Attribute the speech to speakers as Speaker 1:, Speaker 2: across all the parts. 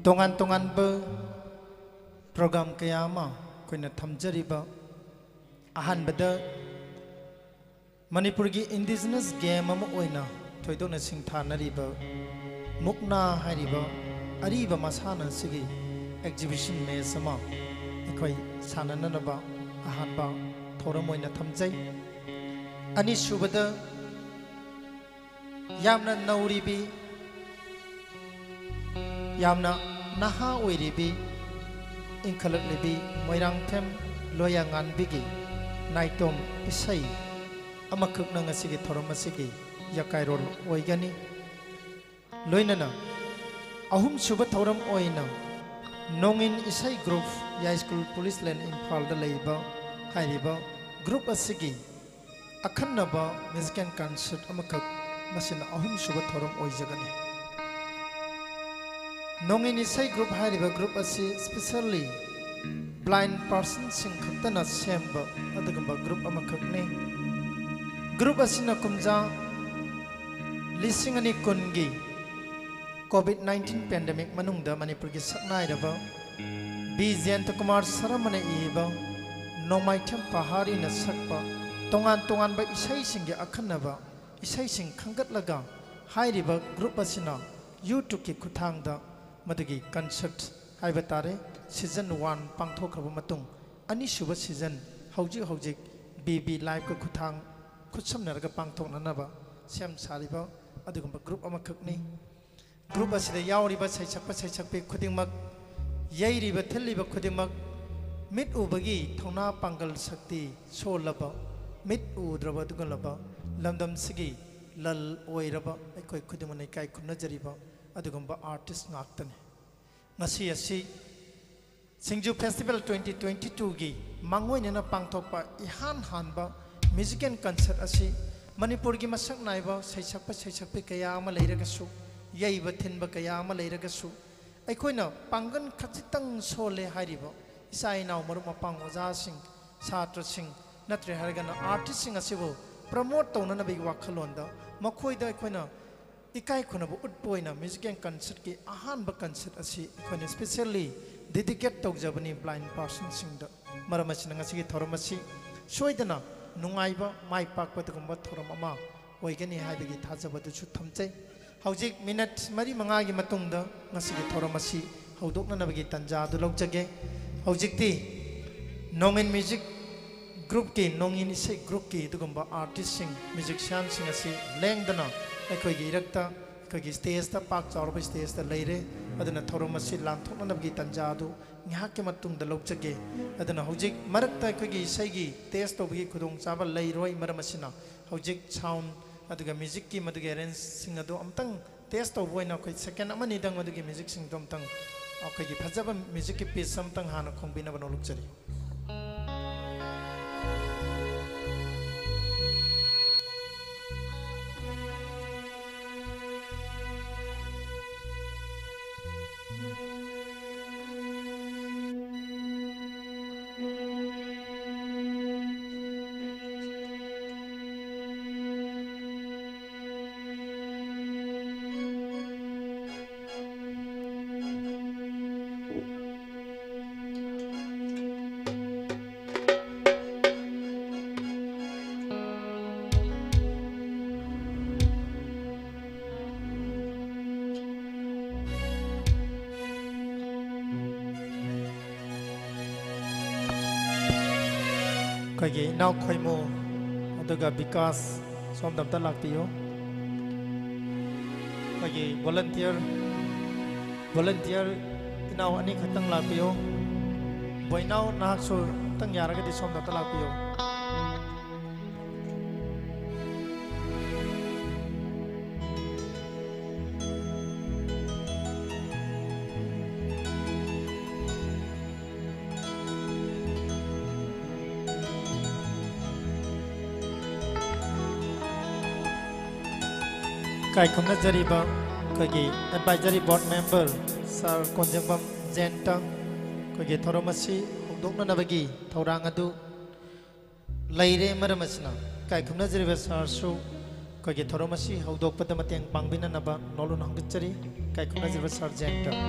Speaker 1: तोंगान तोंगान programme कयामा Koyna थमजरिबा अहन बदा मणिपुर की indigenous game अमा ओइना थोइदोना सिंथानरिबा मुक्ना हारिबा अरिबा मसाना सिगी एग्जिबिशन में समा इखोइ सानननबा अहनबा थोरम ओइना थमजै अनि सुबदा यामना नौरिबी यामना नहा ओइरिबी इंखलकलिबी मोइरांथेम लोयांगानबिगी नाइटोम इसै अमखक नंगसिगी थोरम असिगी यकाइरोल ओइगनी लोइनना अहुम सुब थोरम ओइना नोंगिन इसै ग्रुप या स्कूल पुलिस लैन इम्फाल दा लेबा हाइरिबा ग्रुप असिगी अखन्नबा म्यूजिकल कॉन्सर्ट अमखक मसिना अहुम सुब थोरम ओइजगनी नोंगिन इसै ग्रुप हाइरिबा ग्रुप असि स्पेशली ब्लाइंड पर्सन सिंह खतना सेम्बा अदगंबा ग्रुप अमखकने ग्रुप असिना कुमजा लिसिंगनी कुनगी कोविड-19 पेंडेमिक मनुंगदा मणिपुर की सकनाइरबा बी जयंत कुमार सरमने इबा नोमाइथम पहाड़ी न सकपा तोंगान तोंगान बा इसै सिंगे अखन्नबा इसै सिंग खंगतलगा हाइरिबा ग्रुप असिना यूट्यूब की खुथांगदा मदगी कंसर्ट हाइबा तारे सीजन 1 पांथोखरबा मतुंग अनिसुब सीजन हौजिक हौजिक बीबी लाइव का खुथांग खुदसमनरगा पांथोकननबा सेम सारिबा अदुगुंबा ग्रुप अमखकनी ग्रुप असिदा यावरिबा सैसकपे खुदिंगमक यैरिबा थिल्लिबा खुदिंगमक मिट उबगी थौना पांगल शक्ति सोलबा मिट उद्रबा दुगलबा लमदम सिगी लल ओइरबा अखोय खुदिंगमने काई खुनजरिबा अदुगुंबा आर्टिस्ट नाक्तने ngasi asi सिंगजू फेस्टिवल 2022 की मांगोइनना पांथोकपा इहान हानबा म्यूजिकल कंसर्ट असी मणिपुर की मसक नाइबा सैसकपे कया अमा लेरगसु यैबा थिनबा कया अमा लेरगसु अखोइना पांगन खचितंग सोले हारिबा इसाई नाव मरु मपांग ओजा सिंग छात्र सिंग नत्रे हारगना आर्टिस्ट सिंग असिबो प्रमोट तौनना बि वाखलोंदा मखोइदा अखोइना इकाई खुनबो उटपोइना म्यूजिकल कंसर्ट की अहानबा कंसर्ट असी अखोइना स्पेशली डेडिकेट तौजबनी ब्लाइंड पर्सन सिंगदा मरमसिना ngasi थोरमसी सोइदना नुंगाइबा माइ पाकपदगुंबा थोरम अमा ओइगनी हाइबगी थाजबदुसु थमचै हौजिक मिनट मरी मंगागी मतुंगदा ngasi थोरमसी हौदोकननबगी तंजादु लौजगे हौजिकती नोंगिन म्यूजिक ग्रुप की नोंगिन इसे ग्रुप की दुगुंबा आर्टिस्ट सिंग म्यूजिशियन सिंग असि लेंगदना अखोगी इरक्ता अखोगी स्टेज ता पाक चावरब स्टेज ता लेरे अदना थोरम असि लांथोकननबगी तंजादु न्याके मतुंगदा लौजगे अदना हौजिक मरक्ता अखोगी इसेगी टेस्ट तौबगी खुदोंग चाबा लेरोय मरमसिना हौजिक साउंड अदुगा म्यूजिक की मदुगे अरेंज सिंग अदो अमतंग टेस्ट तौबोइना अखोई सेकेंड अमनि दंग मदुगे म्यूजिक सिंग दो अमतंग अखोगी फजबा म्यूजिक की पीस अमतंग हाना खोंबिना बनोलुकजरी कई नाव खोमो विकास सोम दमता लापियो कई वॉलंटियर इनाव अनी खतंग लापियो बोइनाव नाहसु तंग यारगदी सोम दमता लापियो kai khomna jariba kagi advisory board member sir konjambam jentang kagi thoromasi hokdokna nabagi thorang adu leire maramasna kai khomna jariba sir su kagi thoromasi hokdokpada mateng pangbina naba nolun hangchari kai khomna jariba sir jentang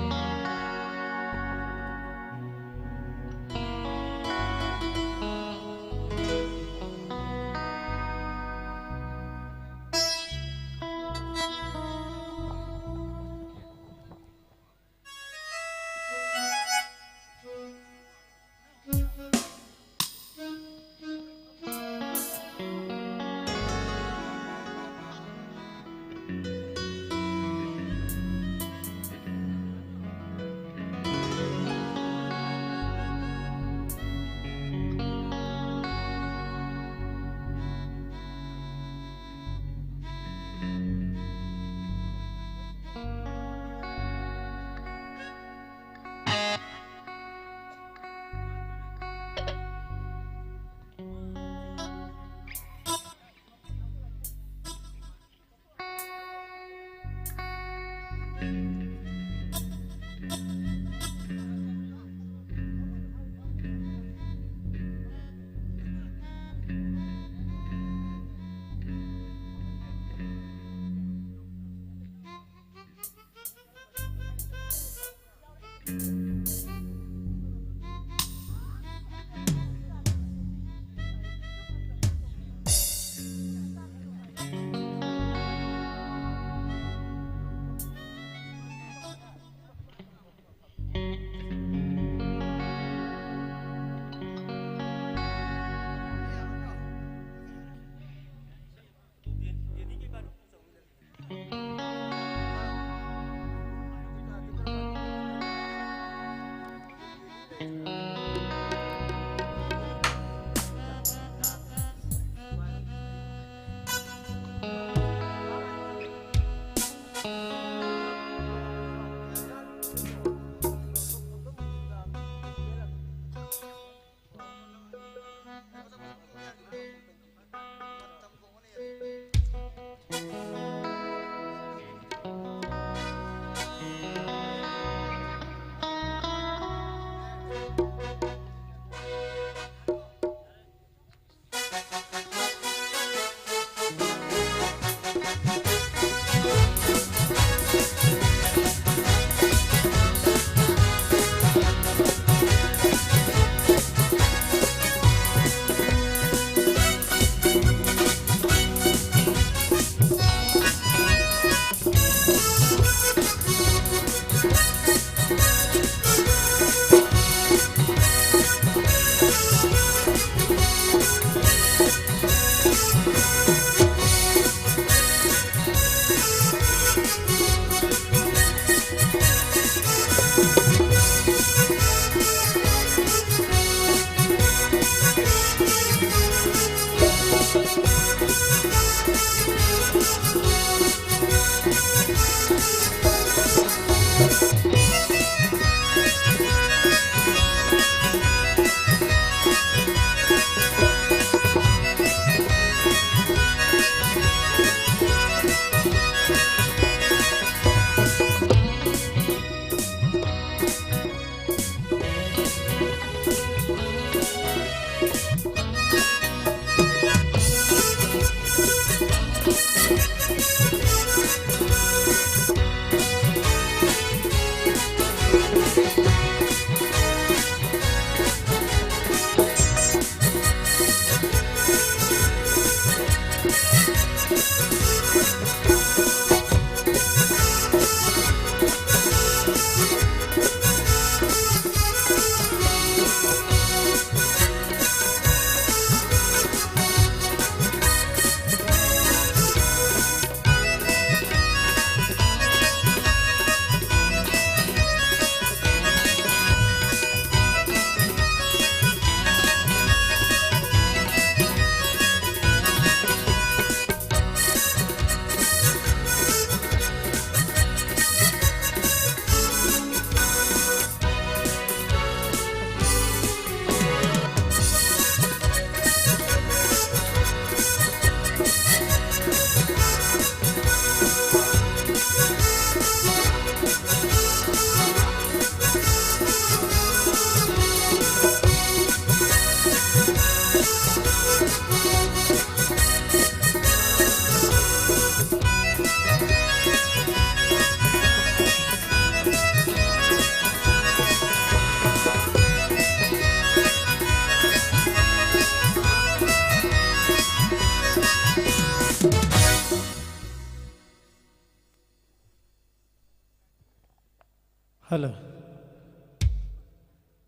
Speaker 1: Hello.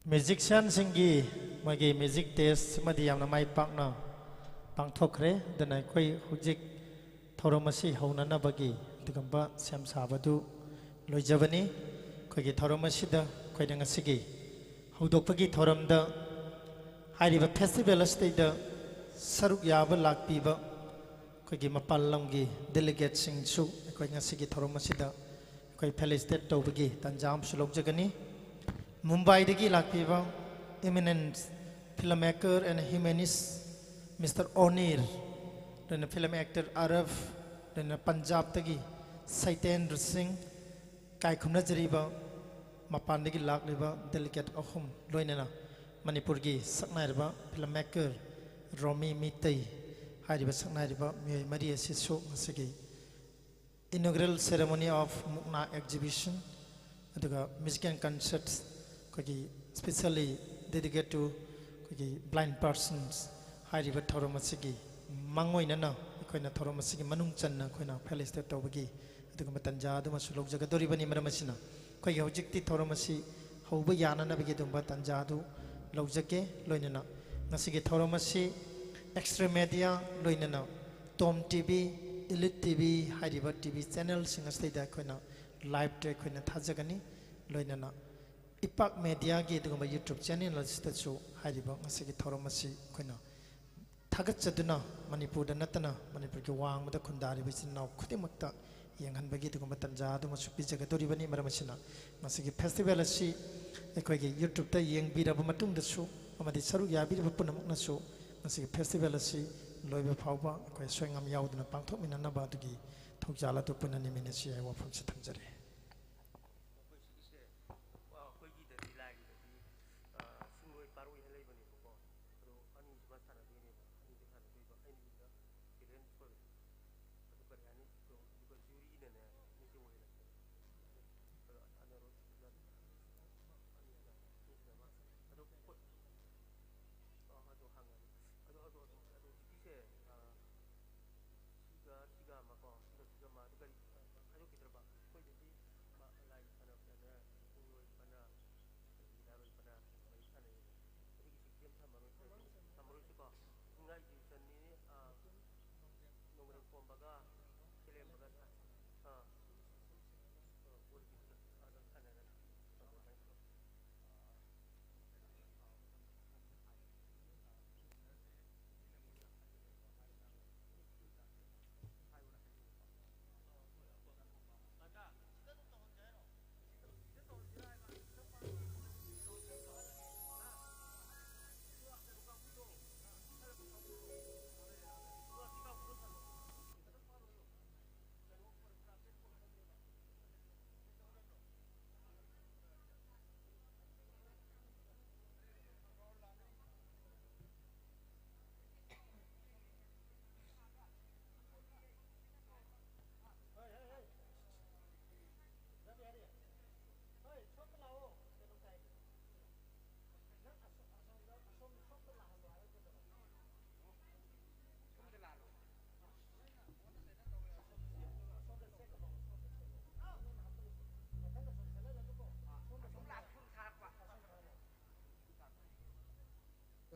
Speaker 1: Musician singi magi music test madiyam na mai pak na pang thokre danai koi hujik thoromasi hauna na bagi digamba sam sabadu loijabani koi gi thoromasi da koi dang sigi hudok pagi thorom da hairiba festival state da saruk yaba lakpi ba koi gi mapallam gi delegate SINGJU koi ngasigi thoromasi da koi felicitate tawbagi tanjam sulok jagani Mumbai degi lakpiba eminent filmmaker and humanist Mr. Onir dan film actor Arab dan Punjab degi Saitan Singh kai khumna jariba mapan degi lakliba delegate ahum loinana Manipur gi saknairba filmmaker Romi Mitai hariba saknairba mi Maria Sisu masigi inaugural ceremony of Mukna exhibition aduga music and concerts specially dedicated to blind persons. Hariba Toromasigi, Mangoinana, Koina Toromasigi, Manungchana, Koina, Palace de Tobagi, the Matanja, the Masulok Jagadoribani Maramasina, Koya Ojikti Toromasi, Hobayana Navigatum Batanjadu, Lojake, Loinana, Nasigi Toromasi, Extra Media, Loinana, Tom TV, Elite TV, Hariba TV channel, Singer State Koina, Live Track Koina Tazagani, Loinana. Ipak media gi duguma YouTube channel lastu hariba ngasigi thoromasi koina thagat chaduna Manipur da natana Manipur ki wang mada khundari bisin naw khudimakta ꯌꯦꯡꯍꯟꯕꯒꯤ ꯑꯗꯨꯒꯨꯝꯕ ꯇꯥꯟꯖꯥ ꯑꯗꯨꯃꯁꯨ ꯄꯤꯖꯒꯗꯧꯔꯤꯕꯅꯤ ꯃꯔꯝ ꯑꯁꯤꯅ ꯃꯁꯤꯒꯤ festival ꯑꯁꯤ ꯑꯩꯈꯣꯏꯒꯤ ꯌꯨꯇ꯭ꯌꯨꯕꯇ ꯌꯦꯡꯕꯤꯔꯕ ꯃꯇꯨꯡꯗꯁꯨ ꯑꯃꯗꯤ ꯁꯔꯨꯛ ꯌꯥꯕꯤꯔꯤꯕ ꯄꯨꯝꯅꯃꯛꯅꯁꯨ ꯃꯁꯤꯒꯤ ꯐꯦꯁꯇꯤꯚꯦꯜ ꯑꯁꯤ ꯂꯣꯏꯕ ꯐꯥꯎꯕ ꯑꯩꯈꯣꯏ ꯑꯁꯣꯏꯉꯥꯝ ꯌꯥꯎꯗꯅ ꯄꯥꯡꯊꯣꯛꯃꯤꯟꯅꯅꯕ ꯑꯗꯨꯒꯤ ꯊꯧꯖꯥꯜ ꯑꯗꯨ ꯄꯨꯟꯅ ꯅꯤꯃꯤꯟꯅꯁꯤ ꯍꯥꯏꯕ ꯋꯥꯐꯝꯁꯤ ꯊꯝꯖꯔꯤ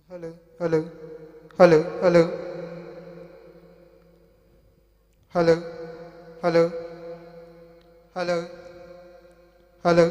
Speaker 2: Hello, hello, hello, hello, hello, hello, hello, hello.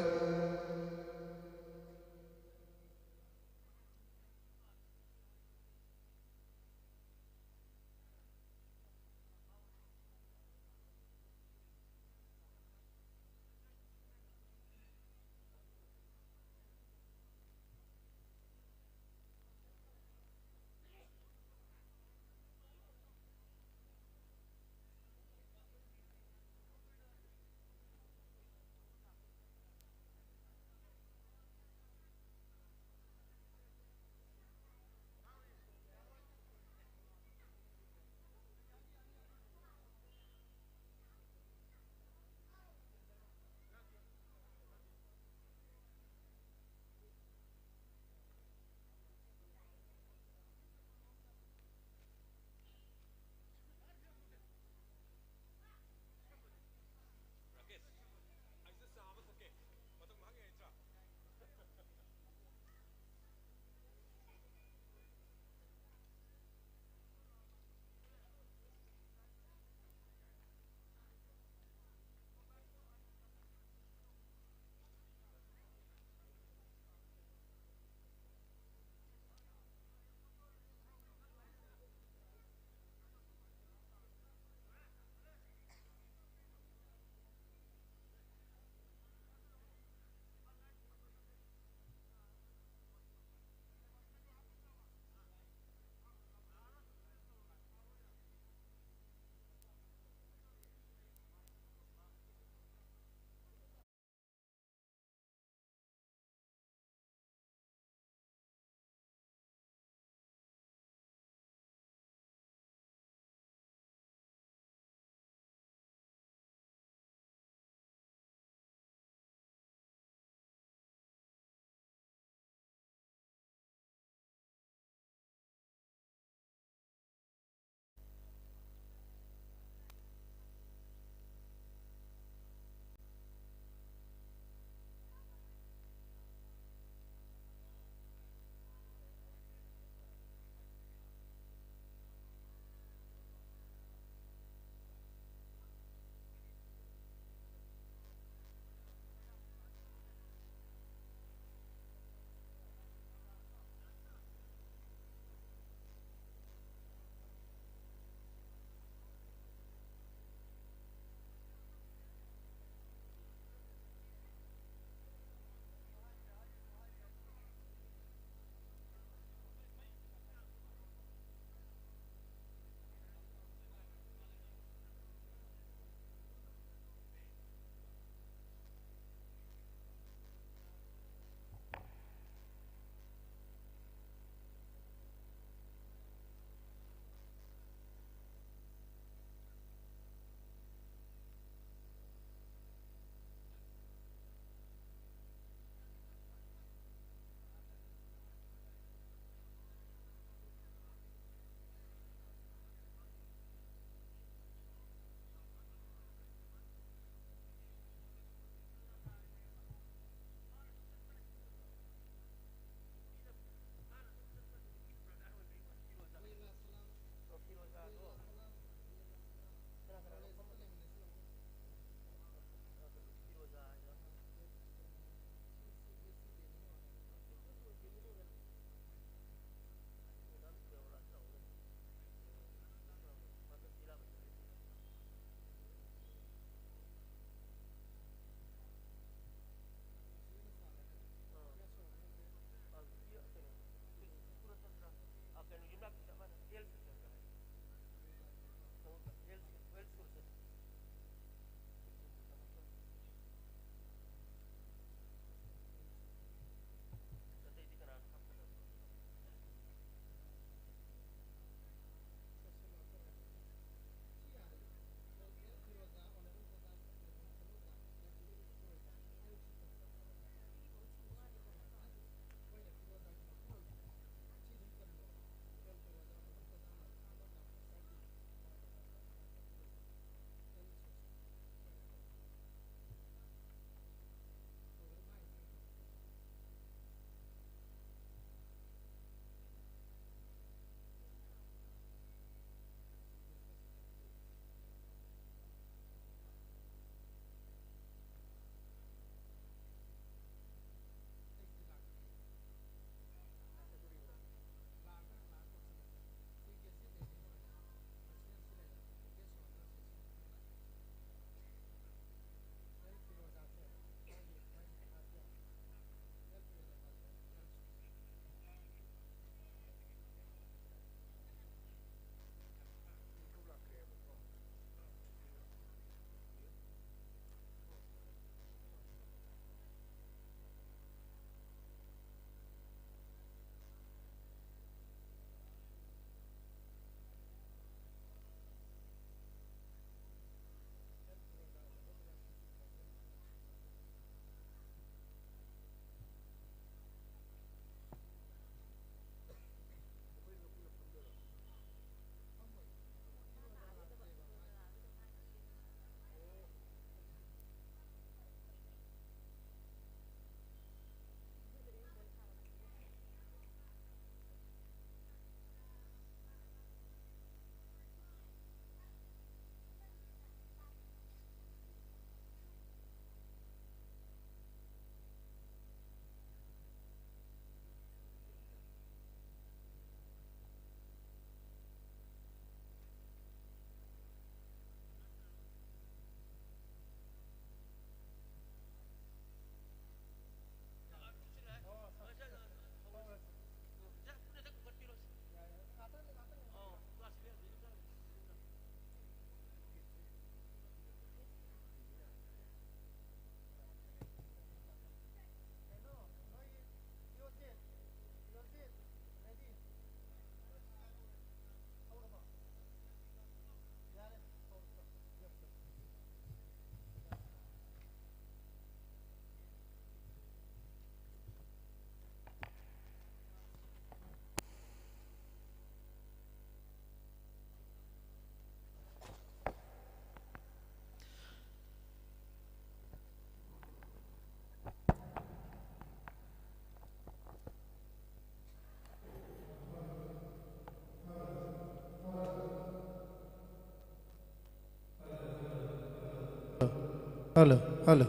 Speaker 1: Hello, hello.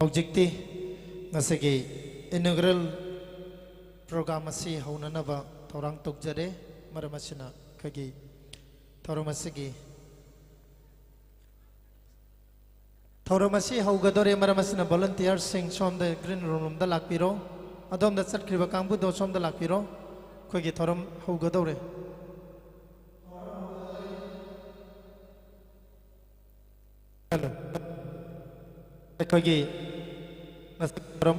Speaker 1: Objecti ngasigi inaugural program asi hauna naba thorang tukjare maramasina kagi thoramasigi thoramasi haugadore maramasina volunteers sing som the green room da lakpiro adom da chatkriba kangbu do som da lakpiro kagi thoram haugadore hello kagi thoram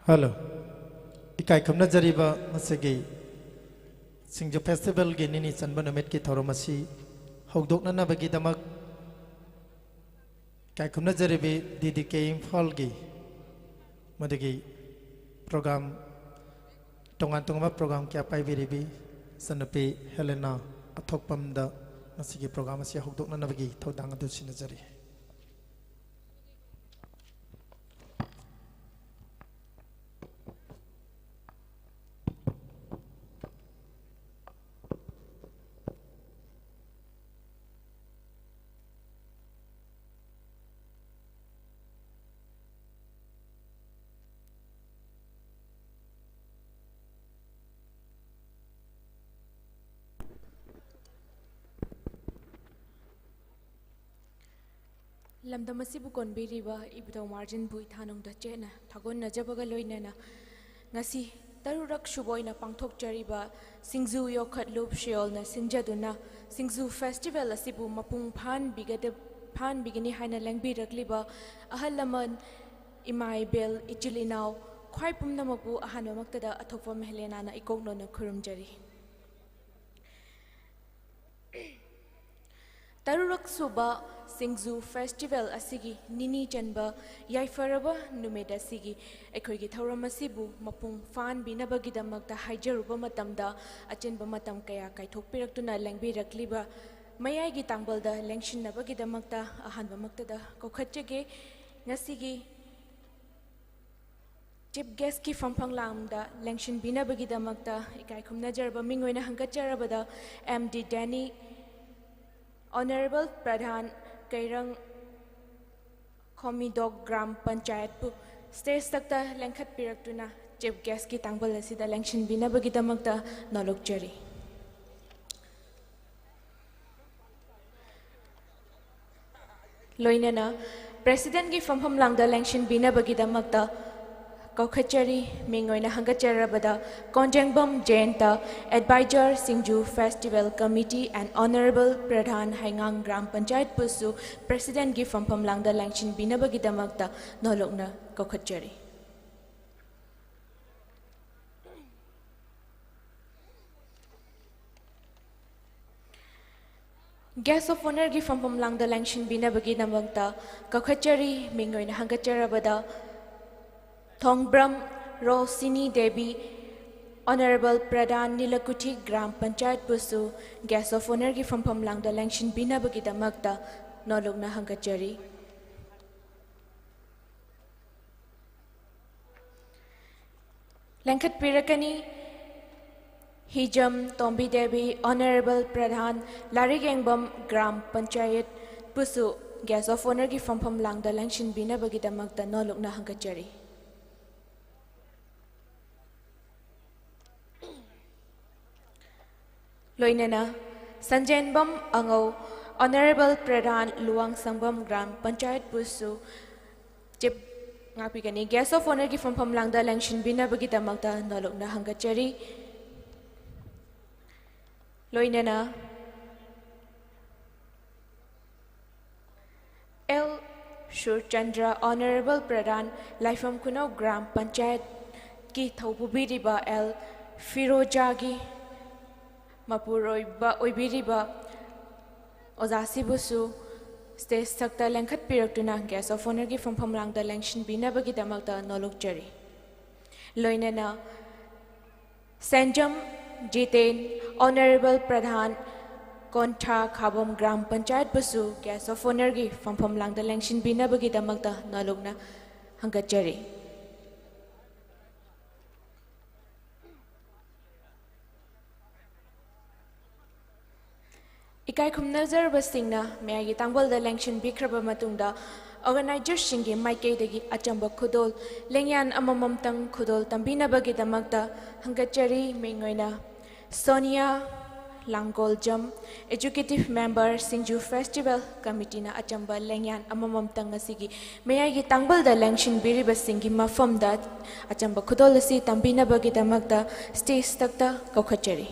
Speaker 1: hello ikai kamna jariba masigi SINGJU festival ge nini chanba namit ki thoromasi hogdokna na bagi damak kai kamna jaribe didi ke imphal ge madagi program tongan program kya pai biribi sanapi Helena athokpam da masigi program asi hogdokna na bagi thodang adu sinajari
Speaker 3: lamdamasi bu konbiriba ibdo margin bu ithanong da chena thagon najabaga loinana ngasi tarurak shuboina pangthok chariba SINGJU yokhat loop sheol na sinjaduna SINGJU festival asibu mapung phan bigini haina langbi rakliba ahalaman imai bel ichilinaw khwai pumnamabu ahanwa maktada athokwa mehlena na ikokno na khurumjari tarurak suba SINGJU festival asigi nini chanba yaifaraba numeda asigi ekhoigi thoram asibu mapung fan binabagi damakta haijaruba matamda achenba matam kaya kaithokpiraktuna langbirakliba mayai gi tangbalda lengshinnabagi damakta ahanba maktada kokhatchege ngasigi chief guest ki famphang lamda lengshin binabagi damakta ikai khumna jarba mingoina hangkacharabada MD Danny Honorable Pradhan Kairang Komidog Gram Panchayat pu stage takta lengkhat piraktuna chief guest ki tangbal asida lengshin binabagi damakta nolokjari loinana president ki fampham langda lengshin binabagi damakta Kokachari Mingoina Hangacharabada Konjangbam Jainta Advisor SINGJU Festival Committee and Honorable Pradhan HEINGANG Gram Panchayat Pusu President Gi Fampam Langda Langshin Binabagi Damakta Nolokna Kokachari Guest of Honor Gi Fampam Langda Langshin Binabagi Damakta Kokachari Mingoina Hangacharabada Thongbram Rosini Devi Honorable Pradhan Nilakuthi Gram Panchayat Pusu Guest of Honor Gi Fampam Langda Langshin Binabagi Damakta Nolokna Hangachari Langkhat Pirakani Hijam Tombi Devi Honorable Pradhan Larigengbam Gram Panchayat Pusu Guest of Honor Gi Fampam Langda Langshin Binabagi Damakta Nolokna Hangachari Loinana Sanjenbam Angau Honorable Pradhan Luang Sangbam Gram Panchayat Pusu Chip Ngapigani Guest of Honor Gi Fampam Langda Langshin Binabagi Damakta Nolokna Hangachari Loinana L. Shurchandra Honorable Pradhan Laifam Kunau Gram Panchayat Ki Thopubiriba L. Firojagi Mapuroiba Oibiriba Ozasibusu stage takta lengkhat piraktuna Guest of Honor Gi Fampam Langda Langshin Binabagi Damakta Nolokjari Loinana Sanjam Jiten Honorable Pradhan Kontha Khabam Gram Panchayat Pusu Guest of Honor Gi Fampam Langda Langshin Binabagi Damakta Nolokna Hangachari इकाई खुमनजरबसिंगना मेयागी तांगबलदा लेंशन बिख्रबा मतुंगदा ऑर्गेनाइजर्सिंगी माइकेदगी अचंबा खुदोल लेंयान अमममतंग खुदोल तंबिनबगिदमक्ता हंगचरी मेंगोइना Sonia Langgoljam Executive Member SINGJU Festival Committee na achamba lengyan amamamtang asigi mayagi tangbal da lengshin biriba singi mafam da achamba khudol asi tambina bagi damakta stage takta kaukhachari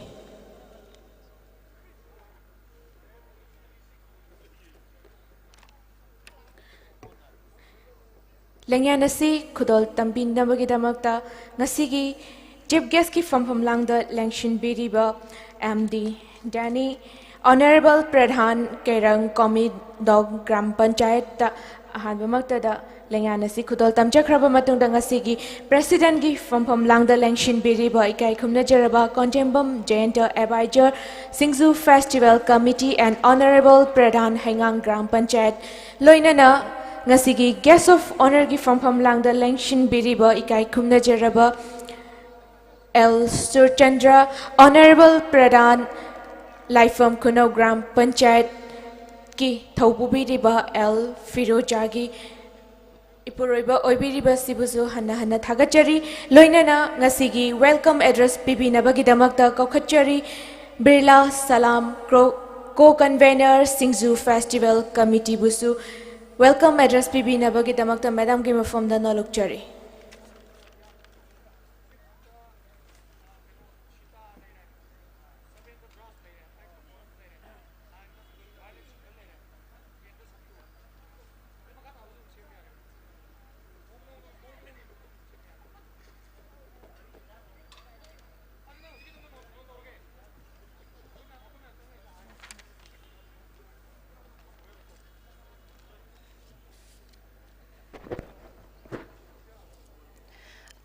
Speaker 3: lengyan asi khudol tambina bagi damakta ngasigi chief guest ki from langda lengshin biriba MD Danny Honorable Pradhan Kerang Komi Dog Gram Panchayat Ahanbamakta da Lenganasi Kudol Tamchakraba Matunda Ngasigi President gi from Langda Lengshin Biriba Ikai Kumna Jaraba Conjembam Jayanta Abijor SINGJU Festival Committee and Honorable Pradhan Hengang Gram Panchayat Loinana Ngasigi Guest of Honor gi from Langda Lengshin Biriba Ikai Kumna Jaraba L. Surchandra, Honorable Pradhan, Laifam Kuno Gram Panchayat ki Thobubiriba L. Firojagi, Ipuroiba Oibiriba Sibuzu Hana Thagachari, Loinana Ngasigi, Welcome Address Bibi Nabagidamakta Kokachari, Birla Salam, Co-Convener SINGJU Festival Committee Busu, Welcome Address Bibi Nabagidamakta Madam Gima from the Nolukchari.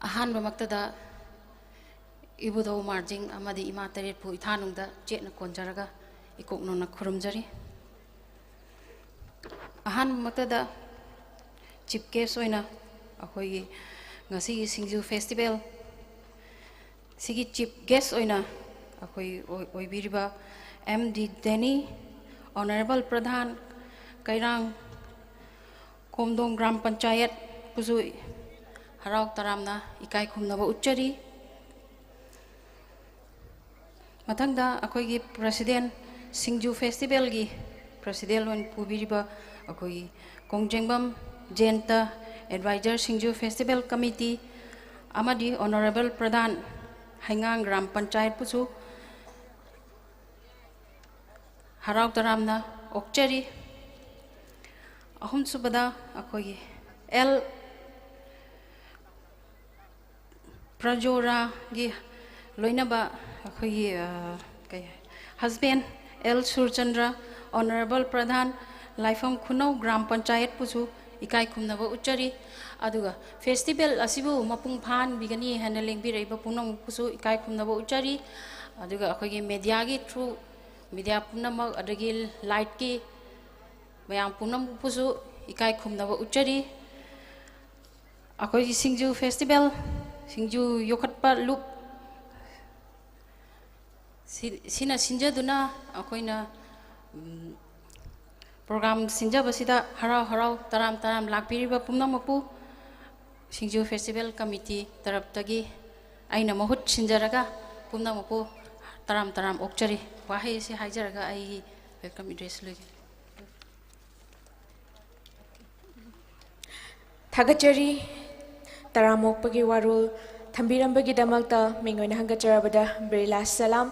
Speaker 4: Ahan Bamaktada Ibudo Marjing Amadi Imatari Pu Itanunda Jet Konjaraga Ikoknona Kurumjari Ahan Bamaktada Chip Kesoina Ahoy Ngasi SINGJU Festival Sigi Chip Guest Oina Ahoy Oibiriba MD Denny Honorable Pradhan Kairang Komdong Gram Panchayat Puzui Harau taramna ikai khumnaba uchari mathangda akoi gi president SINGJU Festival gi president on pubiriba akoi Kongjengbam Jenta Advisor SINGJU Festival Committee amadi Honorable Pradhan Haingang Gram Panchayat pusu harau taramna okchari ahum subada akoi L Prajora gi loinaba akoi husband L. Surchandra Honorable Pradhan Laifam Kuno Gram Panchayat pusu ikai khumnaba uchari aduga festival asibu mapung phan bigani handling biraiba punam pusu ikai khumnaba uchari aduga akoi media gi through media punam adagi light ki mayam punam pusu ikai khumnaba uchari akoi SINGJU Festival SINGJU Yokhatpa Loop Sina Sinjaduna Akoina Program Sinjabasida Harau Taram Lakpiriba Pumnamapu SINGJU Festival Committee Taraptagi Aina Mahut Sinjaraga Pumnamapu Taram Okchari Wahi Si Hajaraga I welcome address Lugi
Speaker 3: Thagachari Taramokpagi Warul Thambirambagi Damakta Mingoina Hangacharabada Birla Salam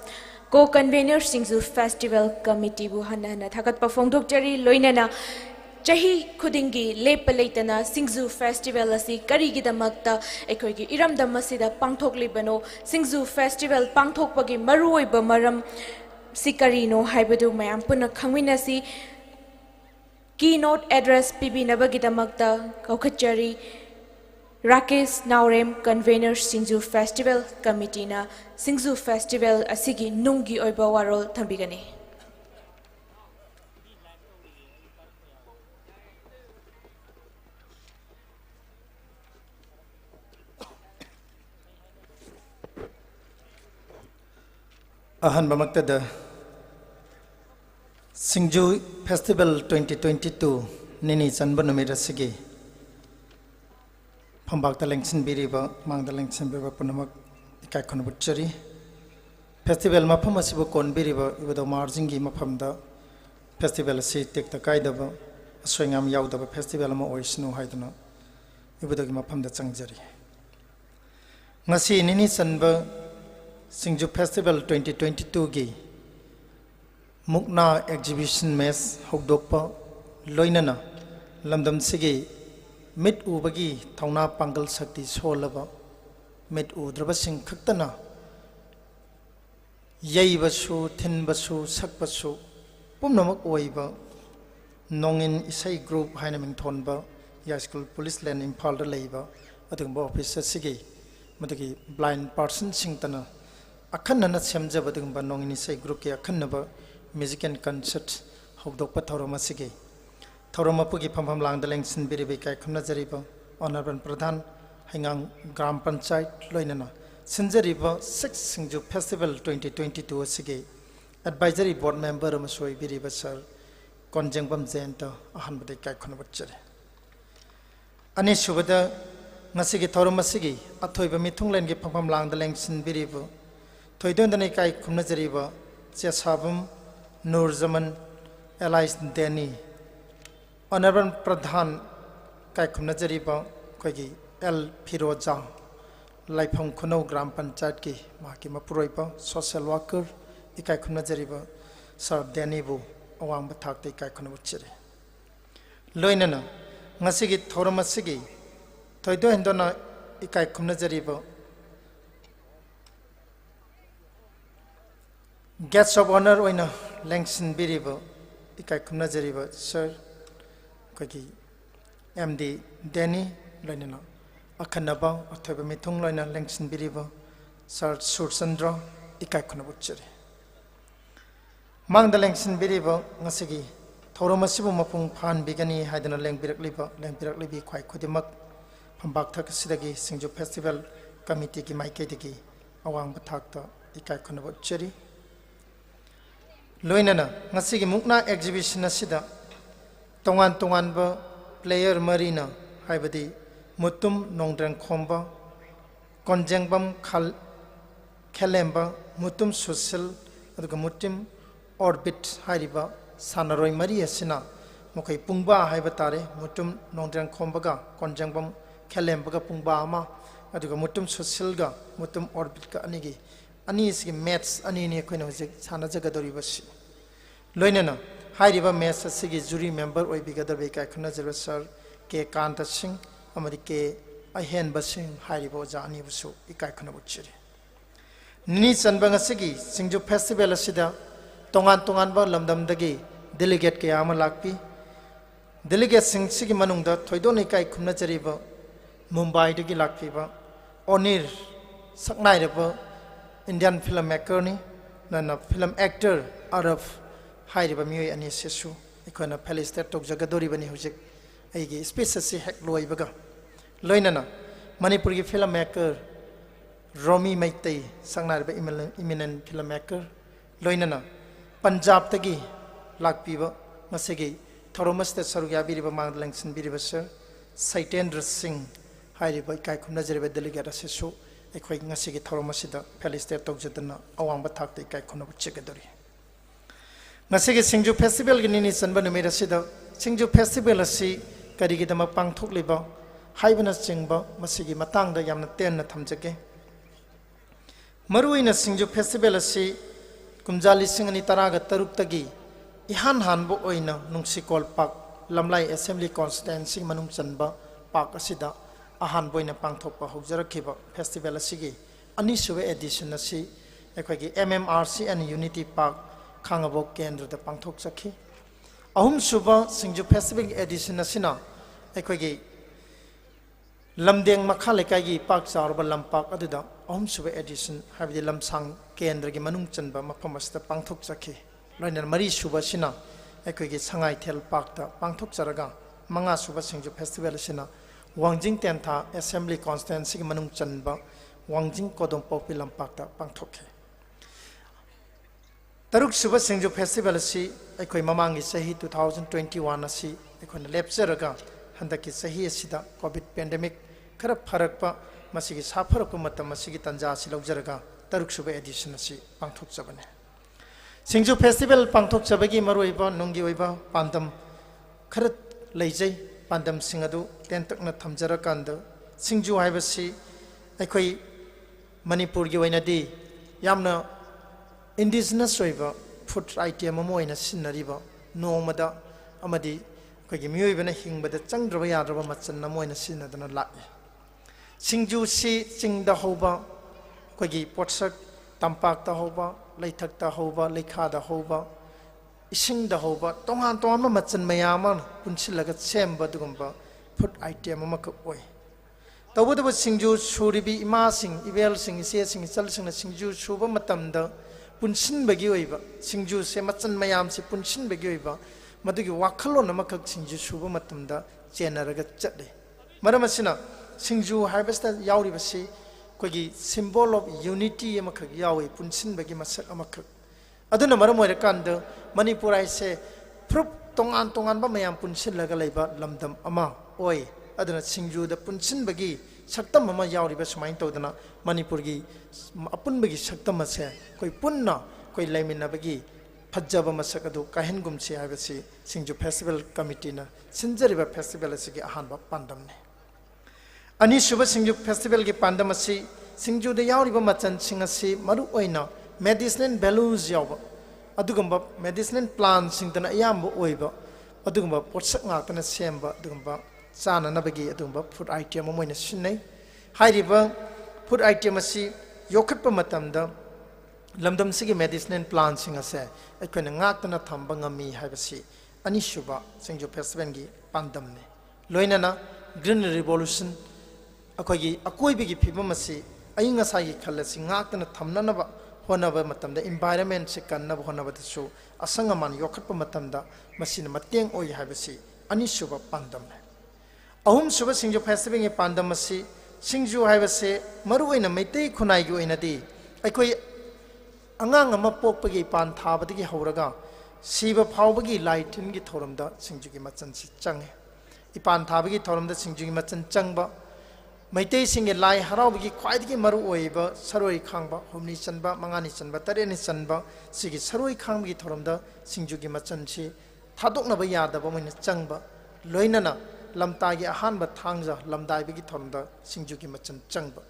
Speaker 3: Co-Convener SINGJU Festival Committee Buhana Thagat Pafongdokchari Loinana Chahi Kudingi Lepa Leitana SINGJU Festival Asi Karigi Damakta Ekoigi Iram Damasida Pangthok Libano SINGJU Festival Pangthok Pagi Marui Bamaram Sikarino Haibadu Mayam Puna Kangwinasi Keynote Address Pibi Nabagi Damakta Kaukachari Rakesh Naurem Convener SINGJU Festival Committee na SINGJU Festival asigi nungi oiba warol thambigani.
Speaker 1: Ahan bamaktada SINGJU Festival 2022 Nini Chanba numira sige Phambak ta lengsin biriba mang da lengsin biriba punamak ikai khon butchari Festival mafam asibu kon biriba ibado marjing gi mafam da festival si tek ta kai da ba aswengam yaw da ba festival ma oisnu haiduna ibado gi mafam da changjari ngasi nini chanba SINGJU Festival 2022 gi Mukna exhibition mes hokdokpa loinana lamdam sige mit ubagi thauna pangal sakti solaba mit udrabasing khaktana yaibasu thinbasu sakbasu pumnamak oiba nongin isai group haina mingthonba ya school police land imphal da leiba adungba officer sige madagi blind person singtana akhanna semjaba dungba nongin isai group ke akhannaba music and concert hokdokpa thoroma sige thoroma pugi phampham langda lengsin biribe kai khumna jariba honorable pradhan HEINGANG gram panchayat loinana sinjariba 6 SINGJU Festival 2022 sige advisory board member amasoi biriba sir konjengbam jenta ahanbade kai khuna bachare ani subada ngasigi thoroma sige athoiba mithunglen ge phampham langda lengsin biriba thoidondane kai khumna jariba chesabam Nur Zaman Elias Deni Honorable Pradhan Kai Khumna Jariba Koigi El Firoja Laifam Khunau Gram Panchayat ki Maki Mapuroiba Social Worker Ikai Khumna Jariba Sir Deni Bu Awang Bathak Te Ikai Khuna Buchire Loinana Ngasigi Thorama Sigi Thoido Hindona Ikai Khumna Jariba Guests of honor oina lengsin biriba ikai khumna jariba sir kogi MD Denny loinana akhanaba athoba mithung loina lengsin biriba sir Surchandra ikai khuna butchari mangda lengsin biriba ngasigi thoromasibu mapung phan bigani haidana lengbiraklibi khwai khodimak phambak thak sidagi SINGJU Festival Committee ki maikedi awang bathakta ikai khuna butchari Loinana ngasigi mukna exhibition asida tongan ba player marina haibadi mutum nongdrang khomba konjengbam khalemba mutum social aduga mutim orbit hariba sanaroi mari asina mokai pungba haiba tare mutum nongdrang khomba ga konjengbam khalemba ga pungba ama aduga mutum social ga mutum orbit ga anigi ani isgi maths ani ne koina hojik sana jaga dori basi loinana hairiba match asigi jury member oi bigada be kai khuna jara sir ke kanta singh amari ke ahen basing hairiba jani busu ikai khuna buchiri ni chanbang asigi SINGJU Festival asida tongan ba lamdam dagi delegate ke ama lakpi delegate sing sigi manungda thoidoni kai khuna jariba Mumbai dagi lakpi ba onir saknai reba Indian filmmaker ni nana film actor arab hairiba mioi ani sesu ikona palistate tok jagadori bani hojik aigi space se hek loibaga loinana manipur gi filmmaker Romi Maitai sangnar ba eminent filmmaker loinana Punjab tagi lakpiba masegi thoromaste sarugya biriba mangdlangsin biriba sir Saitendra Singh hairiba kai khumna jeriba delegate sesu ekhoi ngasigi thoromasida palistate tok jadana awangba thakte kai khuna buchegadori Ngasigi SINGJU Festival gini sanba numera sida SINGJU Festival asi karigi dama pangthok liba haibana chingba masigi matang da yamna tenna thamjage maruina SINGJU Festival asi kumjali singani taraga taruk tagi ihan hanbo oina nungsikol pak lamlai assembly constituency manung chanba pak asida ahan boina pangthokpa hokjarakhiba festival asigi ani suwe edition asi ekhagi MMRC and Unity Park Khangabo Kendra the Pangthok Sakhi Ahum Suba SINGJU Festival edition asina ekhagi lamdeng makhalekagi park sarba lampak aduda Ahum Suba edition habidi lamsang Kendra gi manung chanba maphamasta pangthok sakhi loinar mari suba sina ekhagi sangai thel park ta pangthok charaga manga suba SINGJU Festival asina Wangjing Tentha Assembly Constituency gi manung chanba Wangjing Kodong Popi lampak ta pangthok Taruk Suba Singju Festival si aikoi mamangi sahi 2021 asi aikoi lepcharaga handaki sahi asida COVID pandemic khara pharakpa masigi safarakpa matam masigi tanja asi laujaraga Taruk Suba edition asi pangthok chabane Singju Festival pangthok chabagi maroiba nungi oiba pandam khara leijai pandam singadu tentakna thamjarakanda Singju haibasi aikoi Manipur gi wainadi yamna indigenous river food item amoina sinariba nomada amadi kogi miyobana hingbada changdraba yadraba machan amoina sinadana la'i Singju si chingda hoba kogi potsak tampak ta hoba leithak ta hoba lekha da hoba ising da hoba tongan tongan machan mayama punsilaga semba dugumba food item amaka oi tawudu Singju suribi ima sing ibel sing ise sing chal sing Singju suba matamda punsin bagi oiba Singju se machan mayam se punsin bagi oiba madugi wakhalon amakak Singju suba matamda chenaraga chade maram asina Singju harvesta yauri basi kogi symbol of unity amakak yawi punsin bagi masak amakak aduna maram oira kanda Manipur ai se prup tongan tongan ba mayam punsin laga leiba lamdam ama oi aduna Singju da punsin bagi saktam mama yauri ba sumain tawdana Manipur gi apun bagi saktam ase koi punna koi laimina bagi phajjaba masak adu kahen gumsi habasi Singju Festival Committee na sinjariba festival asigi ahanba pandam ne ani suba Singju Festival gi pandam asi Singju da yauri ba machan singasi maru oina medicinal values yawba adugumba medicinal plants singtana ayamba oiba adugumba potsak ngakana semba adugumba sana nabagi adumba food item amoina sinai hairiba food item asi yokhatpa matamda lamdam sigi medicinal plants sing ase aikoina ngakna thamba ngami haibasi ani suba Singju Festival gi pandam ne loinana green revolution akoigi akoibigi phibam asi ainga sagi khalasi ngakna thamnanaba honaba matamda environment se kannaba honaba su asangaman yokhatpa matamda masina mateng oi haibasi ani suba pandam ne ahum suba Singju Festival gi pandam asi Singju haibase maruina meitei khunai gi oinadi aikoi angang ama pokpagi pan thabadagi horaga siba phawbagi laitin gi thoramda Singju gi machan si change ipan thabagi thoramda Singju gi machan changba meitei singe lai harawbagi khwaidagi maru oiba saroi khangba humni chanba mangani chanba tareni chanba sigi saroi khangbagi thoramda Singju gi machan si thadoknaba yadaba moina changba loinana lamtagi ahanba thangja lamdaibagi thomda Singju gi machan changba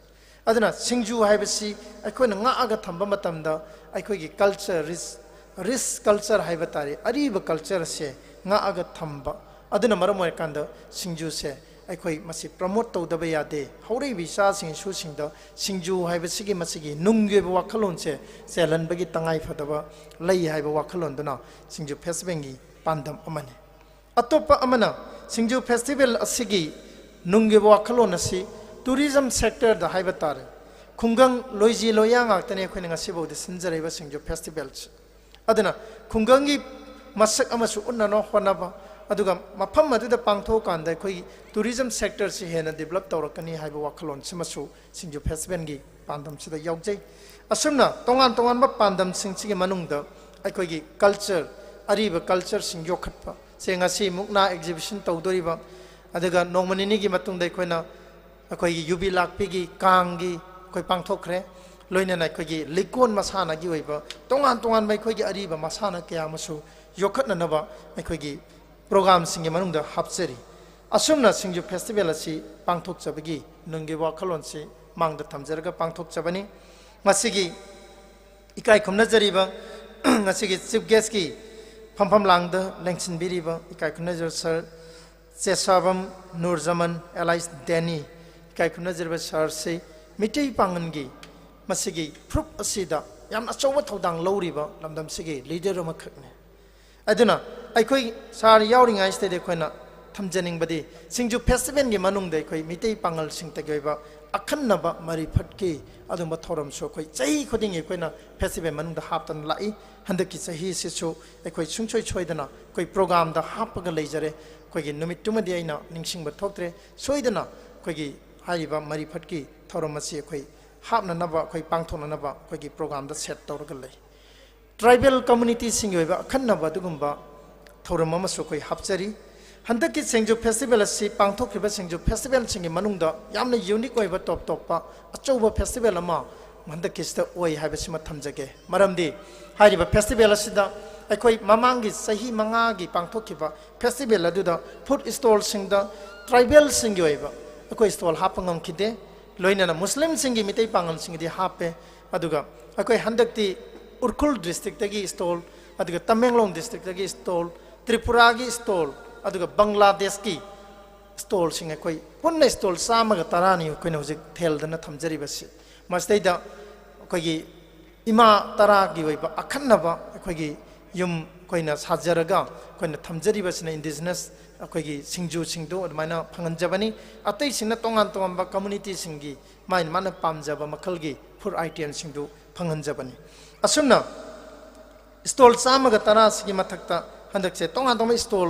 Speaker 1: aduna Singju haibasi aikoina ngaaga thamba matamda aikoigi culture risk culture haibatari ariba culture se ngaaga thamba aduna maramoi kanda Singju se aikoi masi promote tawdaba yade haurei visa sing su singda Singju haibasi gi masigi nungge ba wakhalon se selan bagi tangai phadaba lei haiba wakhalon duna Singju Festival gi pandam amane atopa amana Singju Festival asigi nungge wakhalon asi tourism sector da haibatare khungang loiji loyang aktane khoina ngasibo de sinjareba Singju Festival aduna khungangi masak amasu unnano honaba aduga mafam aduda pangtho kanda khoi tourism sector si hena develop tawrakani haiba wakhalon simasu Singju Festival gi pandam sida yaujai asumna tongan tongan ba pandam singchi manungda aikoi gi culture ariba culture sing yokhatpa sengasi mukna exhibition tawdoriba adaga nongmanini gi matungda khoina akoi yubi lakpigi kangi koi pangthokre loinana koi likon masana gi oiba tongan tongan bai koi gi ariba masana kya masu yokhatna naba koi gi program singe manungda hapseri asumna Singju Festival asi pangthok chabagi nungi wakhalon si mangda thamjaraga pangthok chabani ngasigi ikai khumna jariba ngasigi chief guest ki phampham langda lengsin biriba ikai khumna jar sir Chesabam Nurjaman Elais Deni kai khuna jirba sar se mitei pangangi masigi prup asida yamna chowa thodang loriba lamdam sigi leader ma khakne aduna aikoi sar yauring ai ste de khoina thamjaning badi Singju Festival gi manung de khoi mitei pangal sing ta gaiba akhanaba mari phatki aduma thoram so khoi chai khoding e khoina festival manung da haptan lai handaki chahi se so aikoi sungchoi choidana koi program da hapaga leijare khoi gi numit tumadi aina ningsingba thoktre soidana khoi gi haiba mari phatki thoram asi khoi hapna naba khoi pangthona naba khoi gi program da set tawraga lei tribal community सिंग होइबा अखन्नबा दुगुंबा थौरम अमसु कोई हापचरी हंदक की सिंगजू फेस्टिवल असि पांगथोक्रिबा सिंगजू फेस्टिवल सिंगी मनुंगदा यामना यूनिक होइबा टॉप टॉपा अचौबा फेस्टिवल अमा हंदक किसदा ओइ हाइबसिमा थमजगे मरमदी हाइरिबा फेस्टिवल असिदा अखोई ममांगी सही मंगागी पांगथोक्रिबा फेस्टिवल अदुदा फूड स्टॉल सिंगदा ट्राइबल सिंगी होइबा अखोई स्टॉल हापंगम खिदे लोइना मुस्लिम सिंगी मितै पांगल सिंगी हापे अदुगा अखोई हंदकती उरखुल डिस्ट्रिक्ट की स्टॉल अदुगा तमेंगलोंग डिस्ट्रिक्ट की स्टॉल त्रिपुरा की स्टॉल अदुगा बांग्लादेश की स्टॉल सिंग अखोई पुन्ना स्टॉल सामगा तरानी अखोइना हुजिक थेलदना थमजरिबसि मस्दैदा अखोइगी इमा तरा की वइबा अखन्नबा अखोइगी युम अखोइना साजरगा अखोइना थमजरिबसिना इंडिजिनस अखोइगी सिंगजू सिंगदो अदमाइना फंगनजबनी अतै सिंना तोंगान तोंगानबा कम्युनिटी सिंगी माइन माना पामजबा मखलगी फूड आइटम सिंगदो फंगनजबनी असुमना स्टॉल चामगा तरा सिगी मथक्ता हंदकसे तोंगान तोंगा स्टॉल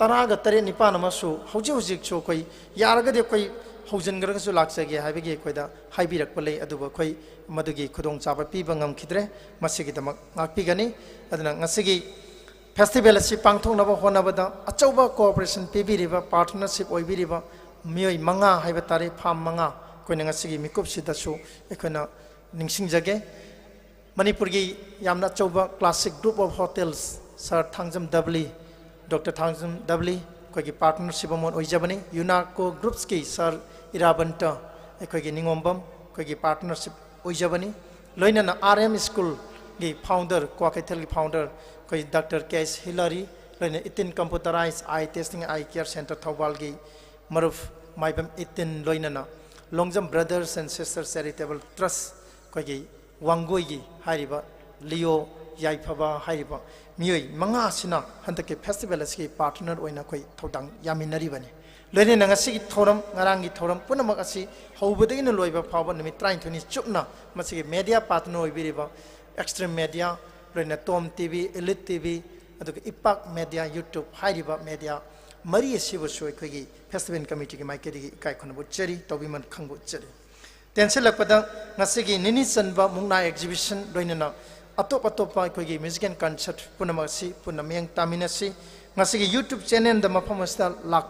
Speaker 1: तरागा तरे निपान अमसु हौजि हौजिक सो कोई यारगदे कोई हौजनगरगसु लाक्सगे हाइबगे कोइदा हाइबिरकपा लै अदुबा कोई मदुगी खुदोंग चाबा पीबा ngam-खिद्रे मसिगिदमक ngakpigani aduna ngasigi फेस्टिवल असि पांगथोंनबा होनबदा अचौबा कोऑपरेशन पीबिरिबा पार्टनरशिप ओइबिरिबा मियोय मंगा हाइबा तारे फाम मंगा कोइना ngasigi मिकुपसिदासु एखोना निंगसिंगजगे मणिपुर की यामना चौबा classic group of hotels sir Thangjam Dabli doctor Thangjam Dabli कोई पार्टनरशिप अमोन ओइजबनी यूनाको ग्रुप्स की सर इराबंट अखोई निंगोंबम कोई पार्टनरशिप ओइजबनी लोइना आरएम स्कूल की फाउंडर क्वाकैथल की फाउंडर कोई डॉक्टर केस हिलरी लोइना 18 computerise eye testing eye care centre Thoubal की मरुफ माइबम 18 लोइना Longjam brothers and sisters charitable trust कोई वांगोई हाइरिबा लियो याइफबा हाइरिबा मियोय मंगा सिना हंतके फेस्टिवल असि पार्टनर ओइना कोई थौदांग यामिनरिबनी लोइने नंगासि थौरम ngarang gi थौरम पुनमक असि हौबदगिन लोइबा फावबा निमि 23 चुपना मसिगे मीडिया पार्टनर ओइबिरिबा एक्सट्रीम मीडिया लोइना टॉम टीवी एलिट टीवी अदुगे इपाक मीडिया यूट्यूब हाइरिबा मीडिया मरी असिबसु अखोगी फेस्टिवल कमिटी की माइकेदी इकाय खनबु चेरी तौबिमन खंगबु चेरी टेंशन लगपदा ngasi nini chanba mungna exhibition loinana atop atopa akhoi music and concert punamasi punamyang taminasi ngasi youtube channel da mafamasta lak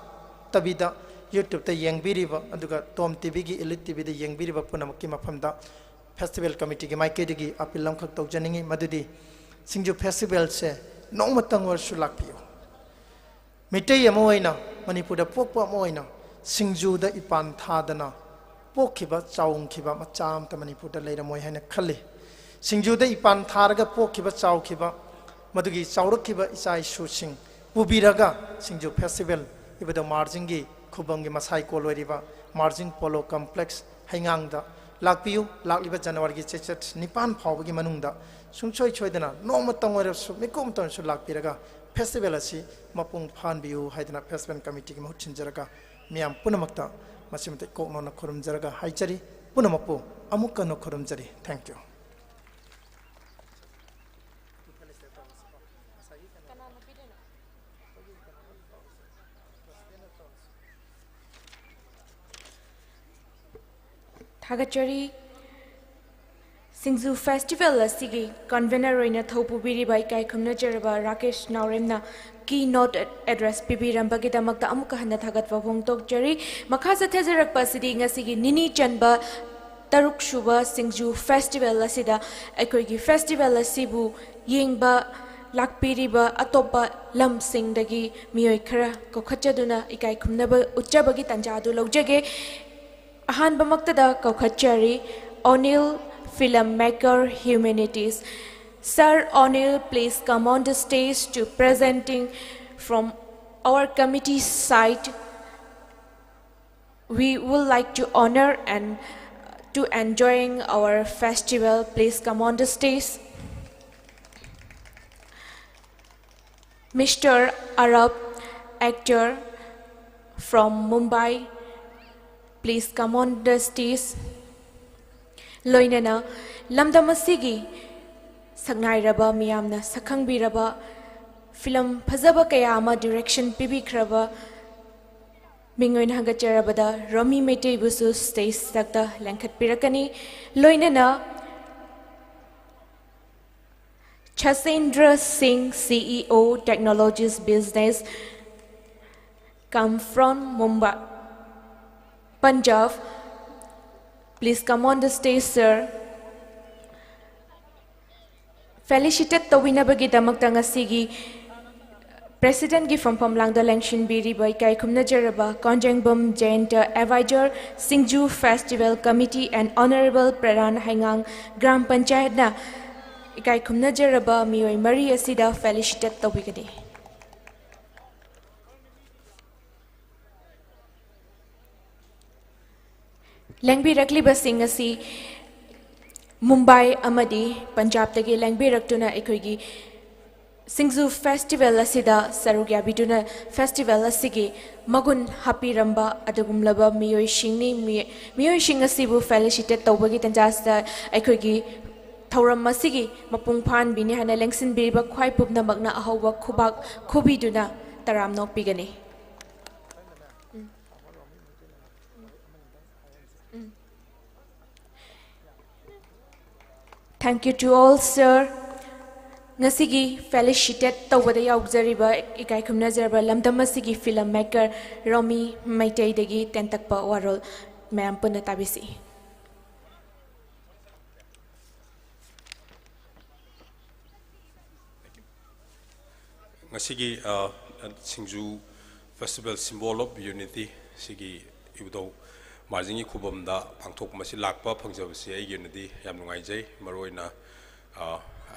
Speaker 1: tabida youtube ta yengbiriba aduga tom tv gi elite tv da yengbiriba punamaki mafamda festival committee gi maikedi gi appeal lam khak tawjaningi madudi singju festival se nongmatang war su lakpiyo mitei amoina manipur da pokpa amoina singju da ipan thadana पोखिबा चाउंखिबा मचाम त Manipur the लेरमोय हैन खल्ले सिंगजुदा इपान थारगा पोखिबा चाउखिबा मदुगी चाउरखिबा इसाई सुसिंग पुबिरगा सिंगजु festival इबद margin गी खुबंगी Masai कोलोरिबा margin पोलो complex हैंगांग दा लाकपियु लाकलिबा जनवरी गी चेचट निपान फावगी मनुंगदा सुंगचोय छोयदना नोम तंगोर सु मिकुम तन सु लाकपिरगा festival असि मपुंग फानबियु हाइदना festival committee गी मुचिनजरगा मियाम पुनमक्ता मसिमते कोकनो खुरमजरगा हाइचरी पुनमपु अमुकनो खुरमजरी थैंक यू
Speaker 3: थागचरी सिंगजू फेस्टिवल असिगी कन्वेनर रोइना थौपुबिरिबा इकाय खमनजरबा राकेश नावरेमना की नोट एड्रेस पिबिरंबगिदमक्ता अमुक हन्ना थागतवा फोंगतोकजरी मखा सथजरकपा सिदी ngasiगी निनी चनबा तरुक शुबा सिंगजू फेस्टिवल असिदा अखोइगी फेस्टिवल असिबु येंगबा लाकपिरिबा अतोपा लमसिंगदगी मियोय खरा कोखचदुना इकाय खमनबा उच्चबगी तंजादु लौजगे अहानबमक्तदा कोखचरी O'Neill filmmaker humanities. Sir O'Neill, please come on the stage to presenting from our committee side. We would like to honor and to enjoying our festival. Please come on the stage. Mr. Arab, actor from Mumbai, please come on the stage. लोइनना लमदमसिगी सगनाइरबा मियामना सखंगबिरबा film फजबा कया अमा direction पिबिख्रबा मिंगोइन हंगचरबदा रमी मेटेबुसु स्टेज तकता लंखत पिरकनी लोइनना Chasendra Singh, CEO, Technologies Business, come from Mumbai, Punjab. Please come on the stage, sir. Felicitate Tawinabagi Damaktanga Sigi, President gi from Pamlangda Lengshin Biri by Kai Kumnajaraba, Konjangbum Jainta, Advisor, SINGJU Festival Committee, and Honorable Pradhan HEINGANG Gram Panchayat na Kai Kumnajaraba, Mioy Maria Sida, Felicitate Tawigadi. Langbi Rakliba Singh asi Mumbai amadi Punjab tagi langbi raktuna ekoigi SINGJU Festival asida sarugya biduna festival asigi magun happy ramba adagumlaba miyoi shing asibu felicitate tawbagi tanjasta ekoigi thauram asigi mapung phan bini hana lengsin biba khwai pupna magna ahawba khubak khubiduna taram nok pigani. Thank you to all, sir. Ngasigi felicitate tawada yaugzariba ikai khumnazarba lamdamasigi filmmaker Romi Maitaidagi tentakpa warol mayam punna tabisi.
Speaker 5: Ngasigi SINGJU Festival Symbol of Unity sigi ibdo marjingi khubamda pangthok masi lakpa phangjabasi ai unity yam nungaijai maroina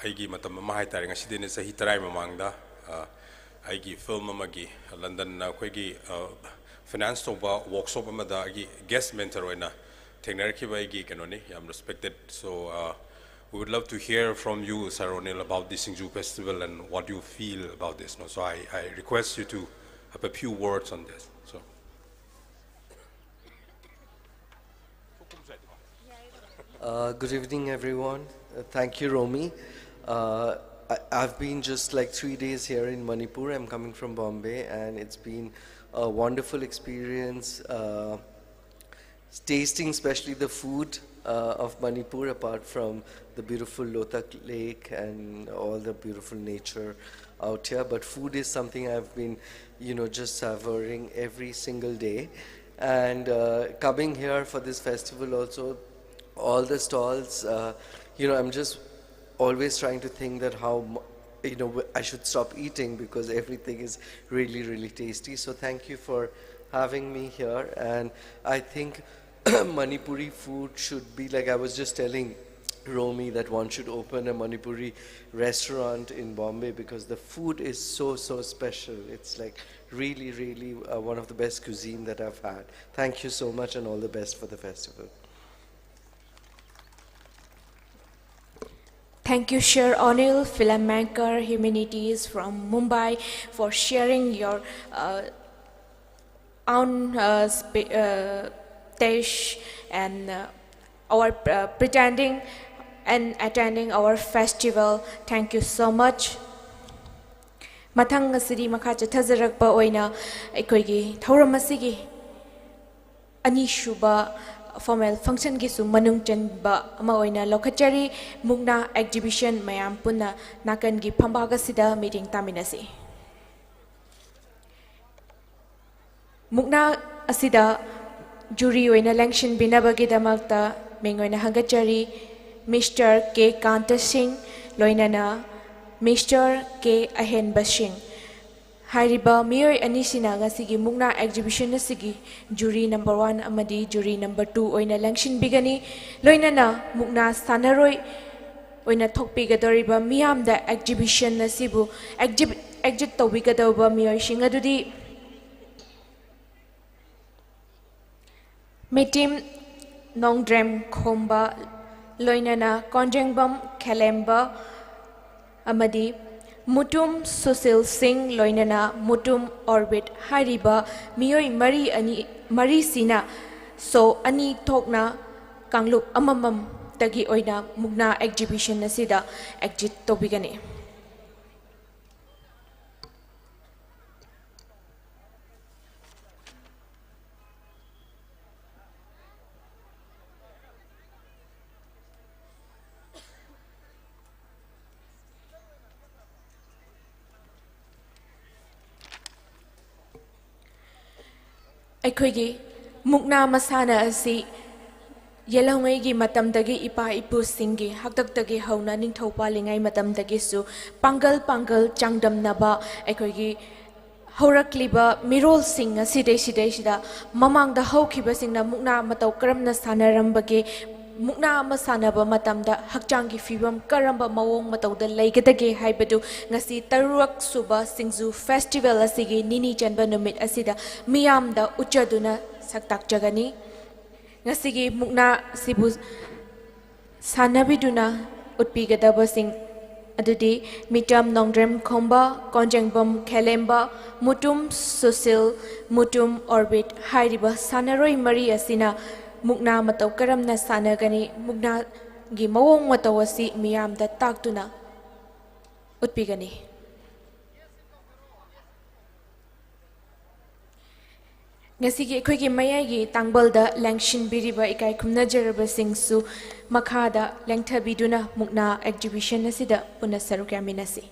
Speaker 5: aigi matam ma hai tare ngasi dine sahi tarai mamangda aigi film amagi London khoigi finance toba workshop amada agi guest mentor oina thengnerki ba agi kanoni yam respected. So we would love to hear from you, Sir O'Neill, about the SINGJU Festival and what you feel about this. No, so I request you to have a few words on this. So.
Speaker 6: Good evening, everyone. Thank you, Romi. I've been just like 3 days here in Manipur. I'm coming from Bombay, and it's been a wonderful experience tasting especially the food of Manipur, apart from the beautiful Lotak Lake and all the beautiful nature out here. But food is something I've been, just savoring every single day. And coming here for this festival also, all the stalls, I'm just always trying to think that how, I should stop eating because everything is really, really tasty. So thank you for having me here. And I think Manipuri food should be, like I was just telling Romi, that one should open a Manipuri restaurant in Bombay because the food is so, so special. It's like really, really one of the best cuisine that I've had. Thank you so much, and all the best for the festival.
Speaker 3: Thank you, Sir O'Neill, filmmaker, humanities from Mumbai, for sharing your own stage and our pretending and attending our festival. Thank you so much. Mathang asidi makha chathajarakpa oina aikoigi thauram asigi ani shuba formal function gi su manung chanba ama oina lokachari mugna exhibition mayam punna nakan gi phambaga sida meeting taminasi. Mugna asida jury oina lengshin binabagi damakta mengoina hangachari Mr. K. Kanta Singh loinana Mr. K. Ahenba Singh. Hariba Mioy Anisina Sigi Mugna exhibition Sigi jury number 1 amadi jury number 2 oina lengshin bigani loinana Mugna Sanaroi oina thokpigadoriba miyam da exhibition nasibu exit tawbigadoba mioy shingadudi Metim Nongdrem Khomba Loinana Konjangbam Khalemba Amadi Mutum Susil Singh Loinana Mutum Orbit Hariba Mioy Mari Sina So Ani Tokna Kanglup Amamam Tagi Oina Mugna exhibition Nasida Exit Tobigani. ꯑꯩꯈꯣꯏꯒꯤ ꯃꯨꯛꯅꯥ ꯃꯁꯥꯟꯅ ꯑꯁꯤ ꯌꯦꯜꯍꯧꯉꯩꯒꯤ ꯃꯇꯝꯗꯒꯤ ꯏꯄꯥ ꯏꯄꯨꯁꯤꯡꯒꯤ ꯍꯥꯛꯇꯛꯇꯒꯤ ꯍꯧꯅ ꯅꯤꯡꯊꯧ ꯄꯥꯜꯂꯤꯉꯩ ꯃꯇꯝꯗꯒꯤꯁꯨ ꯄꯥꯡꯒꯜ ꯆꯥꯡꯗꯝꯅꯕ ꯑꯩꯈꯣꯏꯒꯤ ꯍꯧꯔꯛꯂꯤꯕ ꯃꯤꯔꯣꯜꯁꯤꯡ ꯑꯁꯤꯗꯩꯁꯤꯗ ꯃꯃꯥꯡꯗ ꯍꯧꯈꯤꯕꯁꯤꯡꯅ ꯃꯨꯛꯅꯥ ꯃꯇꯧ ꯀꯔꯝꯅ ꯁꯥꯟꯅꯔꯝꯕꯒꯦ ꯃꯨꯛꯅꯥ ꯑꯃ ꯁꯥꯟꯅꯕ ꯃꯇꯝꯗ ꯍꯛꯆꯥꯡꯒꯤ ꯐꯤꯕꯝ ꯀꯔꯝꯕ ꯃꯑꯣꯡ ꯃꯇꯧꯗ ꯂꯩꯒꯗꯒꯦ ꯍꯥꯏꯕꯗꯨ ꯉꯁꯤ ꯇꯔꯨꯛ ꯁꯨꯕ ꯁꯤꯡꯖꯨ ꯐꯦꯁꯇꯤꯚꯦꯜ ꯑꯁꯤꯒꯤ ꯅꯤꯅꯤ ꯆꯟꯕ ꯅꯨꯃꯤꯠ ꯑꯁꯤꯗ ꯃꯤꯌꯥꯝꯗ ꯎꯠꯆꯗꯨꯅ ꯁꯛꯇꯥꯛꯆꯒꯅꯤ ngasi mukna sibu sanabiduna utpigadabasing adudi mitam nongdrem khomba konjengbom khelemba mutum susil mutum orbit hairiba sanaroi mari asina mukna matau karamna sanagani mukna gi mawong matau asi miyamda taktuna utpigani ngasi gi mayagi tangbalda langshin biriba ikai khumnajaraba singsu makhada lengthabiduna mukna exhibition asida puna sarukyaminasi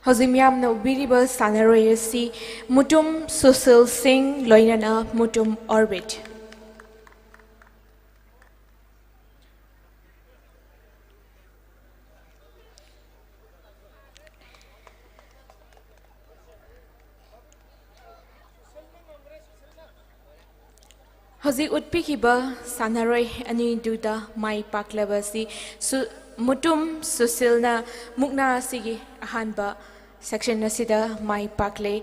Speaker 3: Hozim yamna ubiriba sanaroi asi Mutum Susil Singh loinana Mutum Orbit. Hozik utpikiba sanaroi ani duda mai paklabasi Mutum Susilna Mukna Sigi Ahanba section Nasida Mai Pakle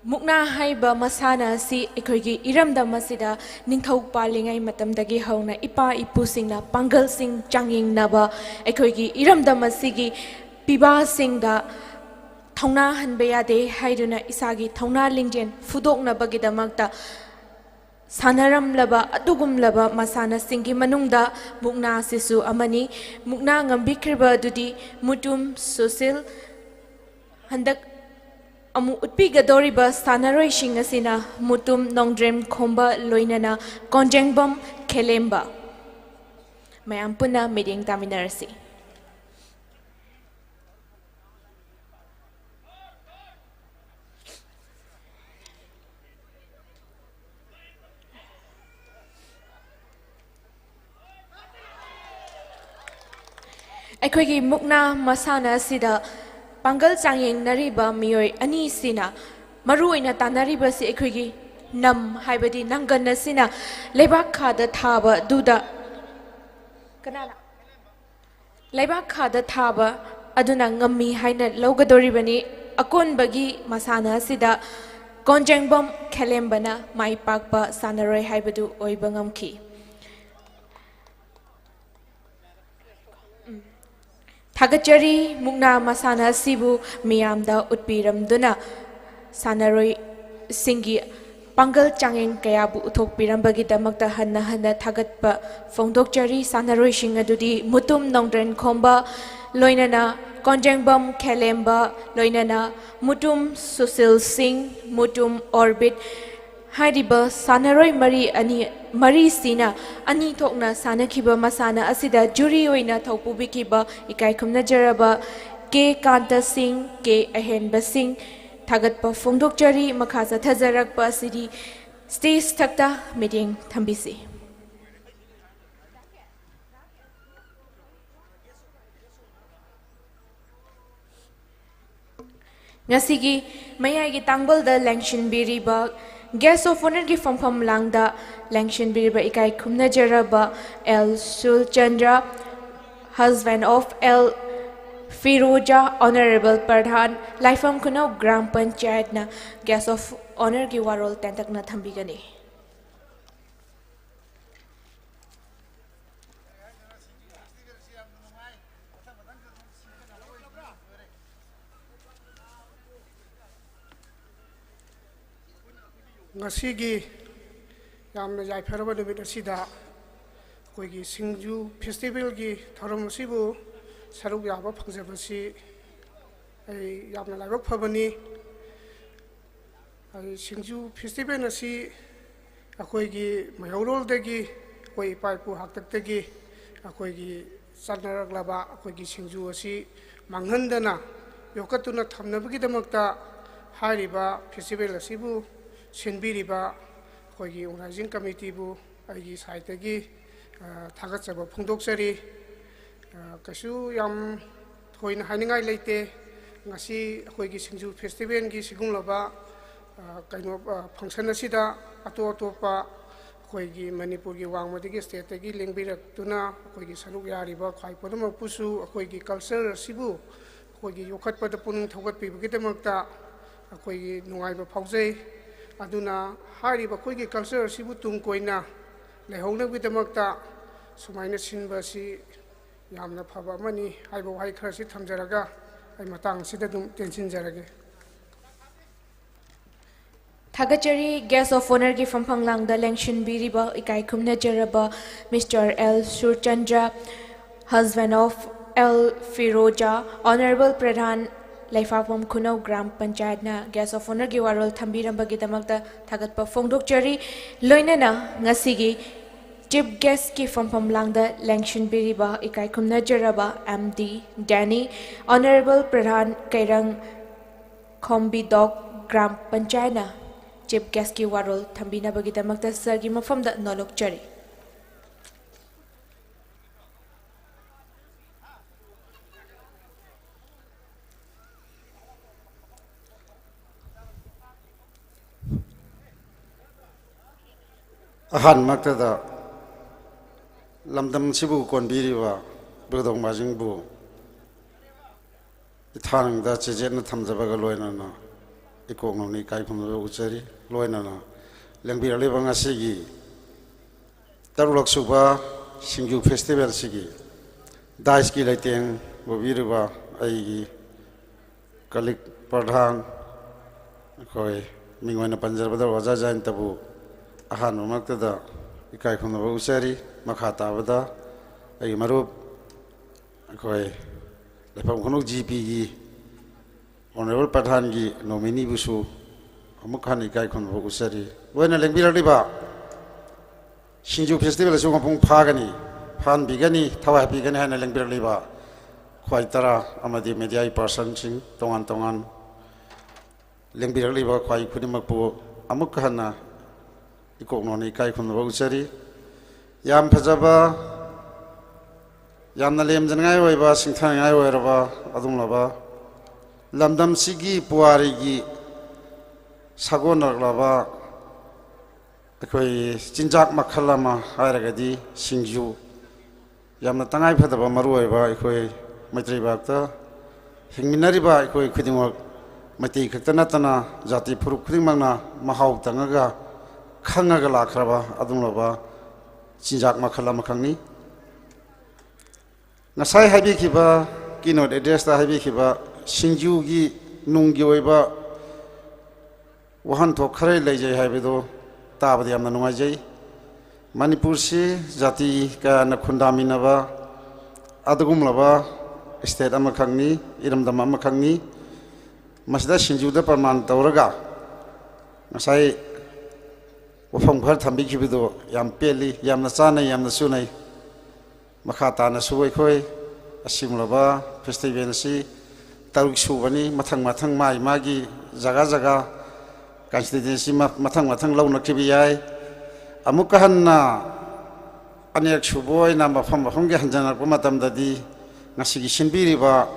Speaker 3: Mukna Haiba Masana si Ekogi Iramda Masida Ningthau Palingai Matamdagi Hauna Ipa Ipusingna Pangal Sing Changing Naba Ekogi Iramda Masigi Piba Singda Thongna Hanbayade Haiduna Isagi Thongna Lingjen Fudokna Bagidamakta Sanaram laba atugum laba masana singi manungda mukna sisu amani mukna ngambikriba dudi Mutum Susil handak amu utpigadoriba sanaroi shingasina Mutum Nongdrem Khomba loinana Konjengbam Khelemba mayam puna meeting taminarasi Ekogi Mukna Masana Sida Pangal Changing Nariba Mioi Ani Sina Maruina Tanariba Si Ekogi Nam Haibadi Nangana Sina Lebaka the Taba Duda Kanala Lebaka the Taba Adunangami Haina Logadoribani Akon Bagi Masana Sida Konjengbam Kelembana Mai Pakpa Sanaroi Haibadu Oibangamki Thagachari Mukna Masana Sibu Miyamda Utpiram Duna Sanaroi Singi Pangal Changing Kayabu Utok Pirambagi Damakta Hanna Hanna Thagatpa Fongdokchari Sanaroi Shingadudi Mutum Nongdren Khomba Loinana Konjengbam Khelemba Loinana Mutum Susil Singh Mutum Orbit Hariba Sanaroi Mari Sina Ani Tokna Sanakiba Masana Asida Juri Oina Taupubikiba Ikaikumna Jaraba Ke Kanta Singh Ke Ahenba Singh Thagatpa Fongdokchari Makasa Tazarakpa Sidi Stays Takta Meeting Thambisi Ngasigi Mayagi Tangbal the Langshin Biriba Guest of honor gi from Langda Langshin Biriba Ikai Kumna Jaraba L. Sul Chandra, husband of L. Firoja, Honorable Pradhan, Lifeam Kuno Gram Panchayat na guest of honor gi warol tentak na thambigani.
Speaker 7: Ngasigi yamna yaifharaba numit asida koigi SINGJU festival gi thoram sibu saruk yaba phangjabasi ai yamna laibak phabani ai SINGJU festival asi akoigi mayorol dagi koi paipu haktak dagi akoigi sannarak laba akoigi SINGJU asi manghandana yokatuna thamnabagi damakta hariba festival asibu Sinbiriba Kogi Organizing Committee bu Agi Saitagi Tagatsaba Pungdoksari Kasu Yam Toin Haningai Late Ngasi Kogi SINGJU Festival Gi Sigumlaba Kaino Function Asida Ato Atopa Kogi Manipur Gi Wangmadigi State Gi Lingbirak Tuna Kogi Saluk Yariba Kai Podama Pusu Kogi Culture Sibu Kogi Yokat Pada Punung Thogat Pibukitamata Kogi Nungaiba Pausei Aduna hariba koigi culture sibu tung koina lehongna bidamakta sumaina sinba si yamna phaba mani haibo hai khara si thamjaraga ai matang sida dum tension jarage
Speaker 3: Thagachari guest of honor gi from Panglangda Langshin Biriba Ikai Kumna Jaraba Mr. L. Surchandra, husband of L. Firoja, Honorable Pradhan Laifapam Kuno Gram Panchayat na guest of honor gi warol thambirambagi damakta thagatpa fongdokchari loinana ngasigi chief guest ki from Langda Langshin Biriba Ikai Kumna Jaraba MD Danny, Honorable Pradhan Kairang Khombidok Gram Panchayatna Chief Guest ki warol thambinabagidamakta sargi mafamda nolokchari.
Speaker 8: Ahan maktada lamdam sibu konbiriwa brodong majing bu ithanang da chejetna thamjabaga loinana ikongni kaikhumna uchari loinana lengbira lebanga sigi tarulak suba SINGJU festival sigi dais ki laiteng bobiriwa aigi kalik pradhan koi mingwana panjarbada waja jain tabu ahan maktada ikai khumna uchari makha tabada ai marup koi lefam khunuk GP gi honorable pradhan gi nominee busu amukhan ikai khumna uchari loina lengbira liba SINGJU festival su ngapung phagani phan bigani thawai bigani hana lengbira liba khwai tara amadi media person sing tongan tongan lengbira liba khwai khunimakpu amukhana ikoknoni kai khun bauchari yam phajaba yamna lemjangai oiba singthangai oiraba adunglaba lamdam sigi puari gi sagonarlaba akoi chinjak makhalama hairagadi SINGJU yamna tangai phadaba maru oiba akoi maitri bakta hingminariba akoi khudimok mati khaktana tana jati phuruk khudimangna mahau tangaga Khangaga lakraba adunglaba chinjak makhala makhangni ngasai habi khiba keynote address ta habi khiba SINGJU gi nunggi oiba wahan thok khare leijai haibedo tabadi amna nungaijai Manipur si jati ka na khundaminaba adugumlaba state amakhangni iramdam amakhangni masida SINGJU da parman tawraga ngasai wafam khar thambi khibido yam peli yamna chana yamna sunai makha tana suwai khoi asimlaba festival si taruk subani mathang mathang mai magi jaga jaga constituency mathang mathang launa khibi yai amuka hanna anek suboi na mafam mafam ge hanjana ko matam dadi ngasigi sinbiriba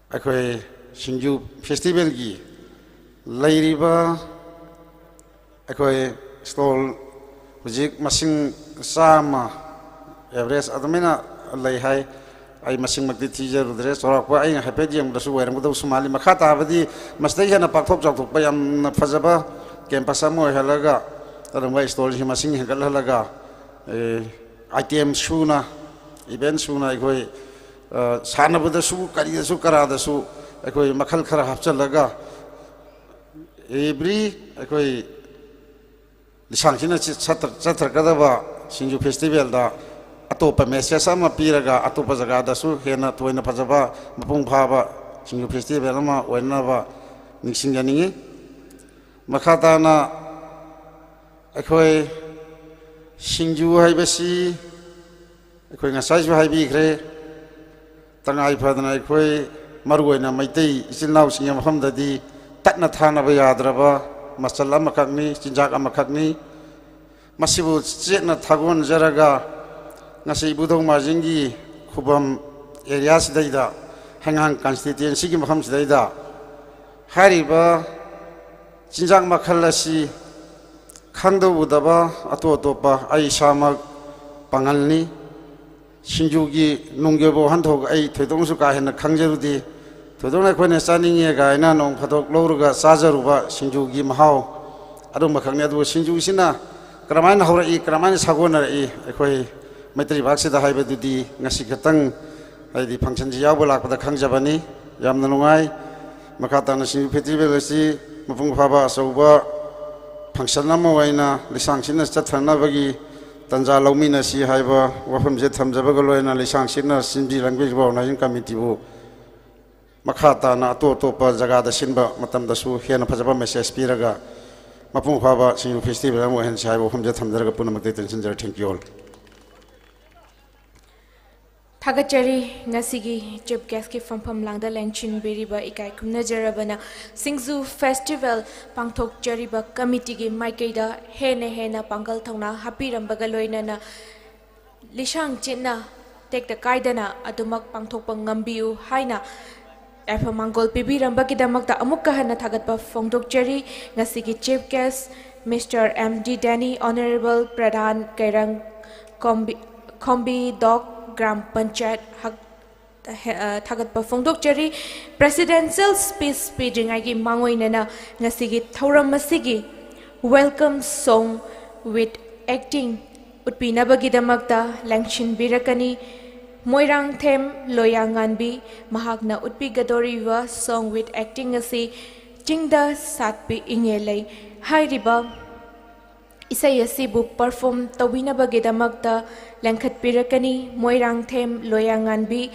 Speaker 8: akhoi SINGJU festival gi lairiba akoi stall hujik masing sama average adamena lei hai ai masing makti teacher udre sorak pa ai happy jam da su werang do sumali makhata abadi masdai hana pakthok jakthok pa yam na phajaba campus amo halaga tarangwai stall hi masing hekal halaga item suna event suna akoi sanabada su kari da su kara da su akoi makhal khara hapchalaga every akoi lisangchina chathrakadaba SINGJU festival da atopa message ama piraga atopa jaga da su hena toina phajaba mapung phaba SINGJU festival ama oinaba ningsingjaningi makhata na akhoi SINGJU haibasi akhoi ngasai ju haibi khre tangai phadana akhoi maruoina maitei isilnau singya mafamdadi tatna thana ba yadraba masala makakni chinjak amakakni masibu chetna thagon jaraga ngasi budong marjingi khubam area sidaida hangang constituency gi maham sidaida hariba chinjak makhalasi khangdo udaba ato atopa ai samak pangalni SINGJU gi nunggebo hanthok ai thoidongsu ka hena khangjerudi Todona khone chaninge ga ina nong phadok lowruga chajaruba SINGJU gi mahau adum makhangni adu SINGJU sina kramaina haurai kramaina sagona rai ekhoi maitri bhaksi da haibe dudi ngasi khatang ai function ji yaw bolak pada khangjabani yamna nungai makhata na SINGJU festival si mapung phaba sauba function nama waina lisang sina chathana bagi tanja lawmina si haiba wafam je thamjaba galoina lisang sina SINGJU language ba na committee bu makhata na to pa jaga da sinba matam da su hena phajaba message piraga mapung phaba SINGJU festival mo hen sai bo humja thamjaraga punamak te tension jar thank you all
Speaker 3: Thagachari ngasigi chief guest ki from langda lenchin beriba ikai kumna jarabana Singju festival pangthok jariba committee gi maikaida hena pangal thongna happy rambaga loinana lishang chinna tek the kaidana adumak pangthok ngambiu haina Efa mangol pibi rambaki damakta amukka hana thagatpa fongdok jari ngasigi chief guest Mr. M.D. Danny Honorable Pradhan Kairang Kombi Dog Gram Panchayat Thagat Pafongdok Jari Presidential Speech Speeding Agi Mangoinana Nasigi Thauram Masigi Welcome Song with Acting Utpinabagidamakta Langshin Birakani Moirang Them Loyanganbi Mahagna Utpigadoriva Song with Acting Asi Chingda Satpi Ingelay Hairiba Isai asibu perform tawina bagidamakta langkhat pirakani Moirang Them Loyanganbi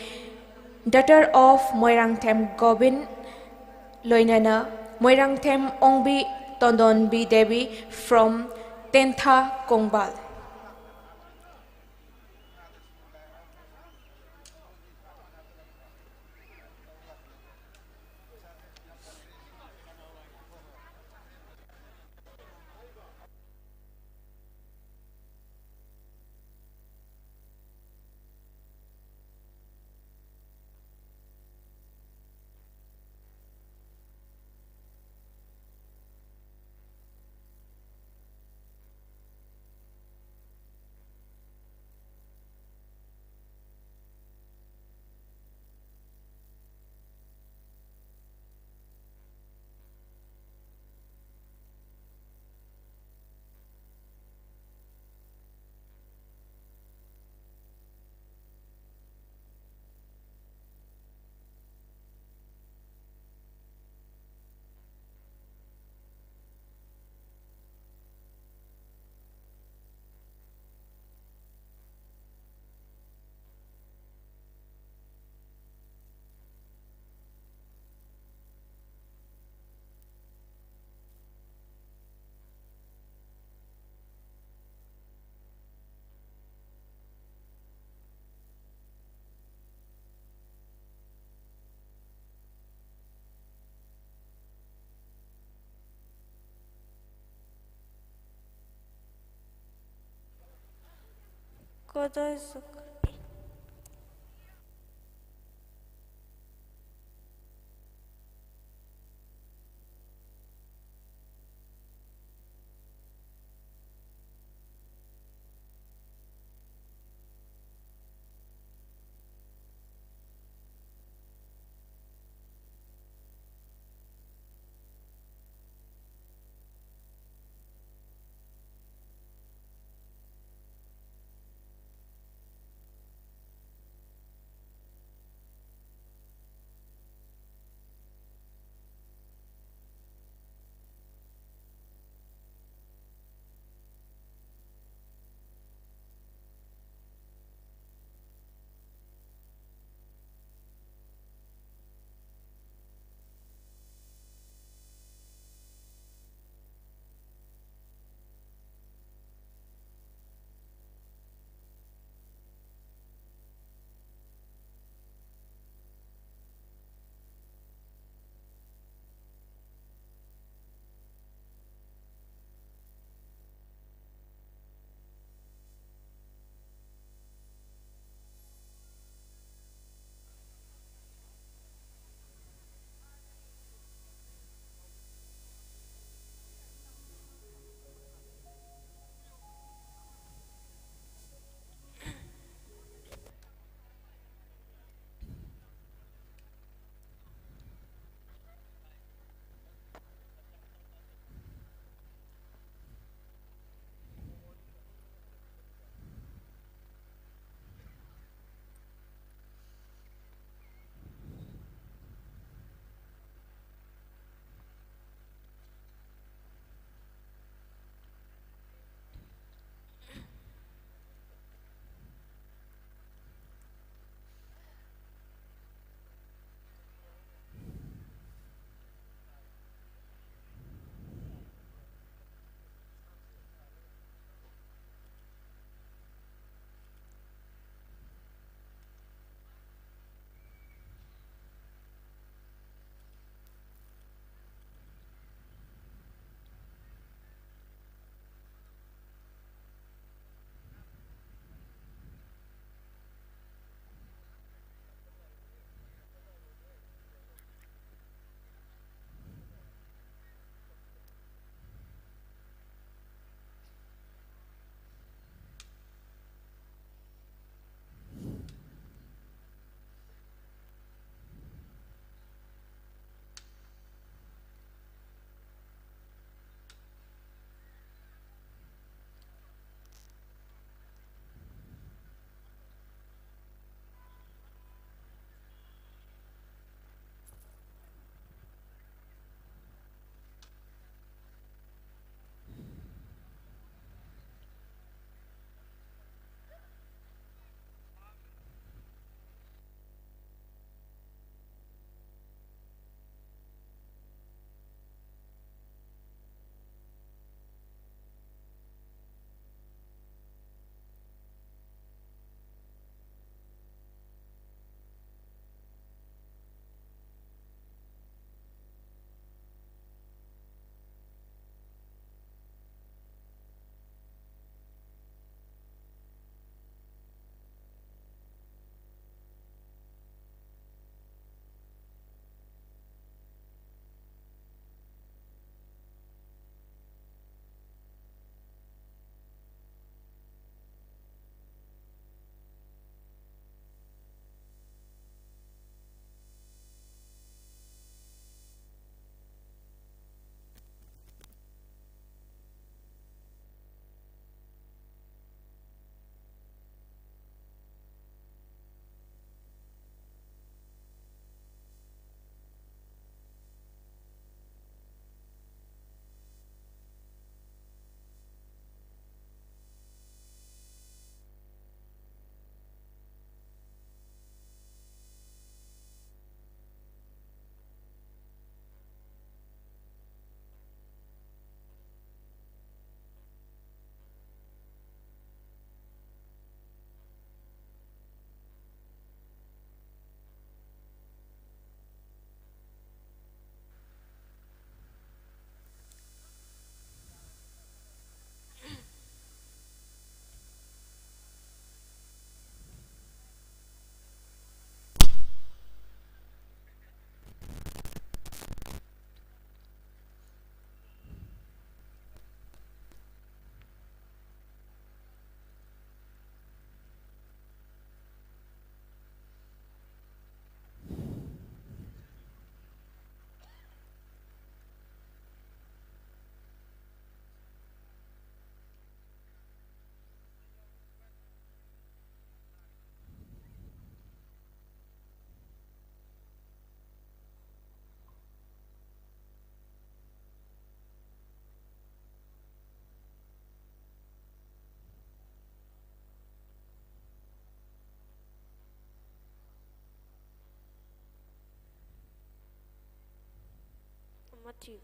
Speaker 3: daughter of Moirang Them Gobin Loinana Moirang Them Ongbi Tondonbi Devi from Tentha Kongbal
Speaker 9: you.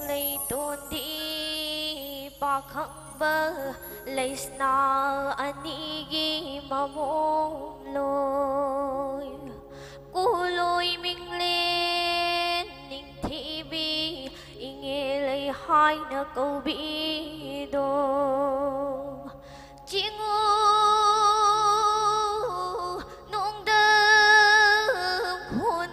Speaker 9: Lay tôn đi ba khang bơ lay sna anigi mamong lôi cô lôi mình lên ninh thị bi nghe lấy hai na câu bi đồ chị ngô nông đơm hôn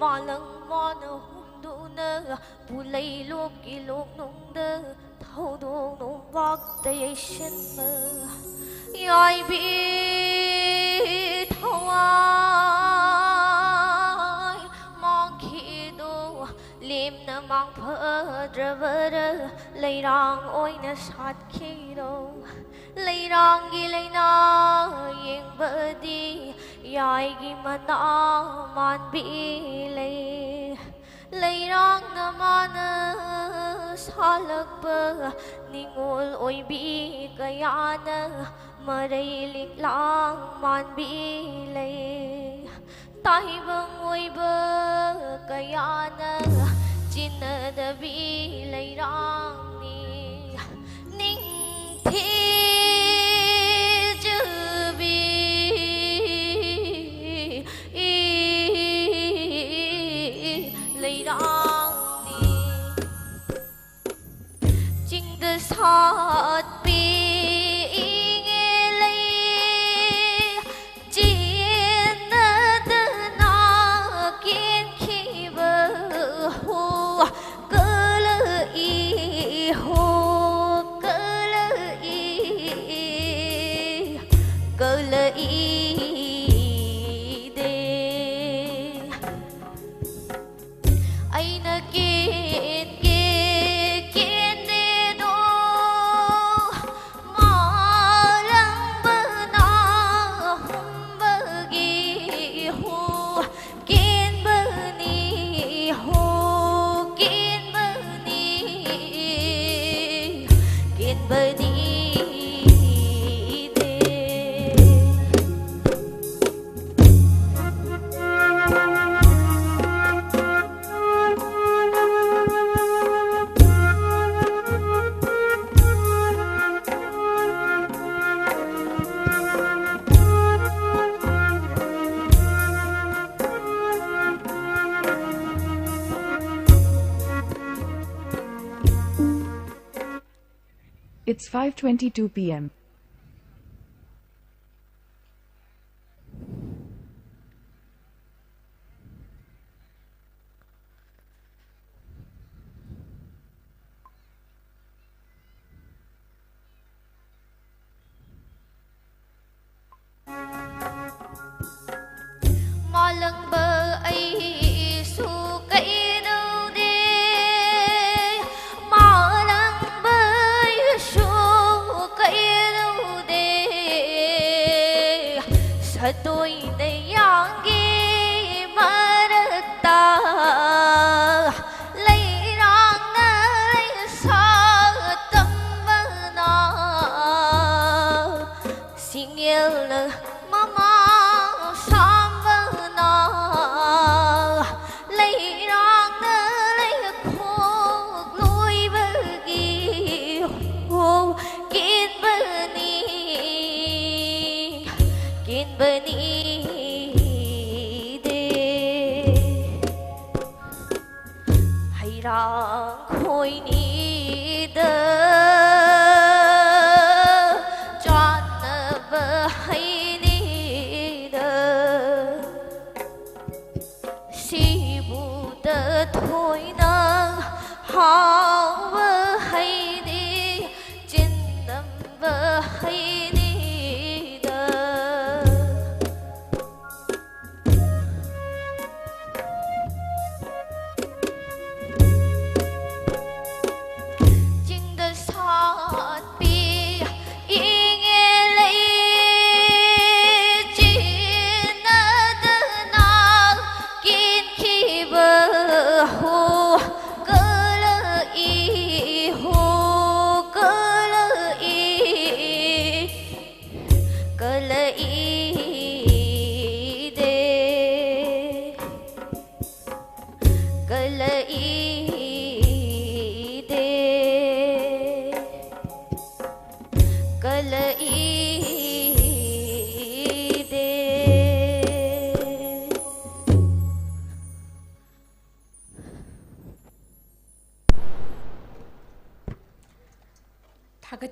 Speaker 9: mà lăng mà nở hung đủ nơ bù lấy lúc kỳ lúc nung đơ thâu đồ nung bạc tay xin mơ ai biết thâu ai mong khi đồ liêm nơ mang phơ drơ vơ rơ lấy rang ôi nơ sát khi đồ lấy rang ghi lấy na yên vơ đi ai ghi mà na man bị lấy rang na man sa lắc bơ ningol ôi bị kaya na mà đây lịch lang man bị tai vâng ôi bơ kaya na chín na bị lấy rang ni ning thi sát bi nghe lấy chiến tư na kiến khi bờ hồ cơ lơ y hồ cơ lơ y đê ai na kiến
Speaker 10: It's 5:22 p.m.
Speaker 9: bani rang khôi ni da chan ba hai ni da si bu da thoi na hao ba hai ni chin nam ba hai ni da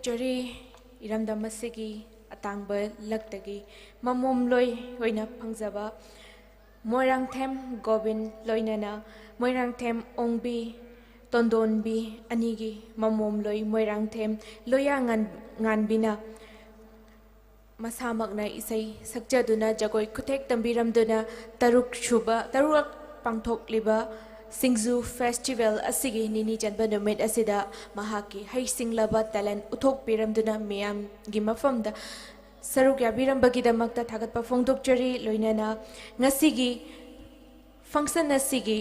Speaker 3: Chori iram damasigi atangba laktagi mamom loi hoina pangjaba moirang them gobin loinana moirang them ongbi tondonbi anigi mamom loi moirang them loya nganbina masamakna isai sakjaduna jagoi kuthek tambiramduna taruk pangthok liba SINGJU Festival asigi nini janba numit asida mahaki hai singlaba talent uthok piramduna miyam gi mafamda saruk yabirambagi damakta thagatpa phongdokchari loinana ngasigi function asigi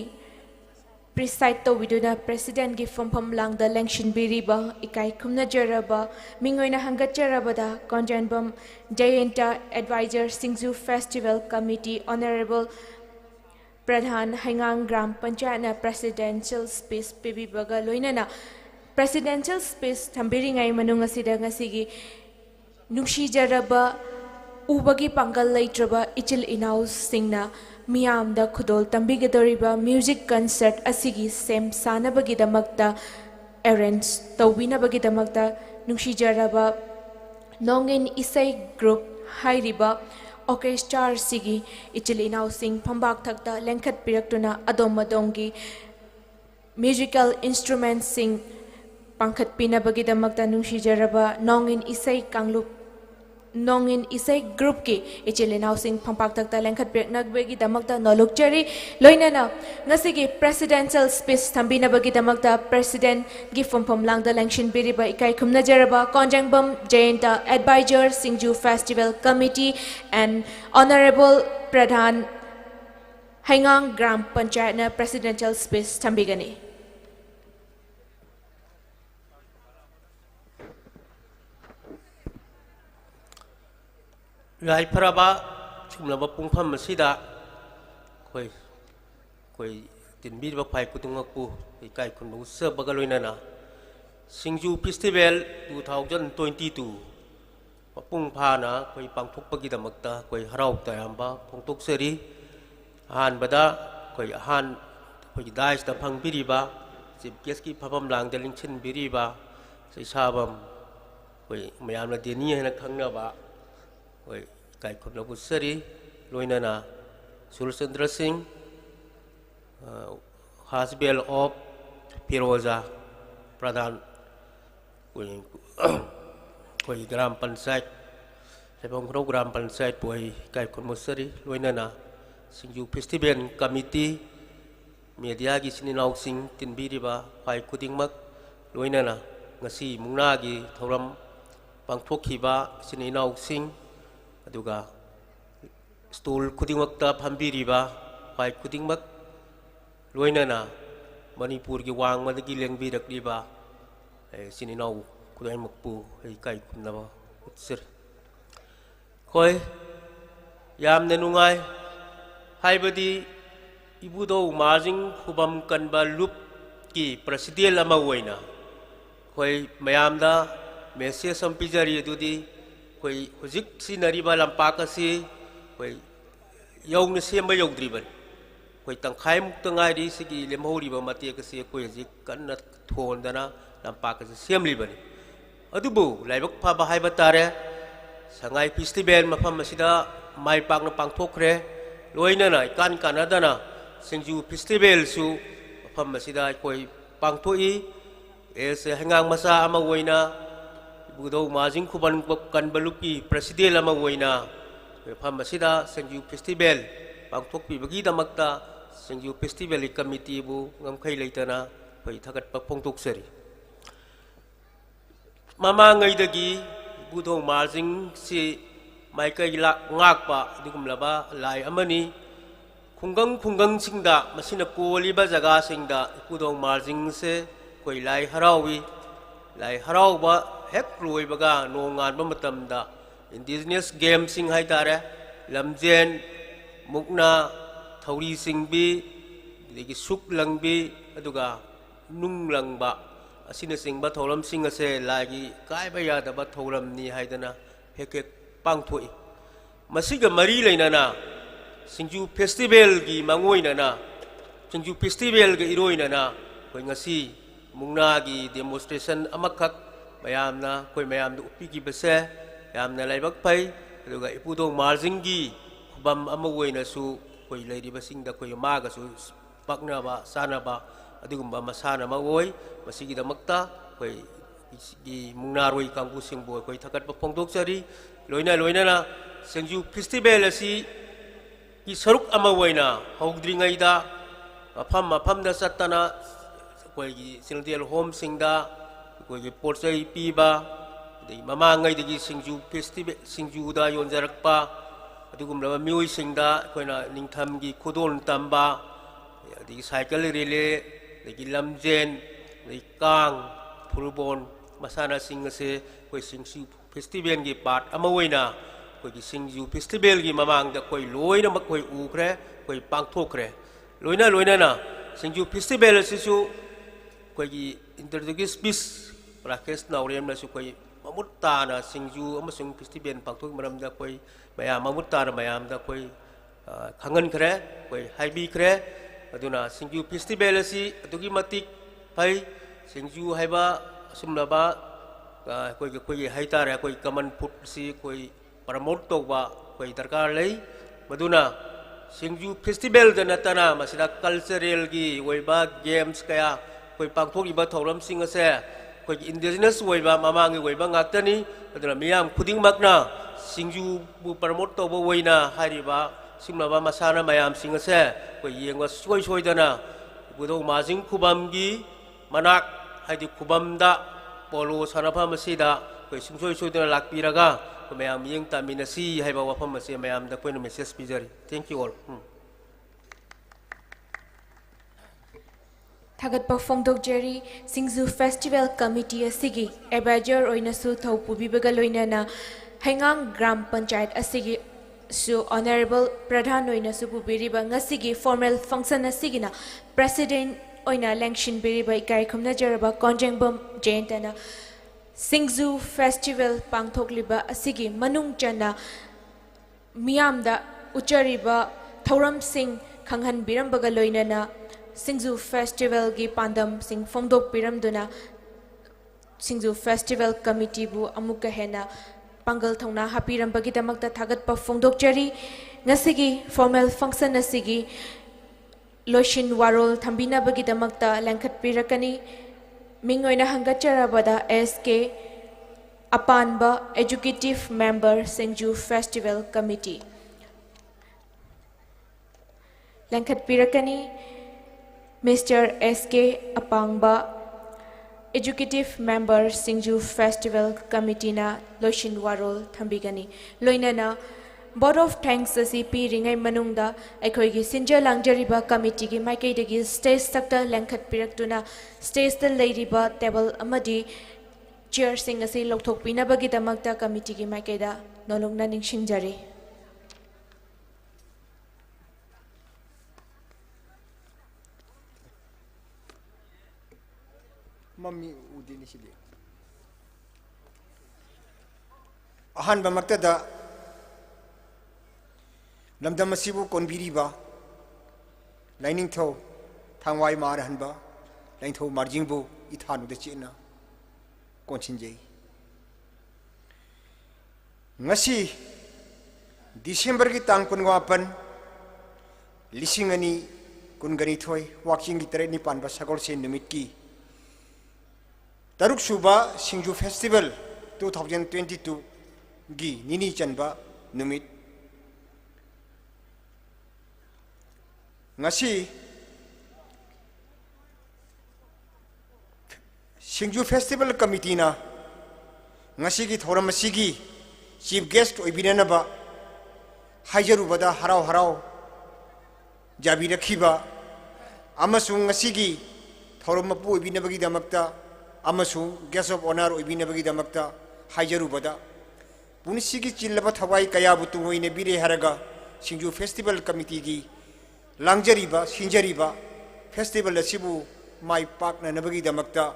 Speaker 3: preside to widuna president gi phompham langda lengshin biriba ikai khumna jaraba mingoina hangatjarabada konjanbam jayenta advisor SINGJU Festival Committee Honorable Pradhan Heingang Gram Panchayatna Presidential Space Pibibaga Loinana Presidential Space Tambiringai Manung asida ngasigi nungsijaraba ubagi pangal leitraba ichil inaus singna miyamda khudol tambigadoriba music concert asigi sem sanabagi damakta arrange tawinabagi damakta nungsijaraba nongin isai group hairiba orchestra sigi ichil inaw sing phambak thakta lengkhat piraktuna adom madongi musical instruments sing pangkhat pinabagi damakta nungsijaraba nongin isai group ki ichil inaw sing phambak thakta lengkhat piraknagbagi damakta nolokchari loinana ngasigi presidential space thambinabagi damakta president gi phomphom langda lengshin biriba ikai khumna jaraba konjangbam jayenta advisor SINGJU Festival Committee and Honorable Pradhan Heingang Gram Panchayatna Presidential Space Thambigani.
Speaker 11: Rai Paraba, Chumlaba Pungpam Masida, Koi Tinbid Bapai Kutungaku, Ikai Kundu Sabagaloinana, SINGJU Festival 2022, Pungpana, Koi Pangpukagida Makta, Koi Harau Tayamba, Pungtuk Seri, Han Bada, Koi Han, Koi Dice the Pang Biriba, Zip Geski Papam Lang, the Lincoln Biriba, Sisabam, Koi Mayama Denia and a Kangnaba. Kai Kunlabu Seri, Loinana, Sulsandra Singh, Hasbel of Piroza, Pradhan, Koi Gram Pansat, Sepong Program Pansat, Boy Kai Kunmusari, Loinana, SINGJU Festival Committee, Mediagi Sininaw Sing, Tinbiriba, Pai Kudingmak, Loinana, Ngasi Munagi, Thoram, Pangtokiba, Sininaw Sing, aduga stool kudingmakta phambiriba pai kudingmak loinana manipur gi wang madagi lengbirakliba sininau kudaimakpu kai kunaba utsir koi yamne nungai haibadi ibudo marjing khubam kanba lup ki president ama oina koi mayamda message sampijari adudi Koi Huzik si Nariba Lampakasi कोई यौन same यौद्रीबन कोई तंखाई मुक्त गायरी सिगी लेमहौरीब मतेक से कोई हजिक कन्ना थोंदना लंपाक से सेमलीबनी अदुबु लाइबक फाबा HYBE तारे Sangai festival मफम मसिदा माइ पाकना पांगथोखरे लोइनना Icahn कानादना सिंजू festival सु मफम मसिदा कोई पांगथोई एसे हेंगांग मसा अमा वइना बुदौ माजिंग खुबन कनबलुकी प्रेसिडेंट अमा वइना मफम मसिदा सिंजू फेस्टिवल पांगथोकपीबगी दमक्ता सिंजू फेस्टिवल कमिटी बु ngमखै लेतना कोई थगत फोंदोकसरी ममांगैदगी बुदौ मार्जिंग से माइकै ngakpa दुगुमलबा लाइ अमनी खुंगंग सिंगदा मसिना कोलिबा जगह सिंगदा बुदौ मार्जिंग से कोई लाइ हराउबा हेक लोइबगा नोंगानबा मतमदा इंडिजिनियस गेम सिंग हाइतारे लमजेन मुकना थौरी सिंबी देगी सुक लंगबी अदुगा नुंग लंगबा असिना सिंगबा थौरम सिंग असे लागी कायबा यादबा थौरमनी हाइदना हेक पांगथोई मसिगा मरी लेनाना सिंजू फेस्टिवल की मंगोइनाना सिंजू फेस्टिवल के इरोइनाना कोई ngasi मुंगना की डेमोन्स्ट्रेशन अमखक मयामना कोई मयाम उपी की बसे यामना लाइबक फै अदुगा इपुदो मार्जिंग की खुबम अमा वइनासु कोई लेरिबसिंगदा कोई मागसु पक्नाबा सानाबा अदुगुम्बा मसाना मा ओइ मसिगिदमक्ता कोई की मुंगनारोई कांगुसिंगबो कोई थकटबा फोंदोकचरी लोइना सिंजू फेस्टिवल असि की सरुक अमा वइना हौद्रिङैदा मफमदा चत्तना कोई सिंगल होम सिंगदा कोई पोर्चै पीबा ममांगैदगी सिंजू फेस्टिवल सिंजूदा योंजरक्पा अदुगुमलबा मियोइ सिंगदा कोइना निंगथमगी खुदोन तंबा अदगी साइकिल रिले अदगी लमजेन अदगी कांग फुटबॉल मसाना सिंग से कोई सिंजू फेस्टिवल की पार्ट अमा ओइना कोई सिंजू फेस्टिवल की ममांगदा कोई लोइना कोई उखरे कोई पांगथोखरे लोइना सिंजू फेस्टिवल सिसु कोई इंटरडिजिनियस पीस प्राकेश नाउरेमनासु कोई ममुत्ताना सिंजू अमसुंग फेस्टिवल पांगथोक मरमदा कोई मयाम ममुत्ताना मयामदा कोई खंगनखरे कोई हाइबीखरे अदुना सिंजू फेस्टिवल असि अदुगी मतिक फै सिंजू हाइबा असुमलबा कोई हाइतारे कोई कमन फूड से कोई प्रमोट तौबा कोई दरकार लई मदुना सिंजू फेस्टिवल नतना मसिदा कल्चरल की ओइबा गेम्स कया कोई पांगथोकिबा थौरम सिंग असे कोई इंडिजिनस ओइबा ममांगी ओइबा ngakतनी अदुना मियाम खुदिंगमकना सिंजू बु प्रमोट तौबा ओइना हारिबा सिमलबा मसाना मयाम सिंग असे कोई येंगवा सोइदना बुदौ माजिंग खुबमगी मनाक हाइदि खुबमदा पोलो सानाफम असिदा कोई सोइदना लाकपिरगा मयाम येंग तामिनसी हाइबा वफम असे मयामदा कोइना मेसेज पिजरी थैंक यू ऑल
Speaker 3: थागतपा फोंदोकजरी सिंजू फेस्टिवल कमिटी असिगी एडवाइजर ओइनासु थौ पुबिबगा लोइनाना हैंगांग ग्राम पंचायत असिगी सु ऑनरेबल प्रधान ओइनासु पुबिरिबा ngasiगी फॉर्मल फंक्शन असिगिना प्रेसिडेंट ओइना लेंक्शन बिरिबा इकाइखमना जरबा कोंजेंगबम जयंतना सिंजू फेस्टिवल पांगथोकलिबा असिगी मनुंग चना मियामदा उचरिबा थौरम सिंह खंगहन बिरंबगा लोइनाना सिंजू फेस्टिवल की पांदम सिंह फोंदोक पिरमदुना सिंजू फेस्टिवल कमिटी बु अमुक हेना पांगल थौना हापिरंबगीदमक्ता थागतपा फोंदोकचरी ngasiगी फॉर्मल फंक्शन असिगी लोशिन वारोल थंबिनाबगीदमक्ता लेंखटपिरकनी मिंग ओइना हंगचरबदा S K Apangba executive member Singju festival committee लेंखटपिरकनी Mr. S.K. Apangba, Executive Member SINGJU Festival Committee na Loishin Warol Thambigani. Loinana, Board of Thanks asi pi ringai manungda aikhoigi sinja langjariba committee gi maikaidagi stage sakta lengkhat piraktuna stage da leiriba table amadi chair sing asi lokthok pinabagi damakta committee gi maikaida nolongna ningsingjari.
Speaker 12: Mami udini sili. Ahan bamaktada lamdam asibu konbiriba lining tho thangwai mar hanba lain tho marjing bu ithanu de china konchinjei ngasi December ki tang kunwapan lisingani kungani thoi walking gitre ni pan ba sagol se numit ki taruk suba Singju festival 2022 gi nini chanba numit ngasi Singju festival committee na ngasi gi thoram asigi chief guest oibinana ba hajaru bada harau harau jabi rakhiba amasung ngasigi thorom mapu oibinabagi damakta amasung guest of honor oibinabagi damakta hajaru bada punisigi chillaba thawai kaya butungoine bire haraga Singju festival committee gi langjariba sinjariba festival asibu mai pakna nabagi damakta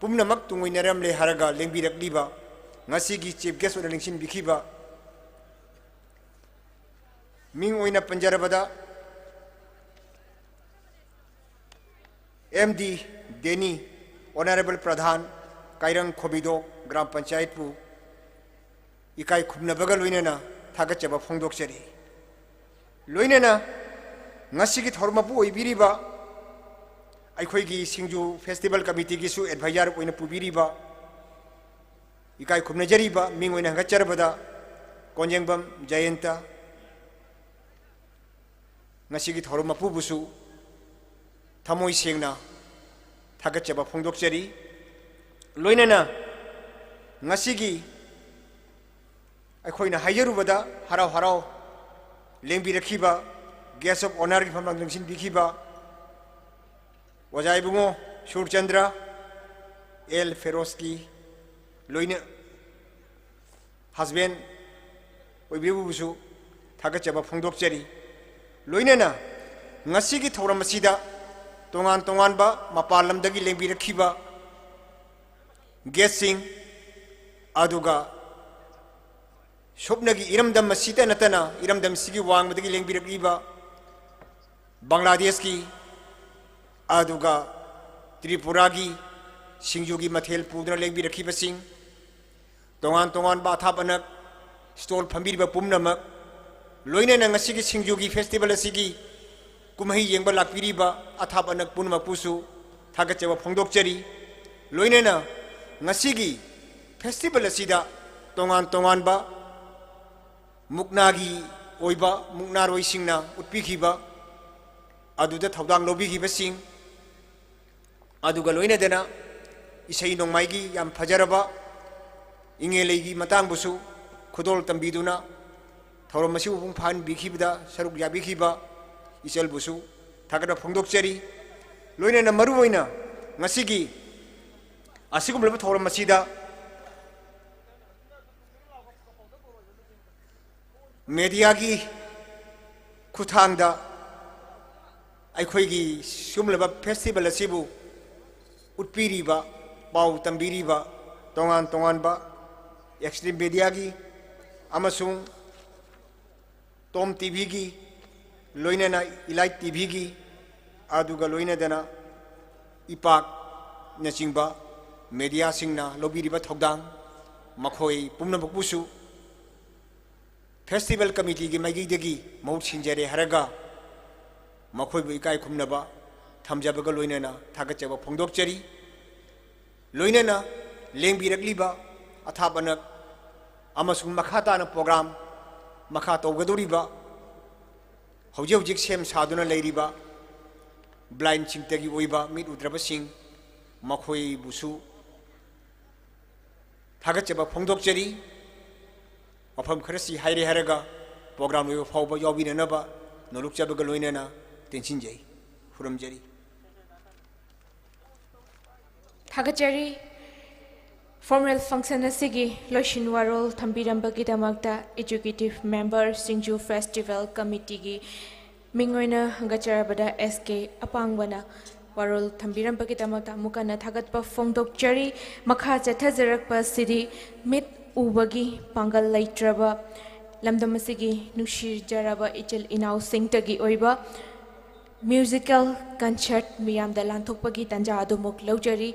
Speaker 12: pumnamak tungoinaram le haraga lengbirakliba ngasigi chief guest oda lingsin bikhiba ming oina panjarabada MD Deni Honorable Pradhan Kairang Khobido Gram Panchayat pu ikai khubna bagal loinena thagachaba phongdokchari loinena ngasigi thorma pu oibiriba aikhoigi Singju festival committee gi su advisor oina pubiriba ikai khubna jariba ming oina hangacharabada konjengbam Jayanta ngasigi thorma pu busu thamoi sengna thagachaba phongdokchari loinena ngasigi aikhoina hajarubada harau harau lengbi rakhiba guest of honor gi famlang lengsin bikhiba wajai bungo Surchandra L Feroski loina husband oibibu busu thagachaba phongdokchari loinena ngasigi thoram asida tongan tongan ba mapalam dagi lengbi rakhiba guessing aduga shopnagi iramdam masita natana iramdam sigi wang dagi lengbi rakhiba Bangladesh ki aduga Tripura gi Singju gi mathel pudra lengbi rakhiba sing tongan tongan ba thapanak stall phambiri ba pumnamak loinena ngasigi Singju gi festival asigi kumhi yengba lakpiriba athap anak punma pusu thagachaba phongdokchari loinena ngasigi festival asida tongan tongan ba muknagi oiba mukna roisingna utpikhiba aduda thaudang lobikhiba sing aduga loina dena isai nongmai gi yam phajaraba ingelegi matang busu khudol tambiduna thorom masi upung phan bikhibda saruk ya bikhiba isel busu thagada phongdokchari loinena maruoina ngasigi asigum leba thoram masida media gi khuthangda aikhoigi sumleba festival asibu utpiriba pau tambiriba tongan tongan ba extreme media gi amasung Tom TV gi loinena Elite TV gi aduga loina dana ipak nachingba media singna lobiriba thodang makhoi pumna bukbusu festival committee gi magi degi mau sinjare haraga makhoi bu ikai khumnaba thamjabaga loinena thagachaba phongdokchari loinena lengbirakliba athabanak amasung makhatana program makha tawgadoriba hojik sem saduna leiriba blind chingtagi oiba mit udraba sing makhoi busu thagachaba phongdokchari mafam kharasi haire haraga program oiba fawba yawbinanaba nolukchabaga loinena tensinjai huramjari
Speaker 3: thagachari formal function asigi loishin warol thambirambagi damakta executive member Singju festival committee gi mingoina hangacharabada SK apangwana warol thambirambagi damakta mukana thagatpa phongdokchari makha chathajarakpa sidi mit ubagi pangal laitraba lamdam asigi nushir jaraba ichil inaw singtagi oiba musical concert miyam da lanthokpagi tanja adumuk laujari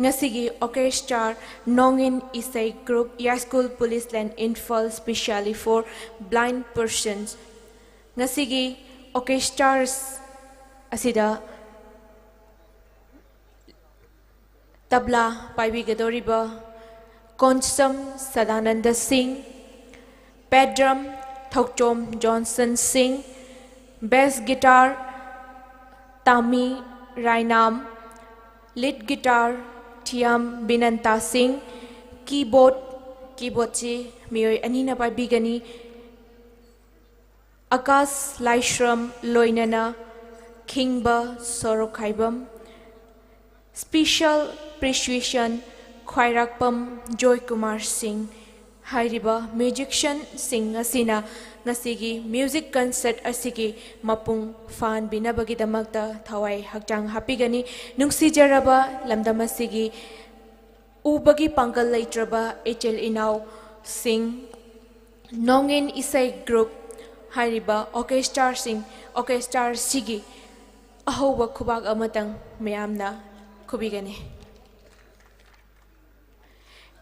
Speaker 3: ngasigi orchestra nongin isai group ya school police land infal specially for blind persons ngasigi orchestras asida tabla paibigadoriba Konsam Sadananda Singh, Pedram Thokchom Johnson Singh, bass guitar Tami Rainam, lead guitar Thiam Binanta Singh, keyboard chi Mioy Anina Bigani, Akas Laishram Loinana, Kingba Sorokhaibam, special appreciation Khwairakpam Joy Kumar Singh Hairiba musician Singh asina ngasigi music concert asigi mapung fan binabagi damakta thawai hakjang hapigani nungsijaraba lamdam asigi ubagi pangkal leitraba HL Inaw Singh Nongin Isai Group Hairiba orchestra sigi ahoba khubak amatang mayamna khubigani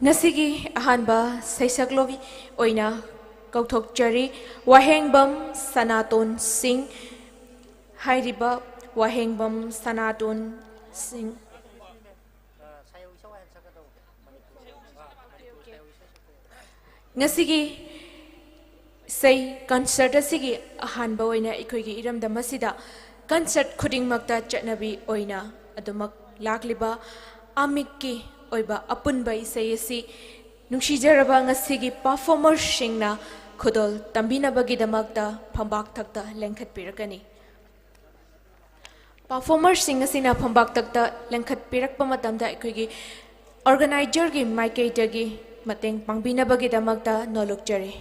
Speaker 3: Nasigi ahanba saisaklobi oina kauthokjari wahengbam Sanaton Singh hairiba wahengbam Sanaton Singh Nasigi say concert asigi ahanba oina ikoigi iramda masida concert khudingmakta chatnabi oina adumak lakliba amikki oiba apunba isai asi nungsijaraba ngasigi performers singna khudol tambinabagi damakta phambak thakta lengkhat pirakani performers sing asina phambak thakta lengkhat pirakpa matamda ikhogi organizer gi maikaita gi mateng pangbinabagi damakta nolokjari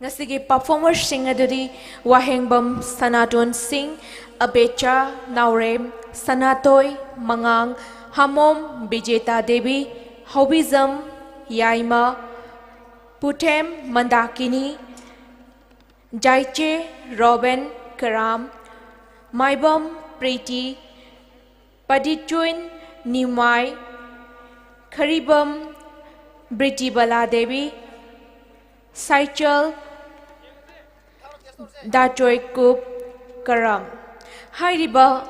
Speaker 3: ngasigi performers sing aduri wahengbam Sanaton Singh Abecha Naurem Sanatoi Mangang Hamom Bijeta Devi Hobizam Yaima Putem Mandakini Jaiche Robin Karam Maibam Preti Padichuin Nimai Karibam Britibala Devi Saichal Dajoy Kup Karam Hairiba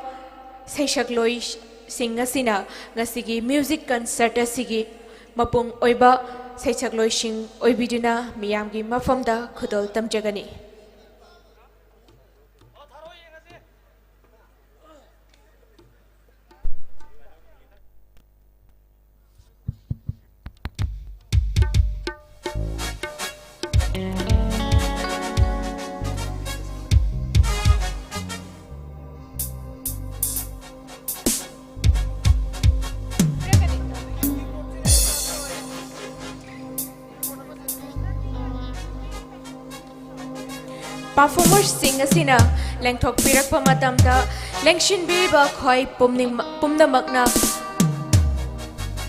Speaker 3: Seishakloi Singasina Nasigi music concert asigi Mapung Oiba Seishakloi Sing Oibiduna Miyamgi Mafamda Kudol Tamjagani Performers sing asina lengthok pirakpa matamda lengshin biba khoi pumnamakna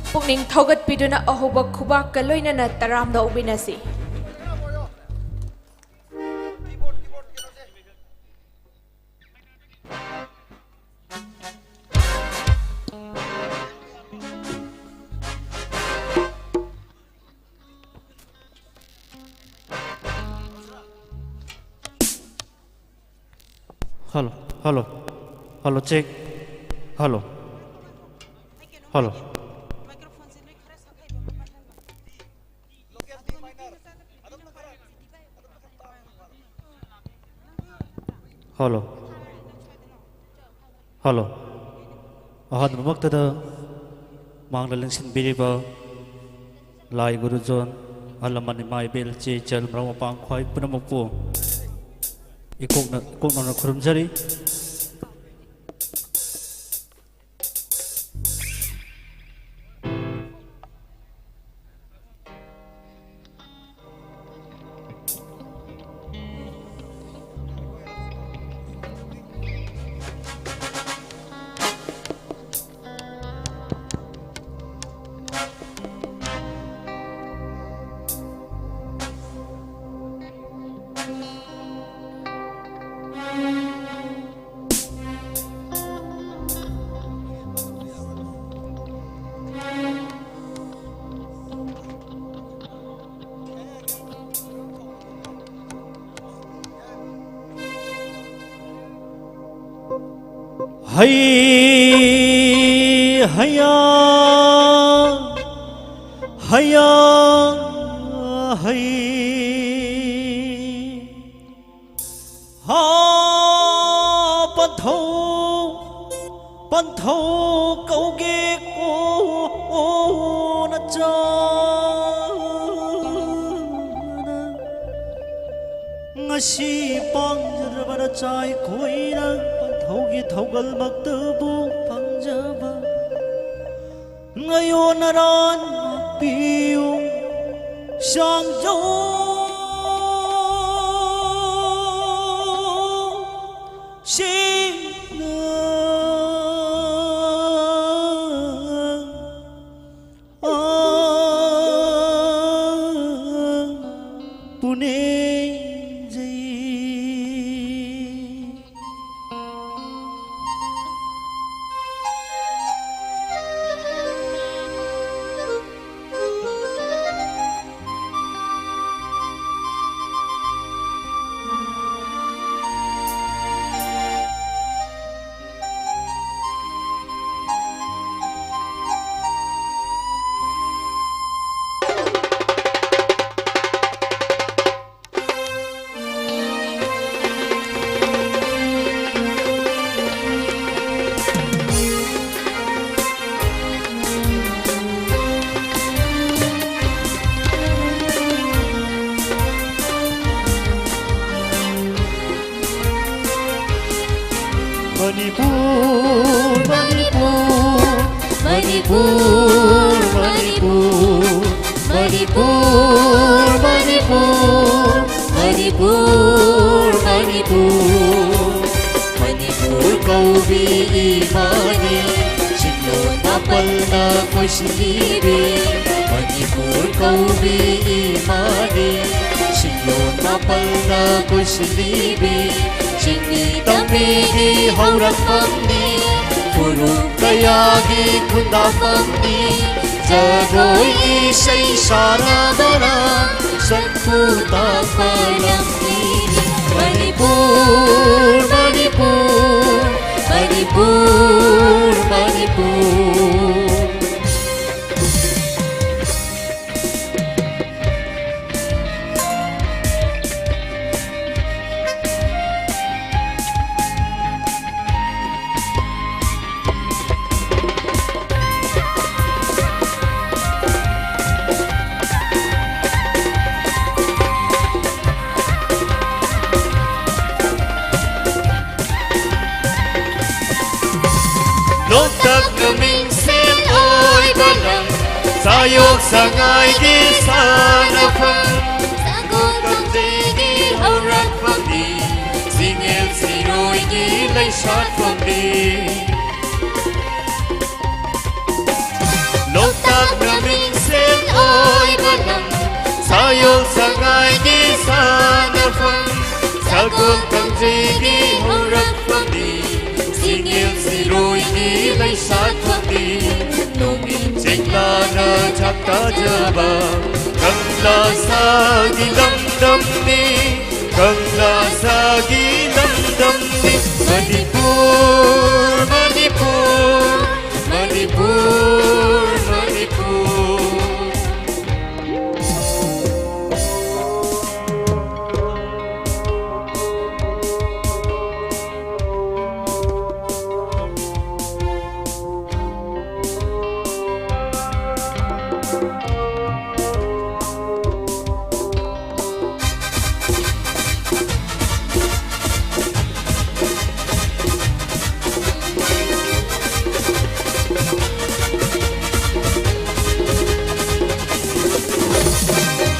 Speaker 3: pukning thogat piduna ahoba khubak kaloina na taramda ubinasi
Speaker 13: Hello, check. Hello. Ahan mamaktada manglaling sinbiriba lai guru John alamani mai bel che chal mrama pang khwai punamukpu ikokna khurumjari hay haya haya hay ha pan thâu câu ghê cô na cha ngasi pang jara na chai koi na pan thâu gi thâu gal mak tu bu pang jaba ngayon na ran piu sang jo
Speaker 14: Sayok sangai di sana pang Sagot ang di haurat pang di Singil siroy di lay shot pang di Lotak na minsan oy balang Sayok sangai di sana pang Sagot ang di haurat pang di Singil siroy di lay shot pang di Cekla cakta jaba Kangla sagi lam ni Kangla sagi lam ni Manipur, Manipur, Manipur, Manipur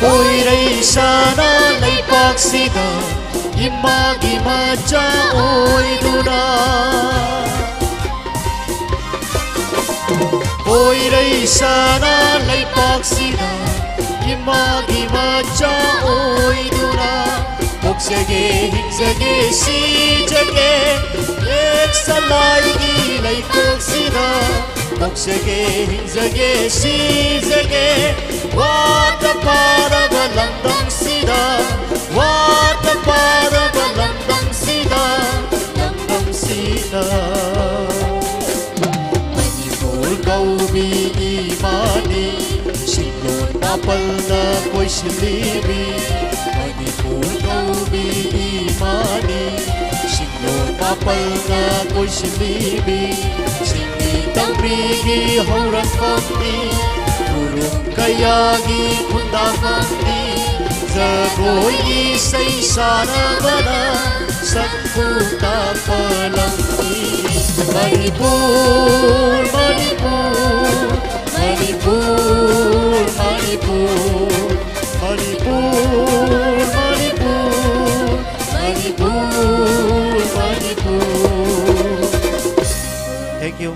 Speaker 13: Oiray sana laipaksida Imagi macha oiduna Oiray sana laipaksida Imagi macha oiduna Hoksage hingsage sijage Ek salai gi laipaksida Hoksage hingsage sijage Wata para balandang sida Wata para balandang sida Landang sida
Speaker 14: मापलना कोइसिलीबी मणिपुर कौबी इमानी सिंगलोन मापलना कोइसिलीबी सिंगी तंबीगी हौरफमनी गुरुम कयागी खुंदाफमनी जगोई सै सानबना संपूता पलंगी मणिपुर मणिपुर मणिपुर मणिपुर मणिपुर मणिपुर मणिपुर
Speaker 13: Thank you.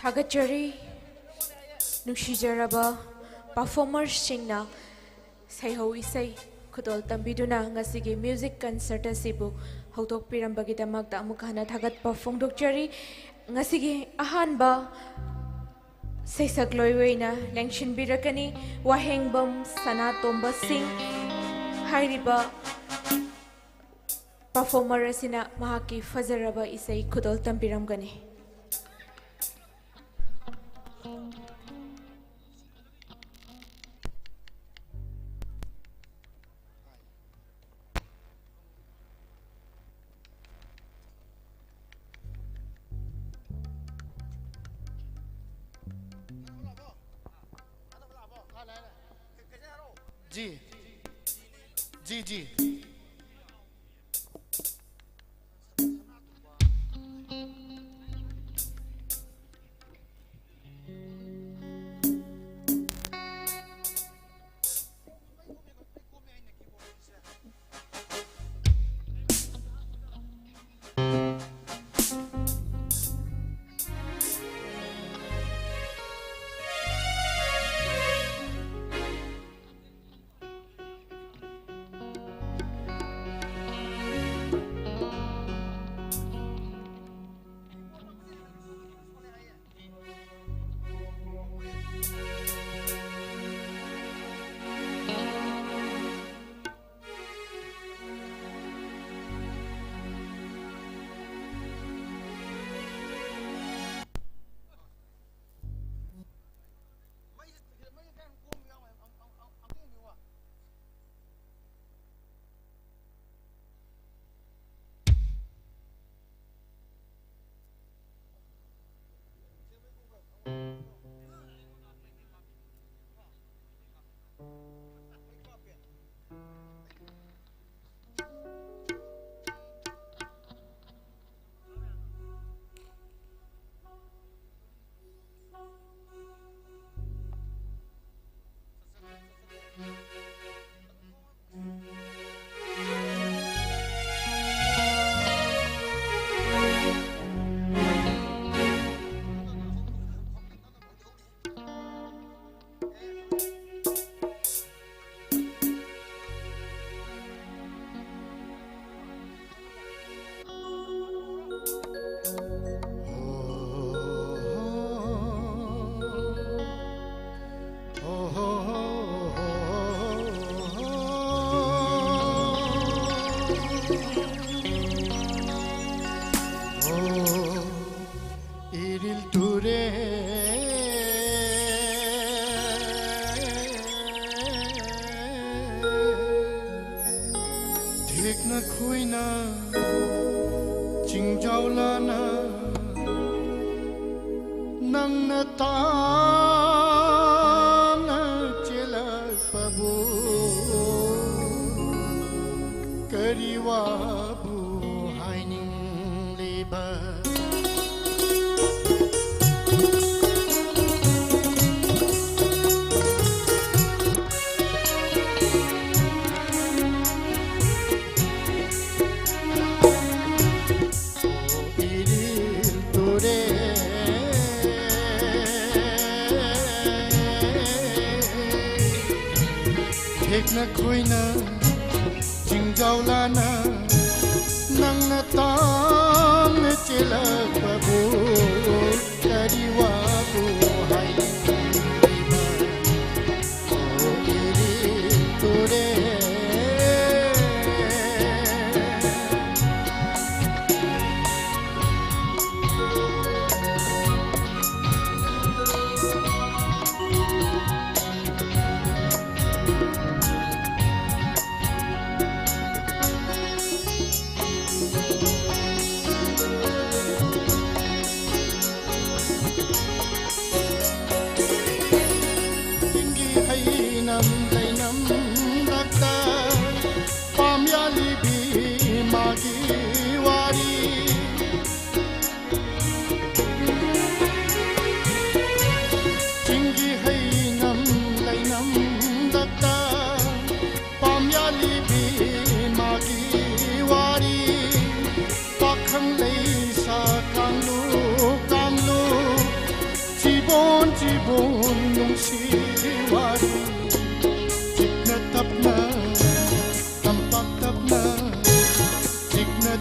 Speaker 3: थागतचरी नुशीजरबा परफॉर्मर्स सिंगना सैहौ इसै खुदोल तंबिदुना ngasiगी म्यूजिक कंसर्ट असिबु हौदोकपिरंबगिदमक्ता अमुक हना थागतपा फोंदोकचरी ngasiगी अहानबा सैसकलोइवेना लेंशिनबिरकनी वाहेंगबम सनातोंबा सिंह हाइरिबा परफॉर्मर असिना महाकी फजरबा इसै खुदोल तंबिरमगनी
Speaker 1: जी जी जी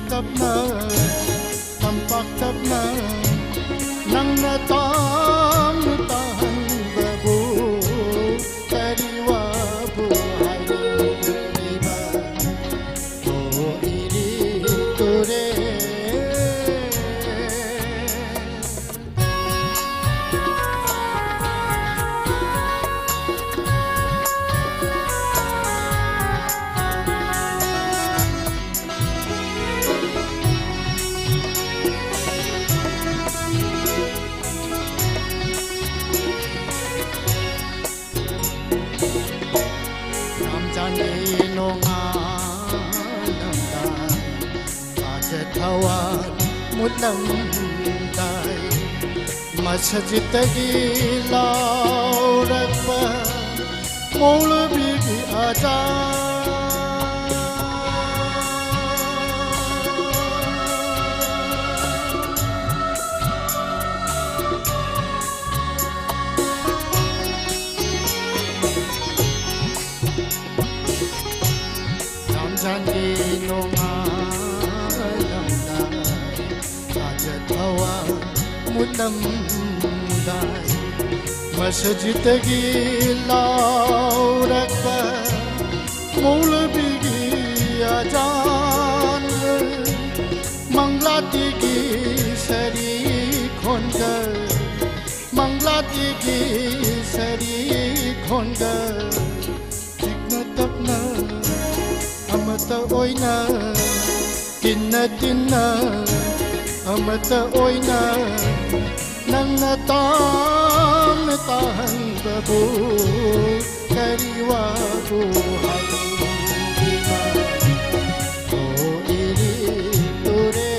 Speaker 1: tapna tampak tapna nang natam tahan babu kariwa buhay iba o iri ture Hawan mulam dai masjidagi laurakpa maulvi ki azan Ramzan ki nonga hawa mulam dai masjidagi laurakpa maulvi ki azan manglati ki sari khongar manglati ki sari khongar tikna tapna amata oina tinna tinna amata oina nang natam tahan babu kariwa buhay iba o iri ture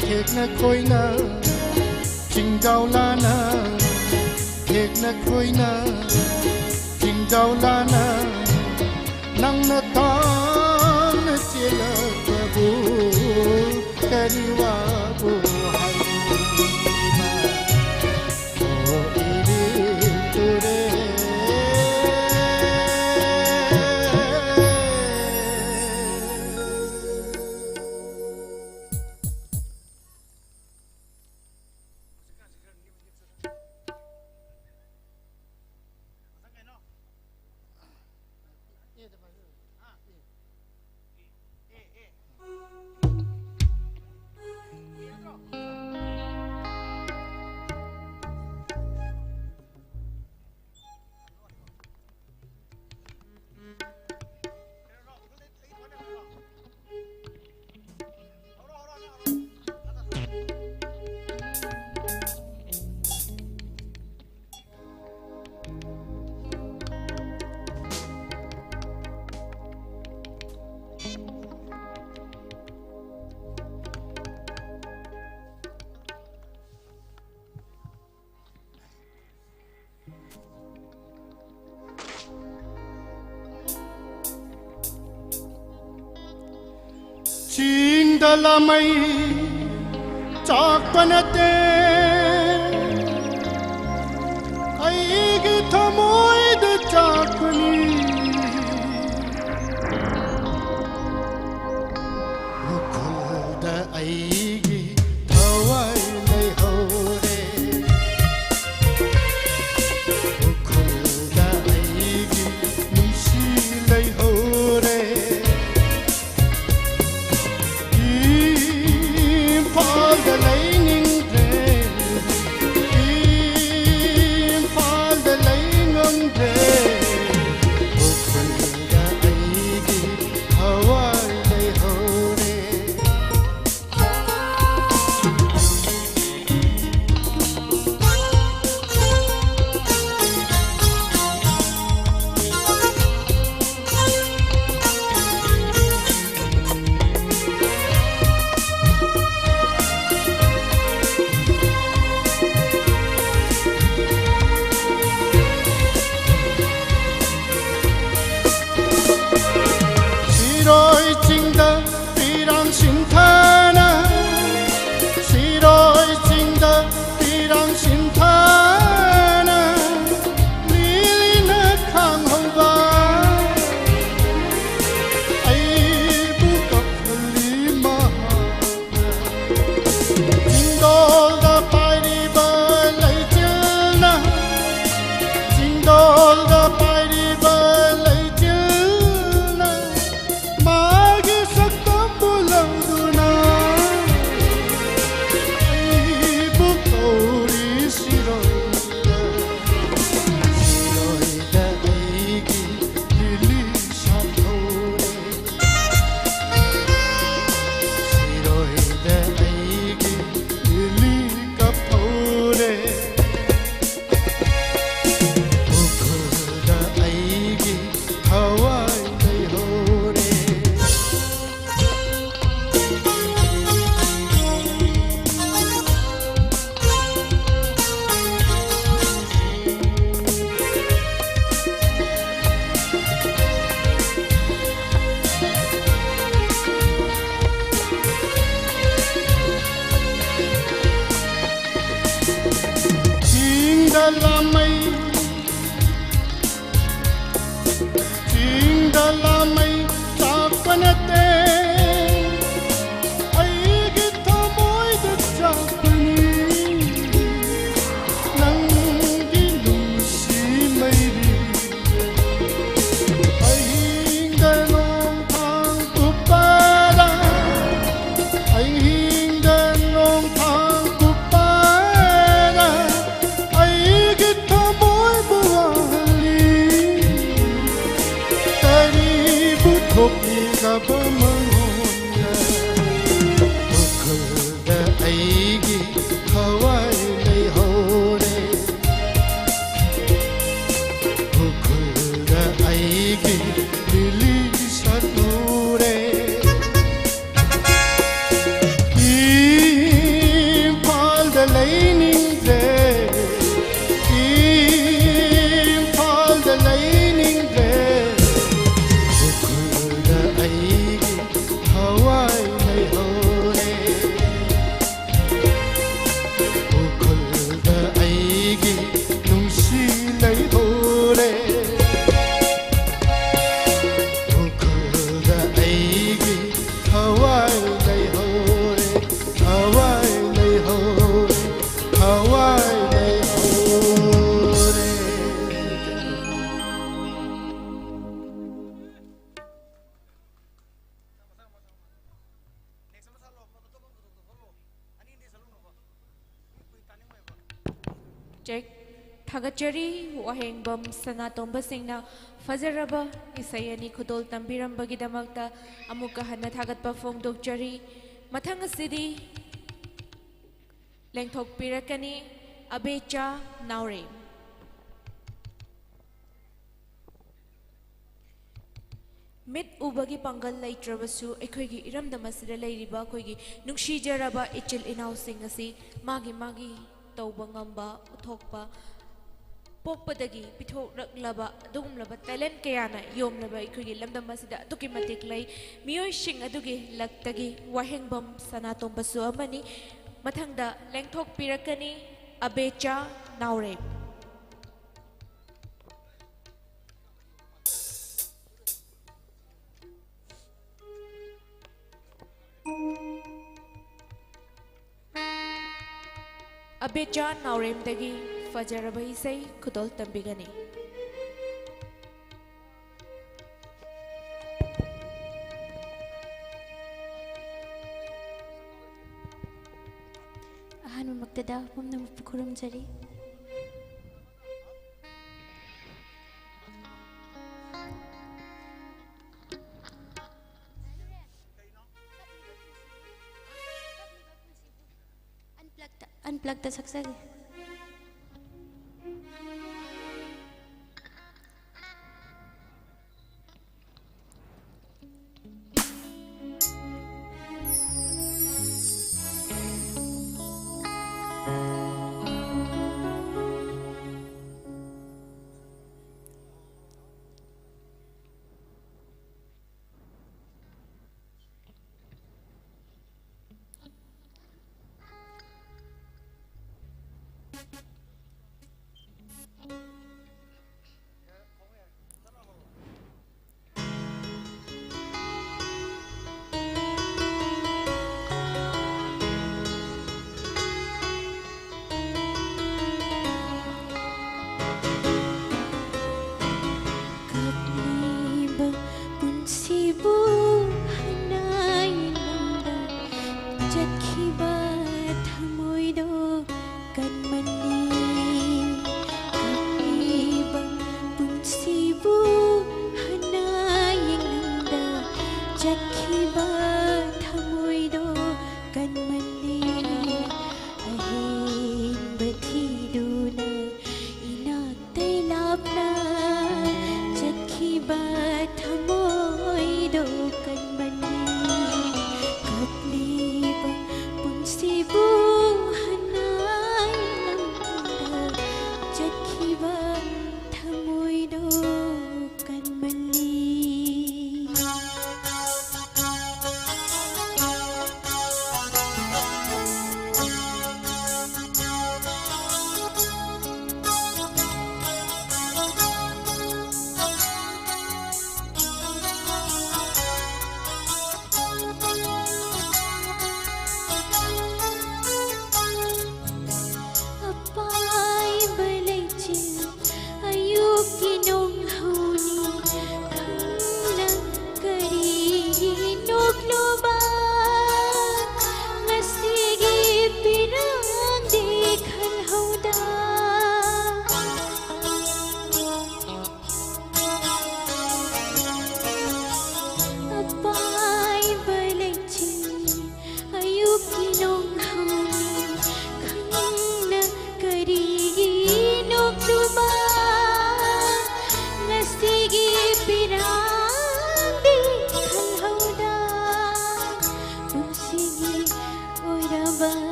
Speaker 1: kek na koina chingdaw lana kek na koina chingdaw lana nang natam chila babu kariwa buhay iba o iri ture Chindalamai chakpanate aigi thamoid chakpani ukhulda aigi thawai lai hore ukhulda aigi nisi lai hore
Speaker 3: Thagachari wahengbam sanatomba singna fazaraba isayani khudol tambirambagi damakta amuka hana thagatpa phongdokchari mathang asidi lengthok pirakani abecha naure mit ubagi pangal laitrabasu ekhoigi iramdamasida lairiba khoigi nungsijaraba ichil inau sing asi magi magi tauba ngamba uthokpa pokpadagi pithoraklaba dugumlaba talent kayana yomlaba ikhugi lamdam asida tuki matik lai miyoi sing adugi laktagi wahengbam sanatomba su amani mathangda lengthok pirakani abecha naure abecha naurem dagi fajaraba isai khudol tambigani
Speaker 9: ahan magdada pumna mapukurum jari unplug the saksagi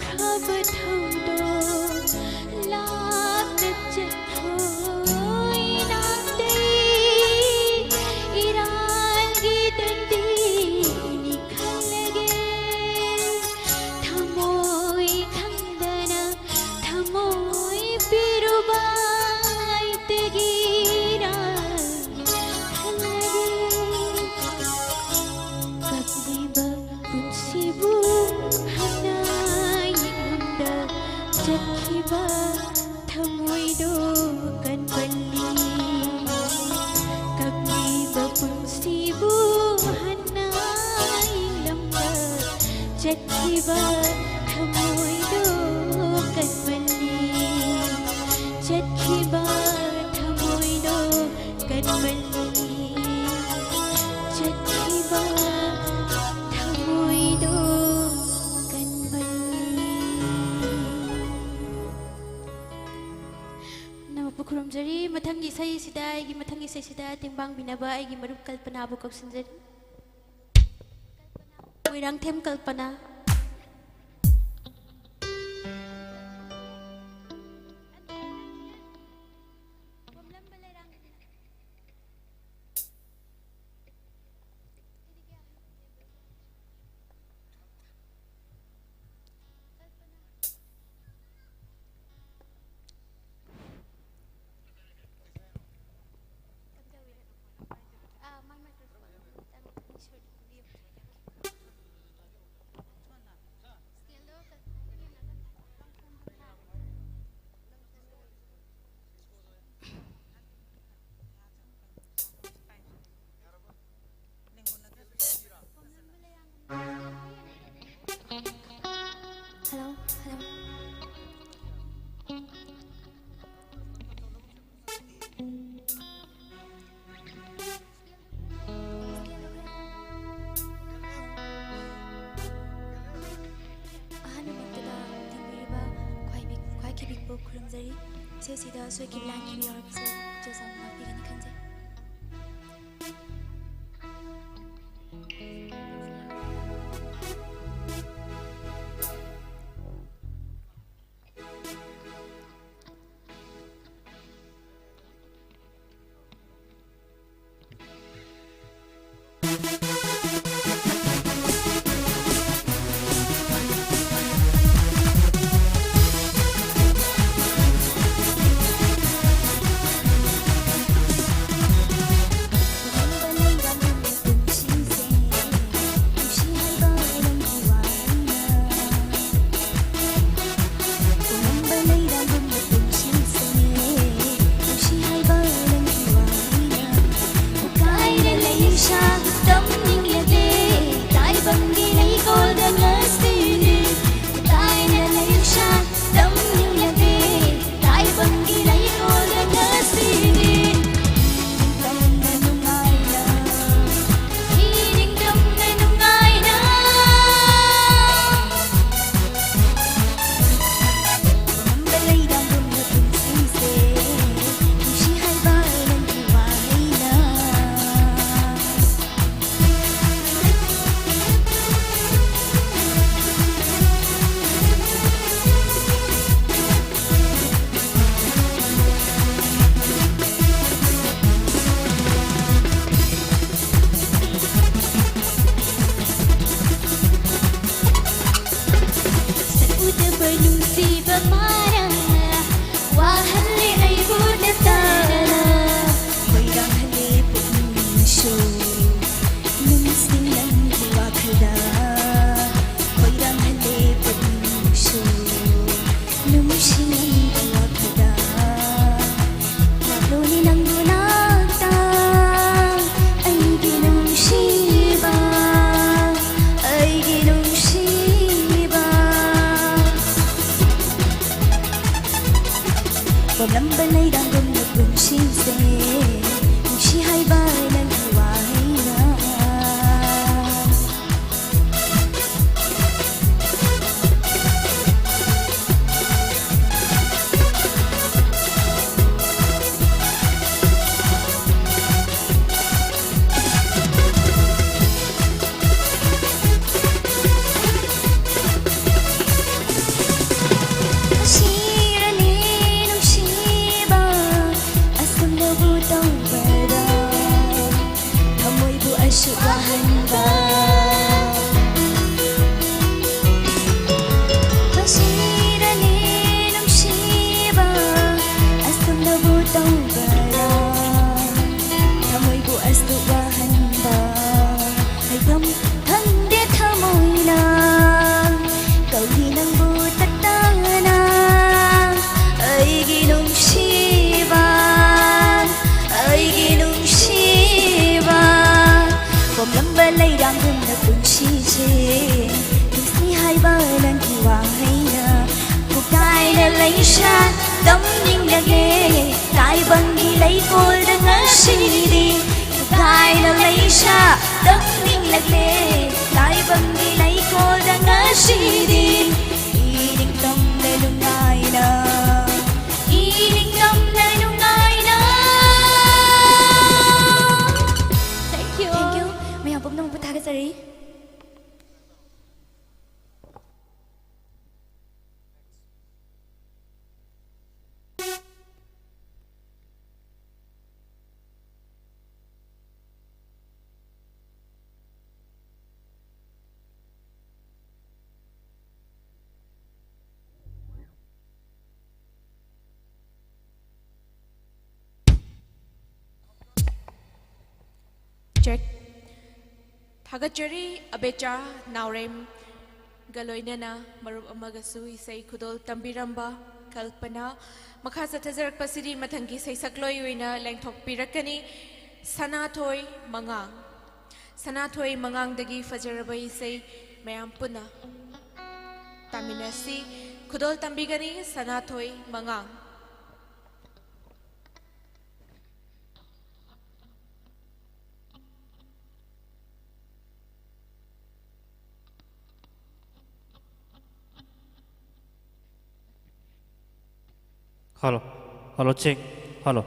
Speaker 9: khaba thaudo lapna chathoi naandai irangi dandi nikhalage thamoi khandana thamoi pirubai tegira khalage Sibu hanai nanda jakhiba thamoi do kan balli kakliba pun sibu hanai lamba jakhiba thamoi do kan balli jakhiba thamoi do kan balli jakhiba Kurumjari mathangi sai sida aigi mathangi sai sida tingbang binaba aigi marup kalpana bu koksinjari Wirang them kalpana Sida so kiblan ki yaar se jo samna pi gani khanje
Speaker 15: ꯇꯧꯕꯔꯥ ꯊꯃꯣꯏꯕꯨ ꯑꯁꯨꯛ ꯋꯥꯍꯟꯕ ꯃꯁꯤꯗꯅꯤ ꯅꯨꯡꯁꯤꯕ ꯑꯁꯨꯝꯅꯕꯨ ꯇꯧꯕꯔꯥ ꯊꯃꯣꯏꯕꯨ ꯑꯁꯨꯛ ꯋꯥꯍꯟꯕ ꯍꯥꯏꯐꯝ ꯈꯪꯗꯦ ꯊꯃꯣꯏꯅ ꯀꯧꯏ ꯅꯪꯕꯨ ꯇꯠꯇꯅ ꯑꯩꯒꯤ ꯅꯨꯡꯁꯤꯕ ꯄꯣꯝꯂꯝꯕ ꯂꯩꯔꯥꯡꯒꯨꯝꯅ ꯄꯨꯟꯁꯤꯁꯦ ꯅꯨꯡꯁꯤ ꯍꯥꯏꯕ ꯅꯪꯒꯤ ꯋꯥꯍꯩꯅ ꯄꯨꯀꯥꯏꯅ ꯂꯩꯁꯥ ꯇꯝꯅꯤꯡꯂꯒꯦ ꯇꯥꯏꯕꯪꯒꯤ ꯂꯩꯀꯣꯜꯗ ꯉꯁꯤꯗꯤ ꯄꯨꯀꯥꯏꯅ ꯂꯩꯁꯥ ꯇꯝꯅꯤꯡꯂꯒꯦ ꯇꯥꯏꯕꯪꯒꯤ ꯂꯩꯀꯣꯜꯗ ꯉꯁꯤꯗꯤ 이닝감내 눈가이나 이닝감내 눈가이나 Thank you maya pom nang 부탁하자리
Speaker 3: Check. Thagachari abecha naurem galoinana marup amagasu isai khudol tambiramba kalpana makha sathajarak pasiri mathangi sai sakloi uina lengthok pirakani sanathoi mangang dagi fajaraba isai mayam puna taminasi khudol tambigani sanathoi mangang
Speaker 13: Halo, halo cek, halo.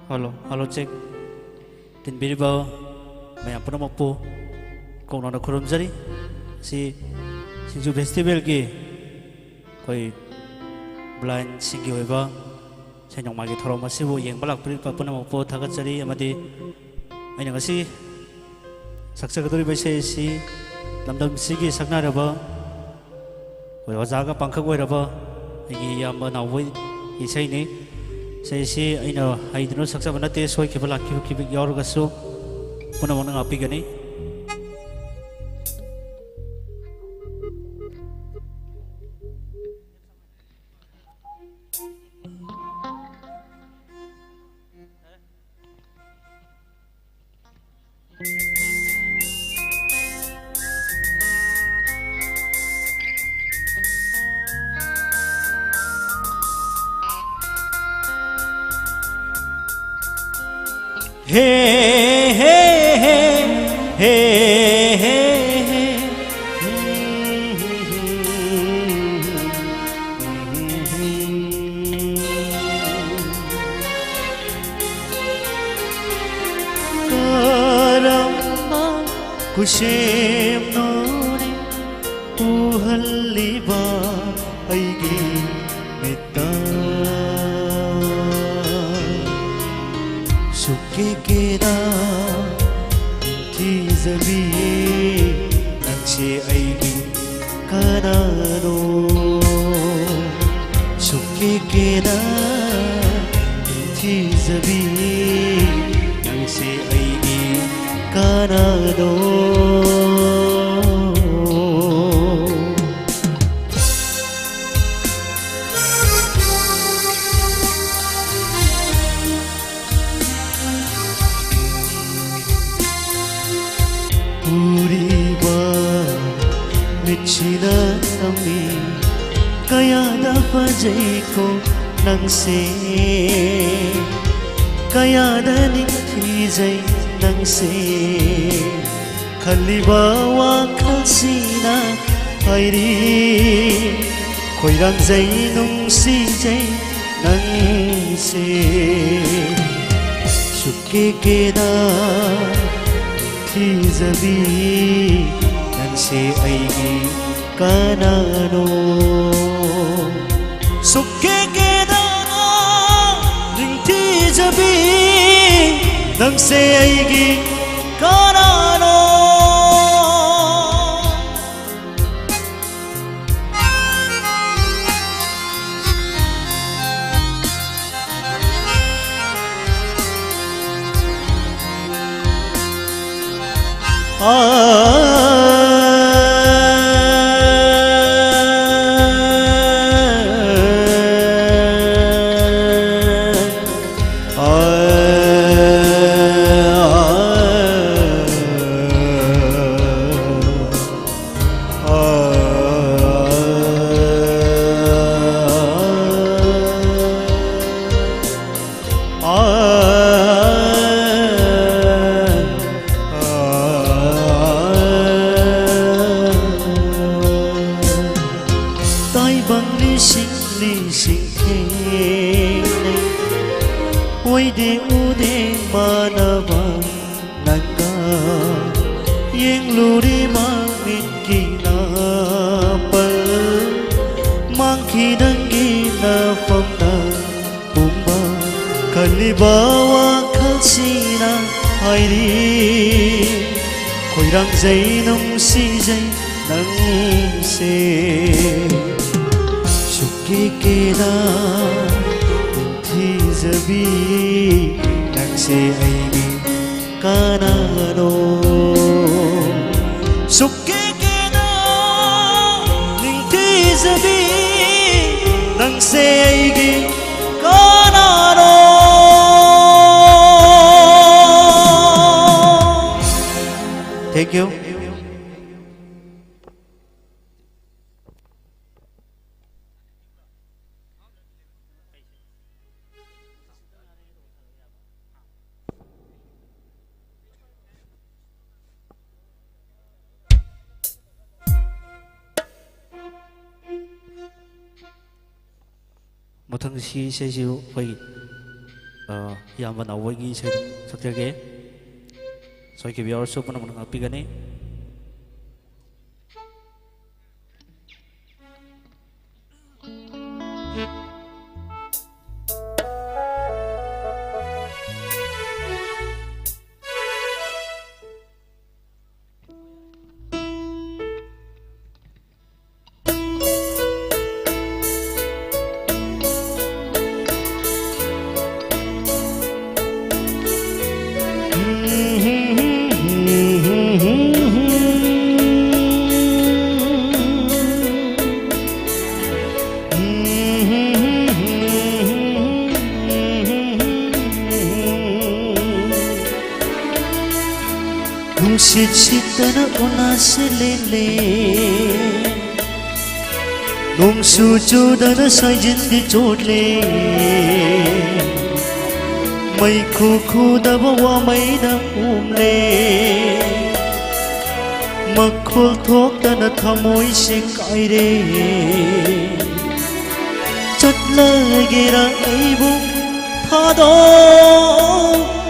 Speaker 13: Halo, halo cek. Tin biri ba, mayam puna mapu. Kung nana kurumjari si SINGJU festival ki koi blind singgi hoiba senyong magi thorong masibu yeng balak prit pa puna mapo thagachari amadi aina ngasi saksagadori baise si lamdam sigi saknaraba koi ojaga pangkhak oiraba igi yamba nawoi isai ni sei si aina haidno saksa banate soi kibala kibik yorgasu puna mona ngapi gani
Speaker 14: Hey, hey, hey, hey, hey, Karama kushem nore uhalliba aigi metta Kekeda Tizabi Nangsi aigi kanano Sukekeda Tizabi Nangsi aigi kanano Michina nami kaya da fajay ko nang se kaya da ningthijay nang se khaliba wa khalsina
Speaker 13: hairi khoirang jai nung si jai nang se suke ke da thi zabi nang se ai gi kanano suke ke da ring thi zabi nang se ai gi kanano khoirang jai nung si jai nang se suki ke da thi zabi nang se ai gi kanano suki ke da ning thi zabi nang se ai gi kanano Thank you. Một thằng si sẽ chịu phải làm vào nào với ghi sẽ thực hiện cái so cái video số mana mana api gani Nungsit sitana ona selele Nung suju dana sajin di chodle Mai khu khu da bawa mai da umle Makhul thok dana thamoi se kaire Chatla gira aibu thado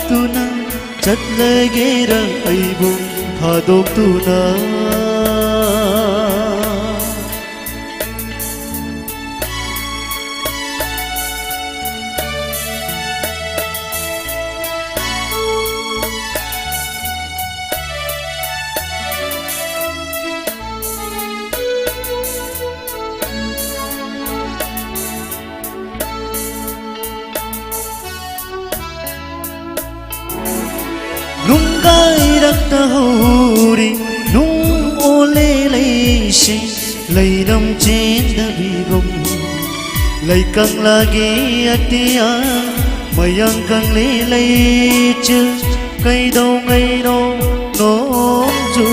Speaker 13: tuna Chat lagera aibu thadok tuna Nung gai rak ta hori nung ole lei se lei ram chen da bigom lei kang lagi atia mayang kang le lei chil kai do ngai no no ju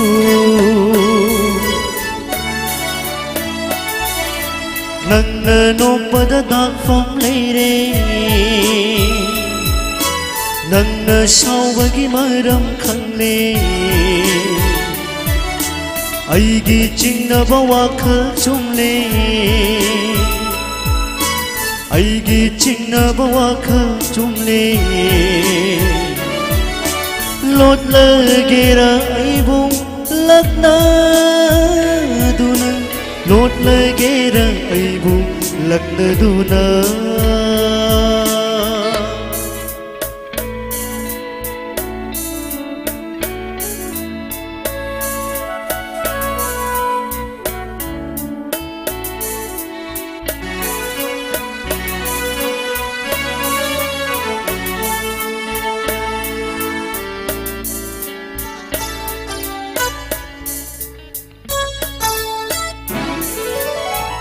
Speaker 13: nang no pada dak phong lei re nang sau bagi maram khang le ꯑꯩꯒꯤ ꯆꯤꯡꯅꯕ ꯋꯥꯈꯜ ꯆꯨꯝꯂꯦ ꯑꯩꯒꯤ ꯆꯤꯡꯅꯕ ꯋꯥꯈꯜ ꯆꯨꯝꯂꯦ ꯂꯣꯠꯂꯒꯦꯔ ꯑꯩꯕꯨ ꯂꯛꯅꯗꯨꯅ ꯂꯣꯠꯂꯒꯦꯔ ꯑꯩꯕꯨ ꯂꯛꯅꯗꯨꯅ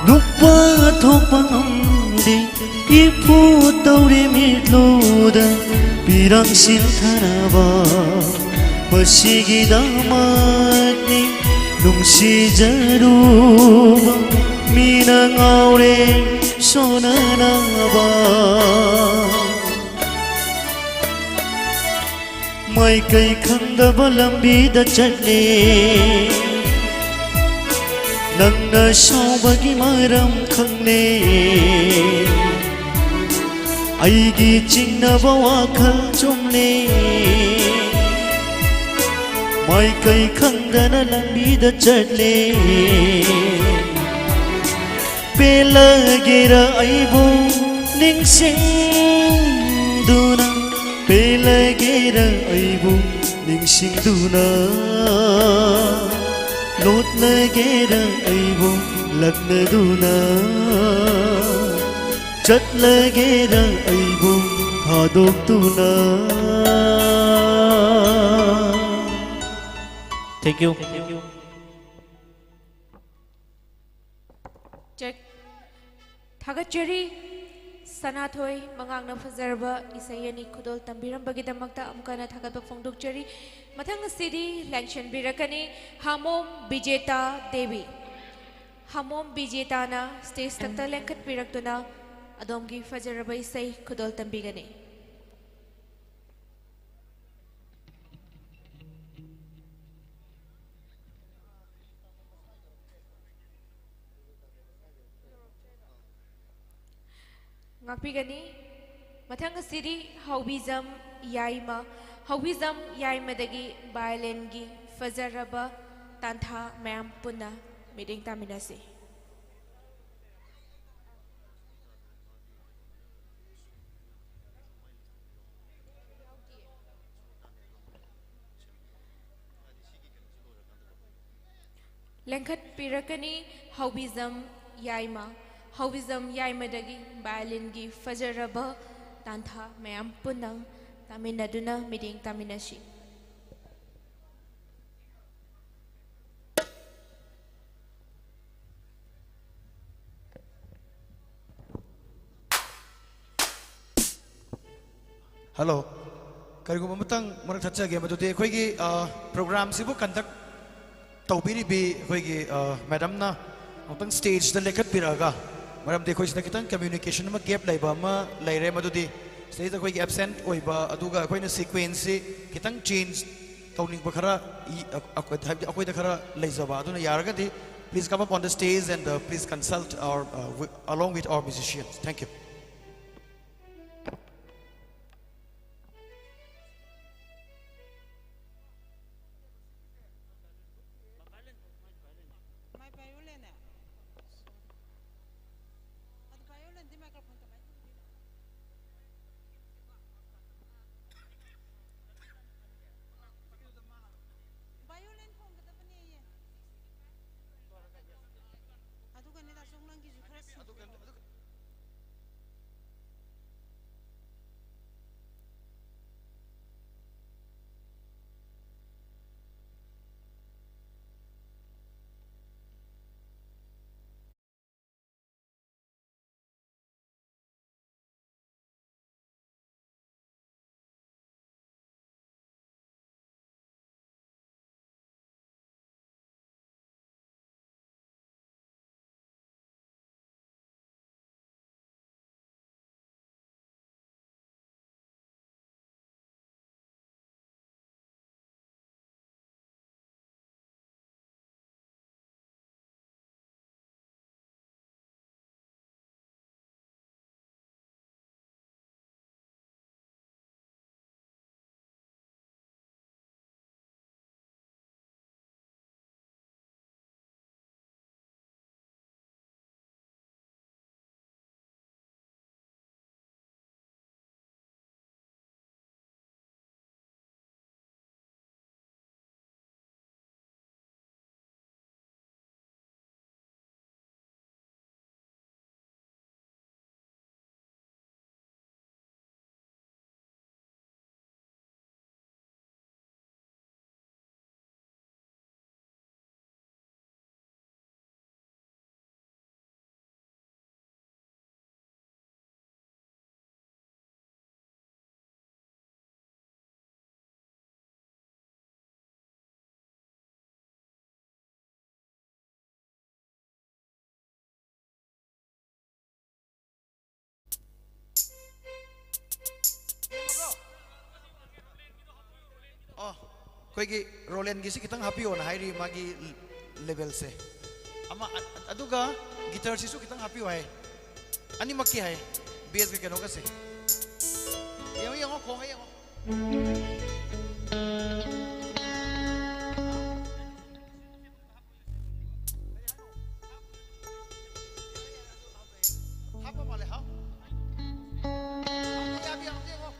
Speaker 13: 누파 톡방디 이푸 떠오리 밀로다 비랑신 타나봐 머시기 담았니 농시자루바 미낭아오레 소나나봐 마이카이 칸다바 람비다 잣네 ꯅꯪꯅ ꯁꯥꯎꯕꯒꯤ ꯃꯔꯝ ꯈꯪꯂꯦ ꯑꯩꯒꯤ ꯆꯤꯡꯅꯕ ꯋꯥꯈꯜ ꯆꯨꯝꯂꯦ ꯃꯥꯏꯀꯩ ꯈꯪꯗꯅ ꯂꯝꯕꯤꯗ ꯆꯠꯂꯦ ꯄꯦꯜꯂꯒꯦꯔ ꯑꯩꯕꯨ ꯅꯤꯡꯁꯤꯡꯗꯨꯅ ꯄꯦꯜꯂꯒꯦꯔ ꯑꯩꯕꯨ ꯅꯤꯡꯁꯤꯡꯗꯨꯅ ꯂꯣꯠꯂꯒꯦꯔ ꯑꯩꯕꯨ ꯂꯛꯅꯗꯨꯅ ꯆꯠꯂꯒꯦꯔ ꯑꯩꯕꯨ ꯊꯥꯗꯣꯛꯇꯨꯅ Thank you.
Speaker 3: Check. Thagachari Sanathoi Mangangna Fazarba Isayani Kudol Tambirambagidamagta Amkana Thagaba Fongdukchari Matanga City Langshan Birakani Hamom Bijeta Devi Hamom Bijetana Stage Takta Lankat Biraktuna Adomgi Fazaraba Isay Kudol Tambigani Ngakpigani Matanga City Haubizam Yaima Haubizam Yaimadagi Bailengi Fazaraba Tantha Mayam Puna Meeting Taminasi Lankat Pirakani Haubizam Yaima Haubizam Yaimadagi Bailengi Fazaraba Tantha Mayam Punang Taminaduna Meeting Taminashi
Speaker 16: Hello. Karigo mamatang marak tatsa ge madute khoigi program sibu conduct tawbiri bi khoigi madam na amtang stage da lekat piraga maram de khoi sina kitan communication ma gap laiba ma laire madudi stage da khoigi absent oiba aduga khoina sequence kitang change tawning ba khara akoi da khara laizaba aduna yaraga di please come up on the stage and please consult our along with our musicians. Thank you. ꯑꯩꯈꯣꯏꯒꯤ ꯔꯣꯂꯦꯟꯒꯤꯁꯤ ꯈꯤꯇꯪ ꯍꯥꯞꯄꯤꯌꯣꯅ ꯍꯥꯏꯔꯤ ꯃꯥꯒꯤ ꯂꯦꯚꯦꯜꯁꯦ ꯑꯃ ꯑꯗꯨꯒ ꯒꯤꯇꯔꯁꯤꯁꯨ ꯈꯤꯇꯪ ꯍꯥꯞꯄꯤꯌꯣ ꯍꯥꯏ ꯑꯅꯤꯃꯛꯀꯤ ꯍꯥꯏ ꯕꯦꯁꯀ ꯀꯩꯅꯣꯒꯁꯦ ꯌꯦꯡꯉꯣ ꯌꯦꯡꯉꯣ ꯈꯣꯡꯉ ꯌꯦꯡꯉꯣ hapa male ha ya bi ang dengo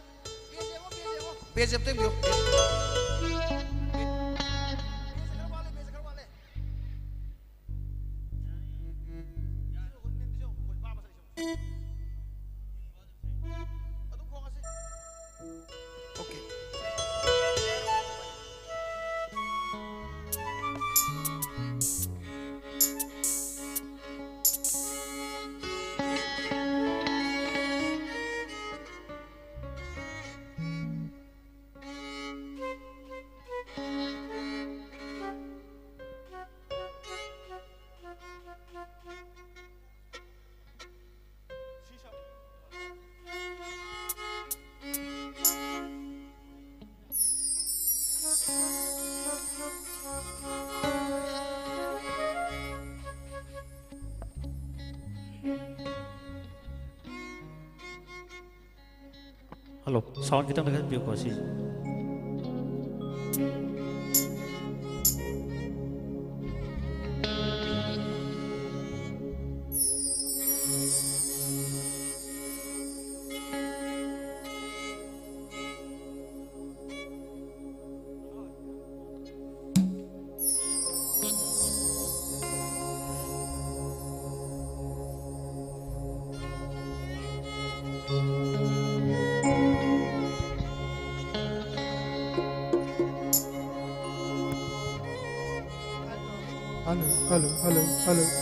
Speaker 16: beze tem yo okay
Speaker 13: Halo, sound kita dekat biar kuasi.
Speaker 2: Hello.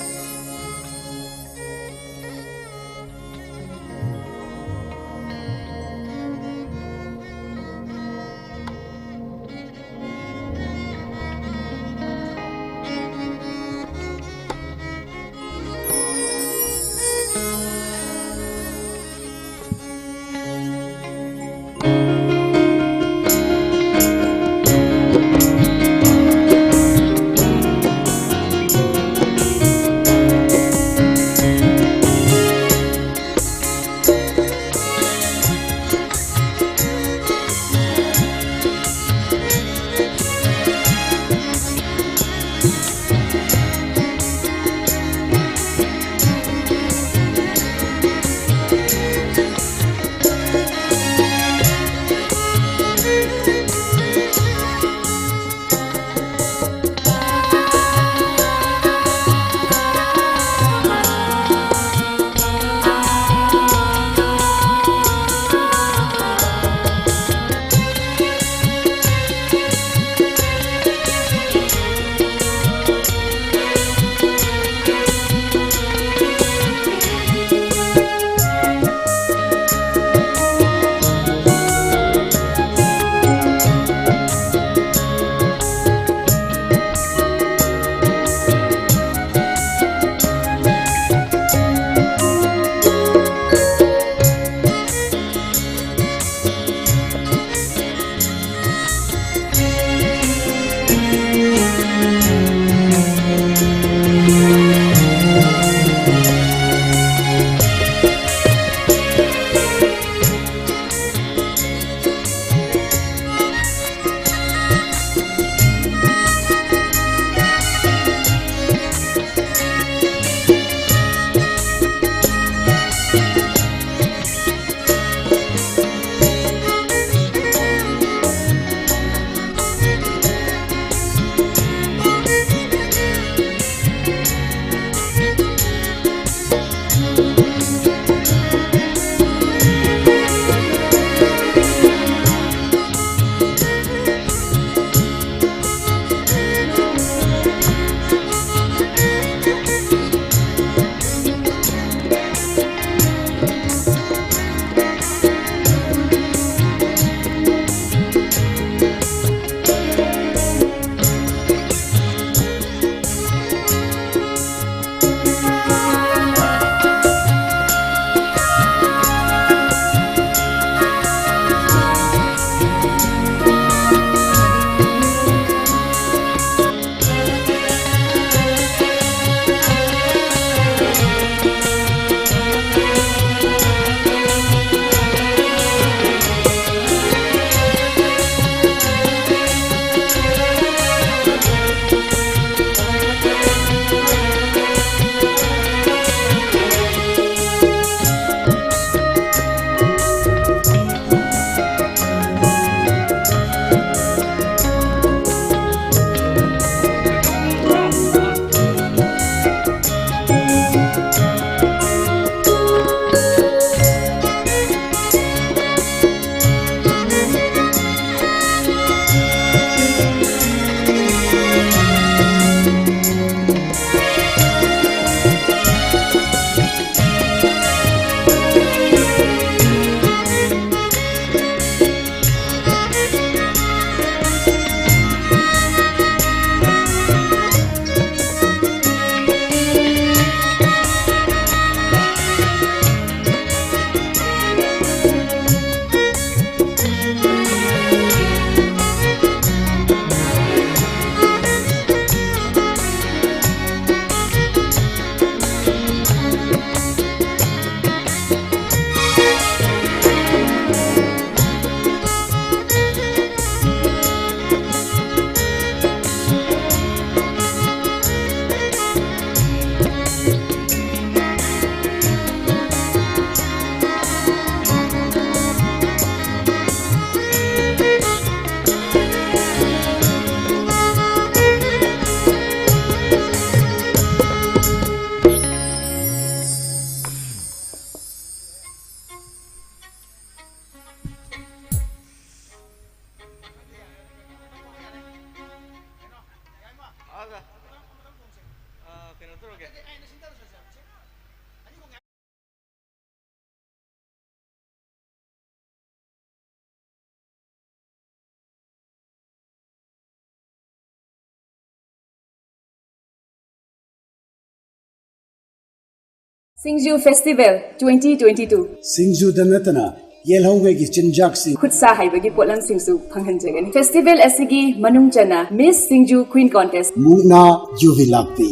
Speaker 10: SINGJU Festival 2022
Speaker 17: SINGJU Danatana Yelhongwegi Chinjaksi
Speaker 10: Khutsa Haibagi Polam Singsu Panghanjagani Festival Asigi Manungchana Miss SINGJU Queen Contest
Speaker 17: Mugna Juvilakti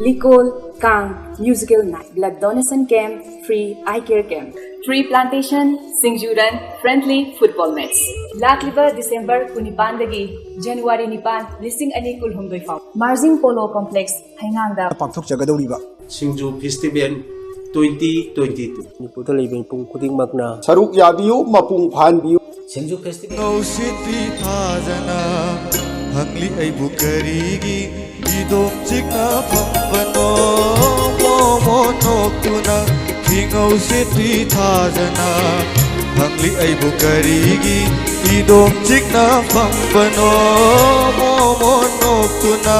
Speaker 10: Likol Kang Musical Night Blood Donation Camp Free Eye Care Camp Tree Plantation SINGJU Run Friendly Football Match Lakliba December 19 January 9 Listing Ani Kulhumdoi Fau Marjing Polo Complex Haingangda
Speaker 17: Pakthok Jagadoriba
Speaker 11: SINGJU Festival 2022 Niputa Living Pung Kuding Magna
Speaker 17: Saruk Yabiu Mapung Phanbiu
Speaker 11: SINGJU Festival
Speaker 18: No City Thazana Hangli ay bukarigi Idom chikna pambano Momo noktuna Kingaw City Thazana Hangli ay bukarigi Idom chikna pambano Momo noktuna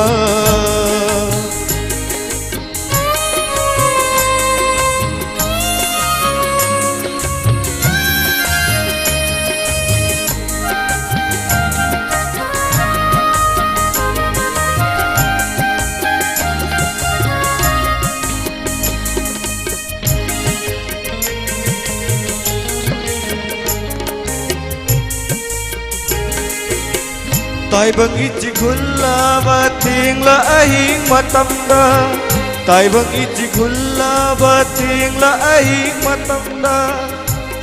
Speaker 18: Taibang ichikulla bating la ahing matamda Taibang ichikulla bating la ahing matamda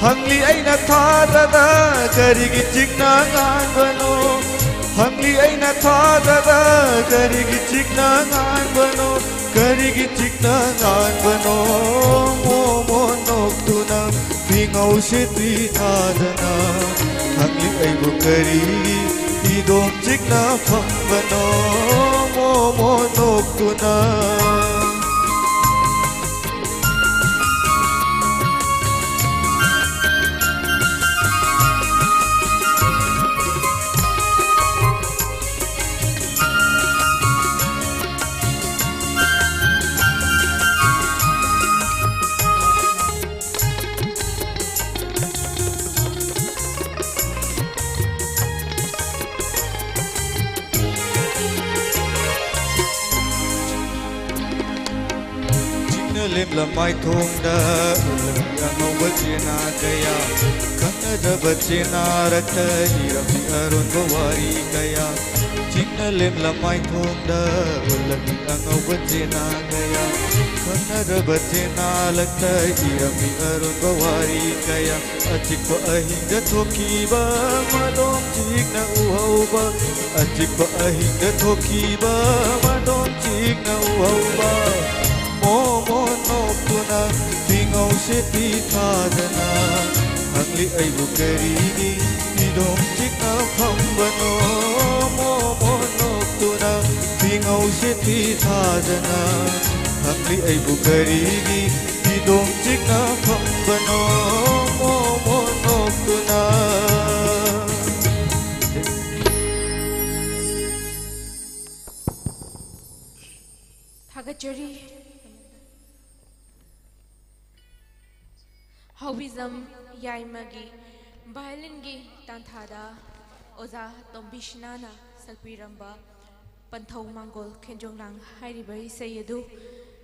Speaker 18: Hangli ay nathadada karigi chikna nganbano Hangli ay nathadada karigi chikna nganbano Karigi chikna nganbano Momo noktuna pingaw siti thadana Hangli ay bukarigi Idom chikna pambano Momo noktuna Lim lamai thongda ulang bachena gaya kana da bachena rakta hiram arun bawari gaya chingna lim lamai thongda ulang bachena gaya kana da bachena rakta hiram arun bawari gaya achikpa ahinga thokiba madom chingna uhauba achikpa ahinga thokiba madom chingna uhauba Momo noktuna pingaw siti thadana Hangli ay bukarigi idom chikna pambano Momo noktuna pingaw siti thadana Hangli ay bukarigi idom chikna pambano Momo noktuna
Speaker 3: Thagachari Hobism Yaimagi Violin-gi Tanthada Oza Tombishnana Sakpiramba Panthau Mangol Kenjonglang Hairiba Isayadu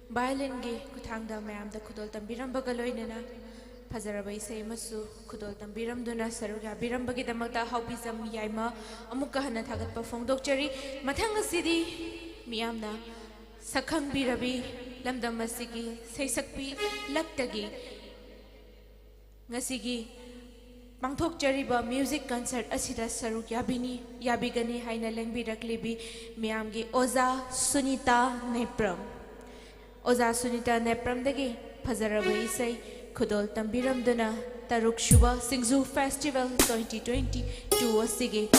Speaker 3: Violin-gi Kuthangda Mayamda Kudol Tambiramba Galoinana Pazaraba Isay Masu Kudol Tambiramduna Saruga Birambagi Damata Hobism Yaima Amukahana Thagat Pafongdok Chari Mathanga Sidi Miyamna Sakhang Birabi Lamdam Masigi Saysakpi Laktagi Ngasigi Pangthok Chariba Music Concert Asida Saruk Yabigani Haina Lengbiraklibi Miyamgi Oza Sunita Nepram Oza Sunita Nepram Dagi Pazaraba Isay Kudol Tambiramduna Taruk Shuba SINGJU Festival 2022 Asigi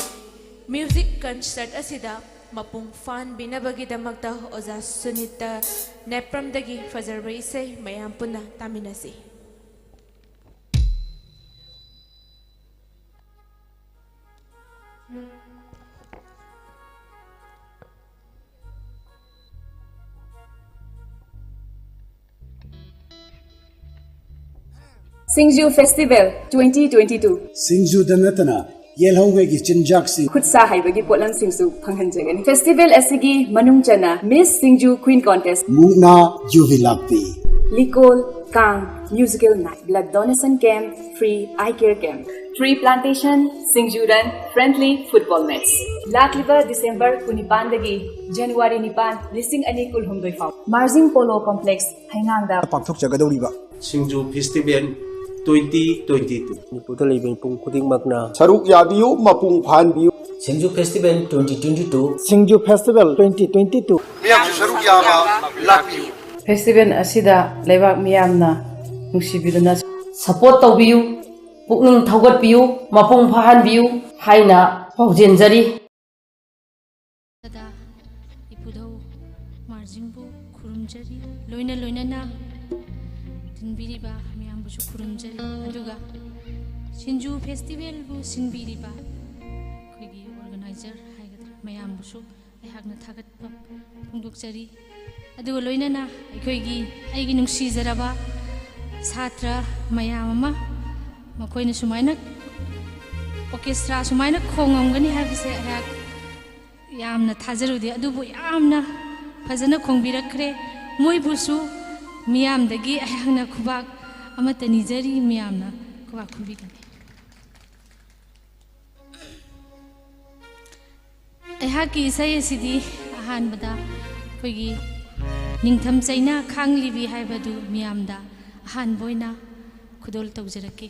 Speaker 3: Music Concert Asida Mapung Fan Binabagi Damakta Oza Sunita Nepram Dagi Pazaraba Isay Mayam Puna Taminasi
Speaker 10: SINGJU Festival 2022
Speaker 17: SINGJU Danatana Yelhongwegi Chinjaksi
Speaker 10: Khutsa Haibagi Polam Singsu Panghanjagani Festival Asigi Manungchana Miss SINGJU Queen Contest
Speaker 17: Mugna Juvilakti
Speaker 10: Likol Kang Musical Night Blood Donation Camp Free Eye Care Camp Tree Plantation Singju Friendly Football Match Lakliba December 19 dagi January 9 listing ani kulhumdoi fau Marjing Polo Complex Haingang da
Speaker 17: Pakthok jagadoriba
Speaker 11: SINGJU Festival 2022 Nipuda leibeng pung kuding magna
Speaker 17: Saruk yabiu mapung phanbiu
Speaker 19: SINGJU Festival 2022
Speaker 17: SINGJU Festival 2022
Speaker 8: Miyam saruk yaba lakbiu
Speaker 4: Festival asida leibak miyamna nungsibiduna support tawbiu puknung thaugat biu mapung phahan biu haina paujenjari
Speaker 20: tada ipudau marjingbu khurumjari loina na tinbiriba miyambusu khurumjari aduga SINGJU Festival bu sinbiriba khoigi organizer haigadra mayambusu aihakna thagatpa phungdokjari aduga loina na aigi nungsizaraba satra mayama makoina sumaina orchestra sumaina khongomgani habise ayak yamna thajarudi adubu yamna fazana khongbirakre moibusu miyamdagi ayakna khubak amata nijari miyamna khubak khubigani ayaki isai asidi ahanbada khoigi ningtham chaina khanglibi haibadu miyamda ahan boina khudol tawjarake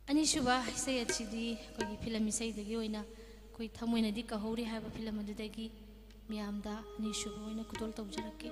Speaker 20: अनीसुबा इसे अच्छी कोई film इसेदगी होइना कोई थमोइनदी कहौरी हाइबा film अदुदगी मियामदा अनीसुबा होइना कुतोल तौजरके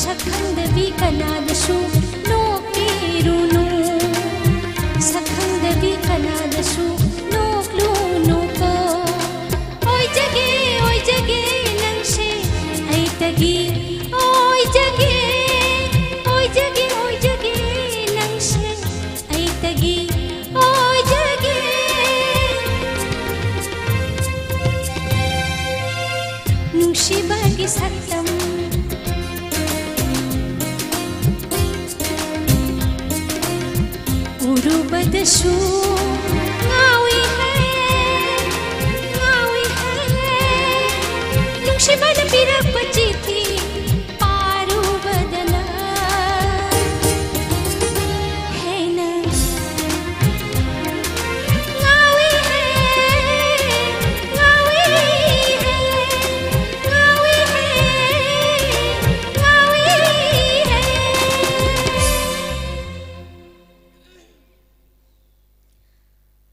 Speaker 20: सखंदबी कनादसु नोकिरुनु सखंदबी कनादसु नोक्लुनु को ओय जगे नंसे ऐतगी ओय जगे नंसे ऐतगी ओय जगे नुशिबागी सत्तम उरुबदसु ngawi hai नुशिबाना पिरक पचिथि पारुबदना हैना ngawi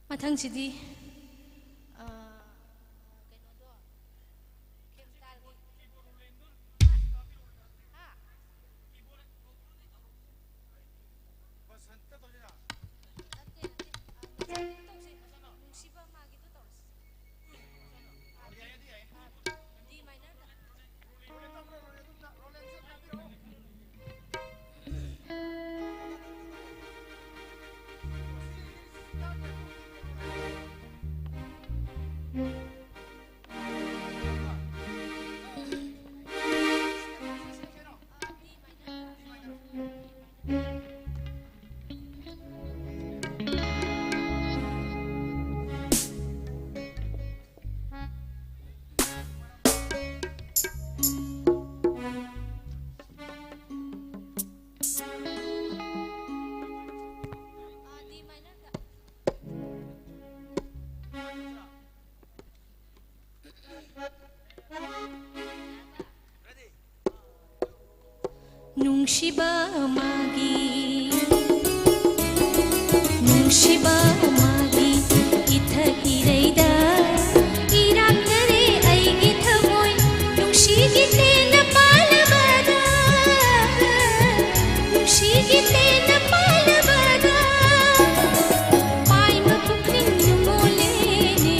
Speaker 20: mathang sidi nungshiba magi itha ireida irakare aigi thamoi nungshi gite na palabada nungshi gite na palabada pai ma pukring numole ne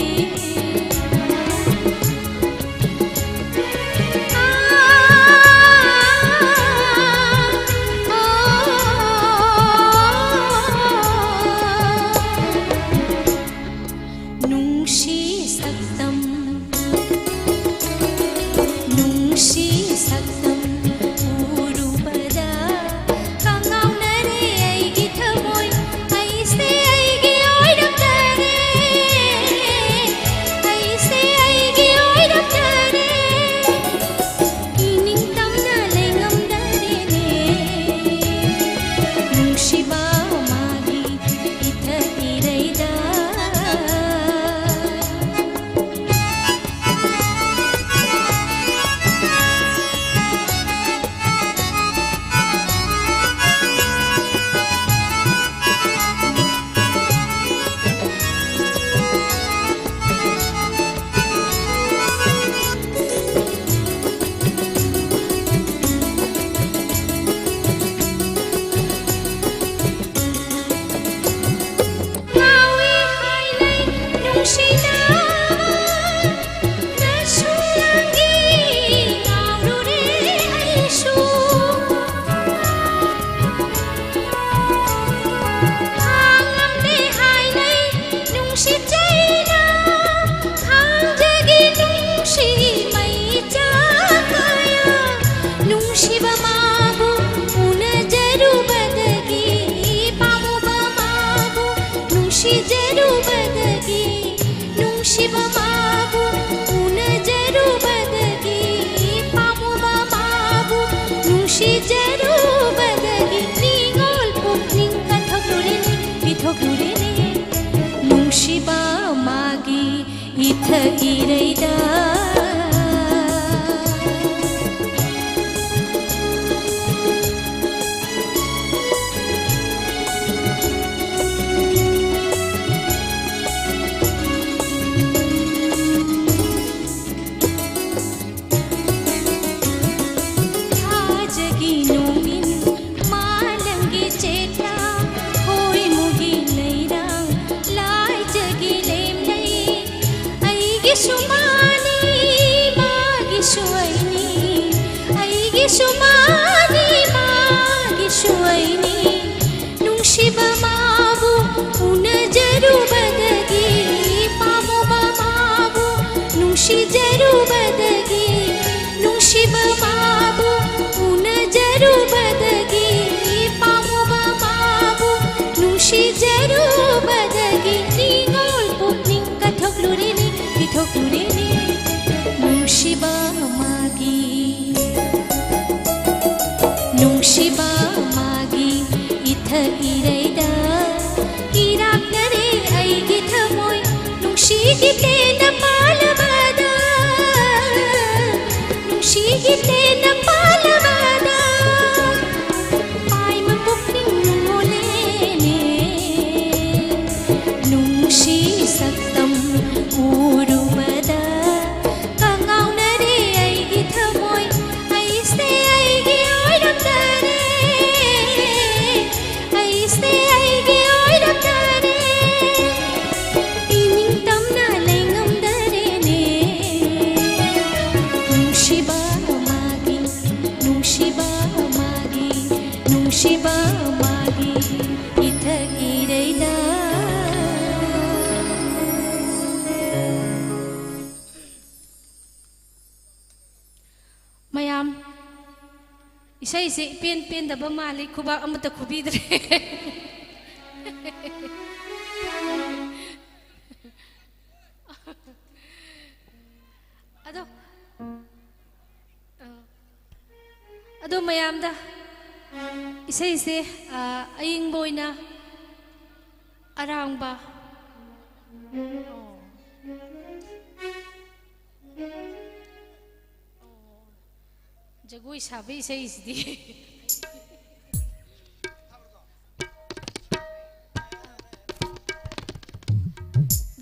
Speaker 20: मागी मागी शुवैनी नुंशिबा माबु उनजरुबदगी पामुबा माबु नुंशिजरुबदगी नुंशिबा माबु उनजरुबदगी पामुबा माबु नुंशिजरुबदगी निगोल पुकनिंग कथोक्लुरिनी किथोक्लुरिनी नुंशिबा मागी नुंशिबा मागी इथ इरैदा इराक्नरे ऐगी थमोय नुंशिगी तेना पालबदा नुंशिगी तेना पालबदा पाइम पुकनिंग मोलेने नुंशि सक्तम उरुबदा Shiba magi itha ireida mayam isai se pen pen da ba mali khuba amata khubidre ado mayam da isai se aying boina arang ba jagoi sabe isai isdi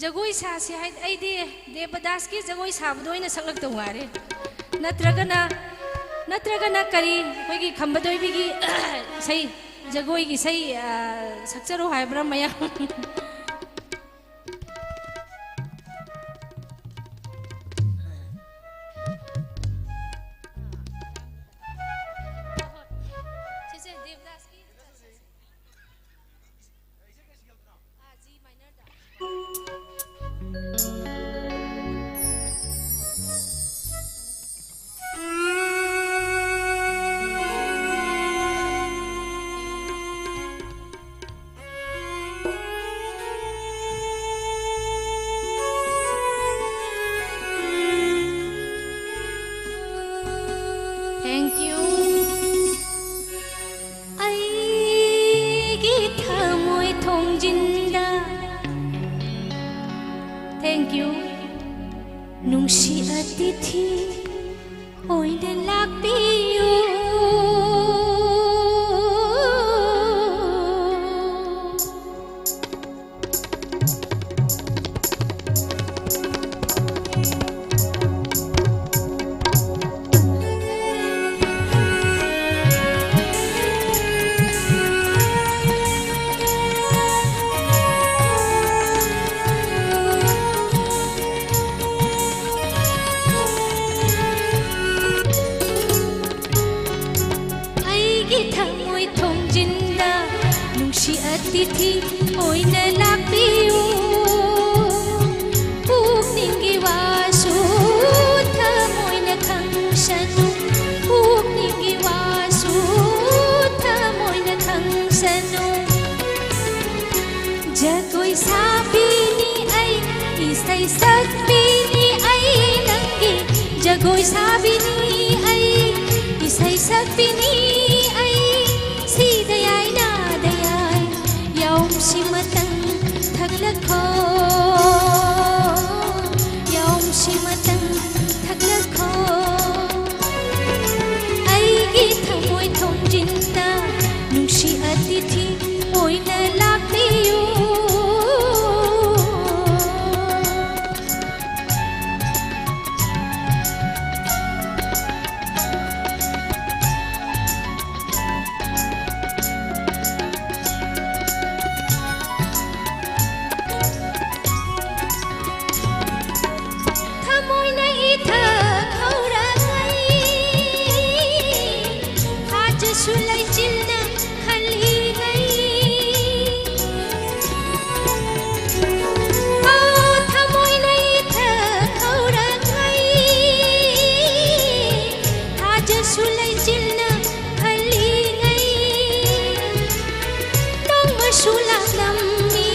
Speaker 20: jagoi sa si hai ai de debadas ki jagoi sabdo ina saklak to ngare natragana kari hoigi khambadoi bigi sai jagoi gi sai sakcharo haibra maya Thank you. Nungshi atithi oina lakpiyo. Atithi oina lakpiyo pukningi wasu thamoina khangsanu pukningi wasu thamoina khangsanu jagoi sabini ai isai sakbini ai nangi jagoi sabini ai isai sakbini ai sidayai na Simatang thaglakho Yom simatang thaglakho Aigi thamoy thongjinda Nungshi atithi oina lakpiyo sulay chilna khali gai thamoi nai tha khaura gai haja sulay chilna khali gai nong ma sulak lammi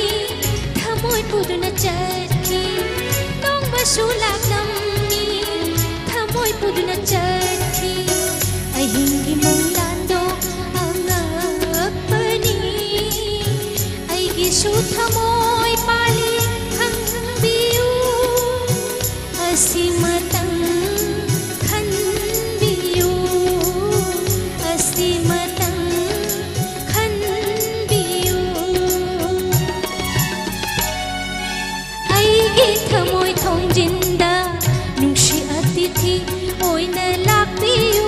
Speaker 20: thamoi puduna chaki nong ma sulak lammi thamoi puduna chaki ahingi manglando angapani aigi su thamoi pali khangbiu asimatang khanbiu asimatang khanbiu aigi thamoi thongjinda nungshi atithi oina lakbiu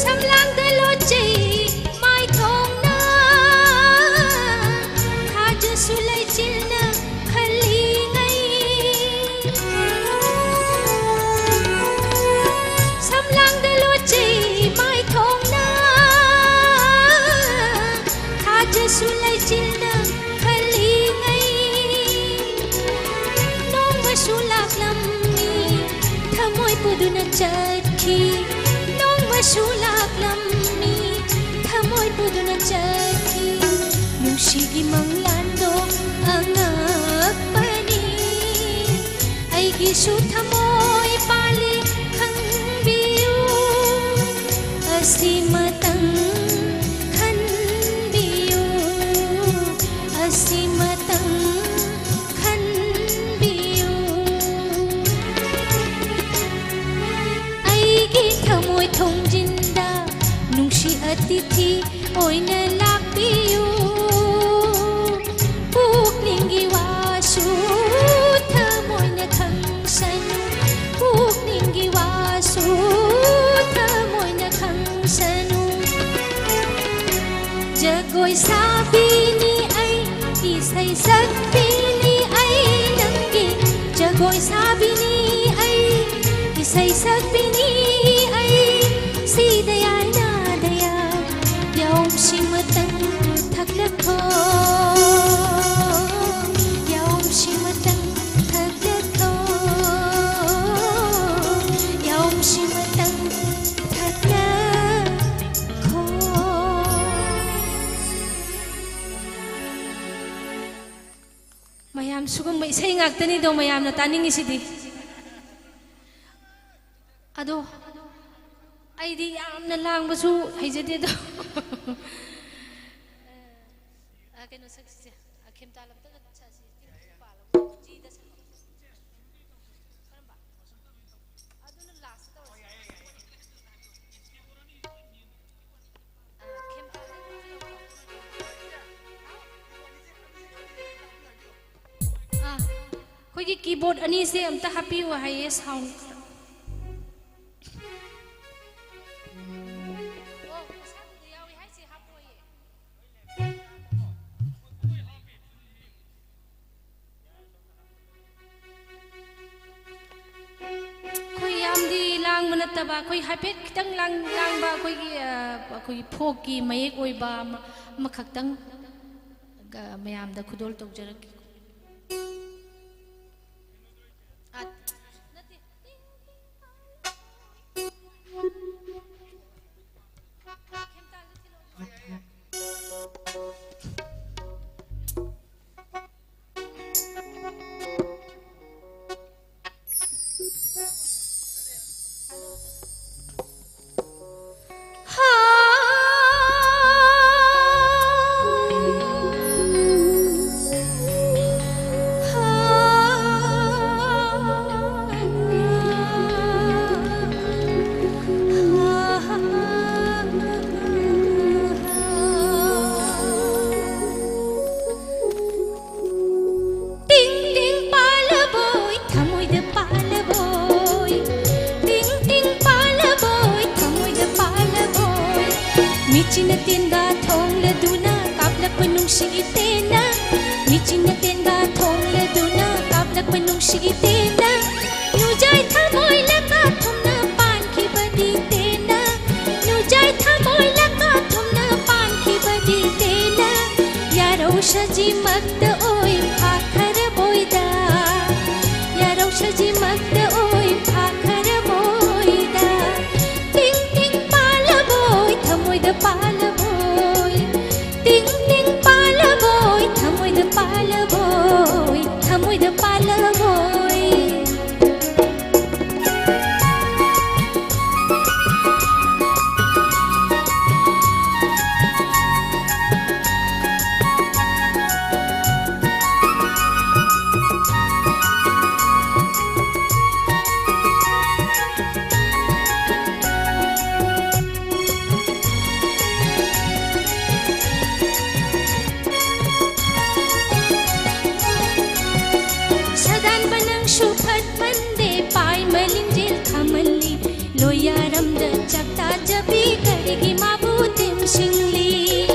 Speaker 20: samlang da lo chei mai thong na haja sulai chilna khali ngai samlang da lo chei mai thong na haja sulai chilna khali ngai nong ma sulak lammi thamoi puduna chakhi sulak lammi thamoi puduna chaki nungsigi manglando angapani aigi su thamoi pali khangbiu asimatang khanbiu asimatang khanbiu aigi thamoi thongjinda nungshi atithi oina lakbiu pukningi wasu thamoina khangsanu pukningi wasu thamoina khangsanu jagoi sabini ai isai sakbini ai nangi jagoi sabini ai isai sakbini ai si daya na daya yaum simatang thaklakho yaum simatang thaklakho yaum simatang thaklakho mayam sugum mai sai ngaktani do mayam na taningi sidi ado aidi yamna langbasu haijade do keno saksi akhim talam ta chasi palo ji da sa karamba aduna last ta akhim talam koigi keyboard ani se amta happy wa haye sound ꯇꯕ ꯑꯩꯈꯣꯏ ꯍꯥꯏꯐꯦꯠ ꯈꯤꯇꯪ ꯂꯥꯡꯕ ꯑꯩꯈꯣꯏꯒꯤ ꯐꯣꯛꯀꯤ ꯃꯌꯦꯛ ꯑꯣꯏꯕ ꯑꯃꯈꯛꯇꯪ ꯃꯌꯥꯝꯗ ꯈꯨꯗꯣꯜ ꯇꯧꯖꯔꯛꯀꯦ Michina tenga thong la duna kapla panung sigitena Michina tenga thong la duna kapla panung sigitena Nujai thamoy la ka thumna pan ki badi tena Nujai thamoy la ka thumna pan ki badi tena Yaro shaji magda oi bhakhar boida Yaro shaji magda oi bhakhar boida Ting ting pala boy thamoy da pala boy Ting ting pala boy thamoy da pala boy Thamoy da pala boy Sadan banang shuphat mande pai malingjil khamalli loyaram da chakta jabi karigi mabu tim singli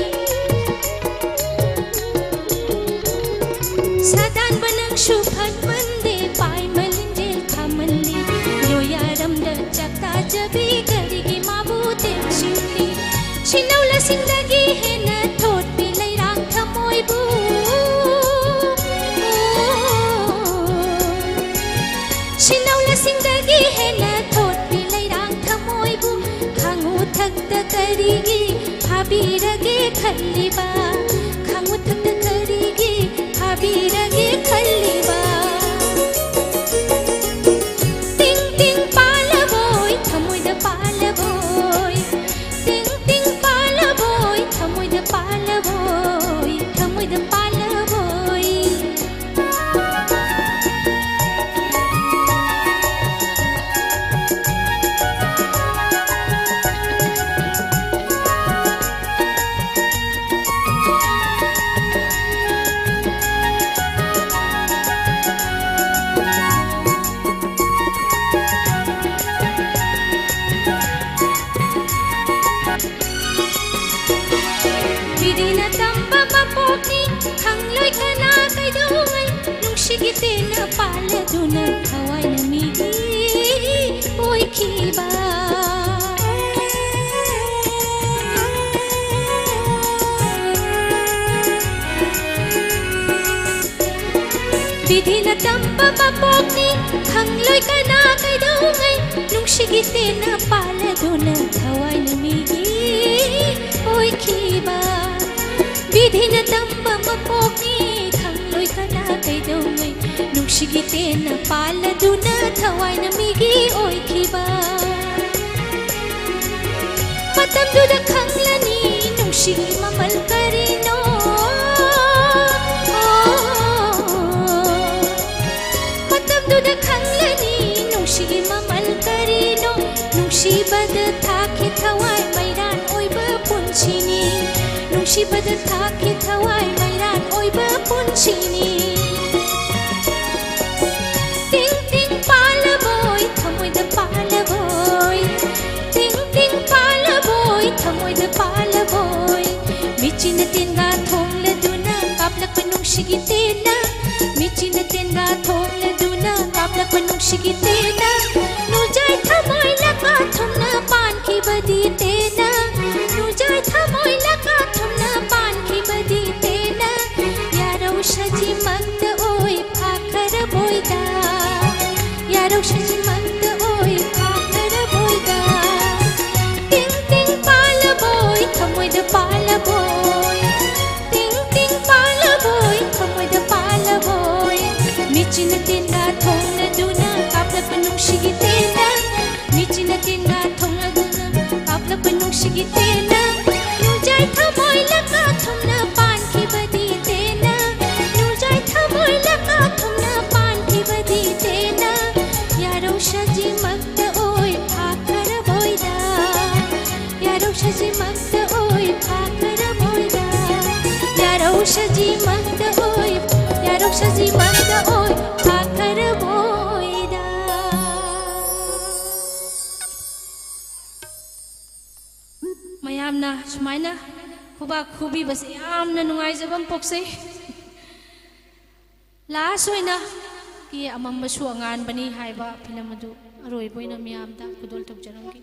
Speaker 20: Sadan banang shuphat mande pai malingjil khamalli loyaram da chakta jabi karigi mabu tim singli Shinaula singdagi hena thot pilai rang thamoy bu Shinaula singdagi hena thot pilai rang thamoy bu Khangu thakta karigi phabirage khalliba Khangu thakta karigi phabirage khalliba Ting ting pala boy thamoy da pala boy Ting ting pala boy thamoy da pala boy Thamoy da pala boy Bidina tamba mapokni khangloi kana kaidongai nungsigite na pala duna hawai na migi oi khiba Bidina tamba mapokni khangloi kana kaidongai nungsigite na pala duna hawai na migi oi khiba Bidina tamba mapokni khangloi kana kaidongai nungsigite na pala duna thawai na migi oi khiba Matam duda khanglani nungsigi mamal karino Matam duda khanglani nungsigi mamal karino Nungsibada thaki thawai mairan oiba punchini Nungsibada thaki thawai mairan oiba punchini Ting ting pala boy thamoy da pala boy Ting ting pala boy thamoy da pala boy Michina tenga thong la duna kaplak panung sigitena Michina tenga thong la duna kaplak panung sigitena Nujai thamoy la ka thumna pan ki badi tena Nujai thamoy la ka thumna pan ki badi tena Yaro shaji magda oi bhakhar boida Yaro shaji magda oi bhakhar boida Ting ting pala boy thamoy da pala boy Ting ting pala boy thamoy da pala boy Michina tenga thong na duna kapla panung sigitena Michina tenga thong na duna kapla panung sigitena Nujai thamoy la ka thumna pan ki badi tena Nujai thamoy la ka thumna pan ki badi tena Yaro shaji magda oi bhakhar boida Yaro shaji magda oi bhakhar boida Yaro shaji magda oi Yaro shaji magda oi bhakhar boida mayamna sumaina khuba khubi bas yamna nungai jabam poksei last oina ki amam basu angan bani haiba film adu aroi boina miyamda kudol tok jarangi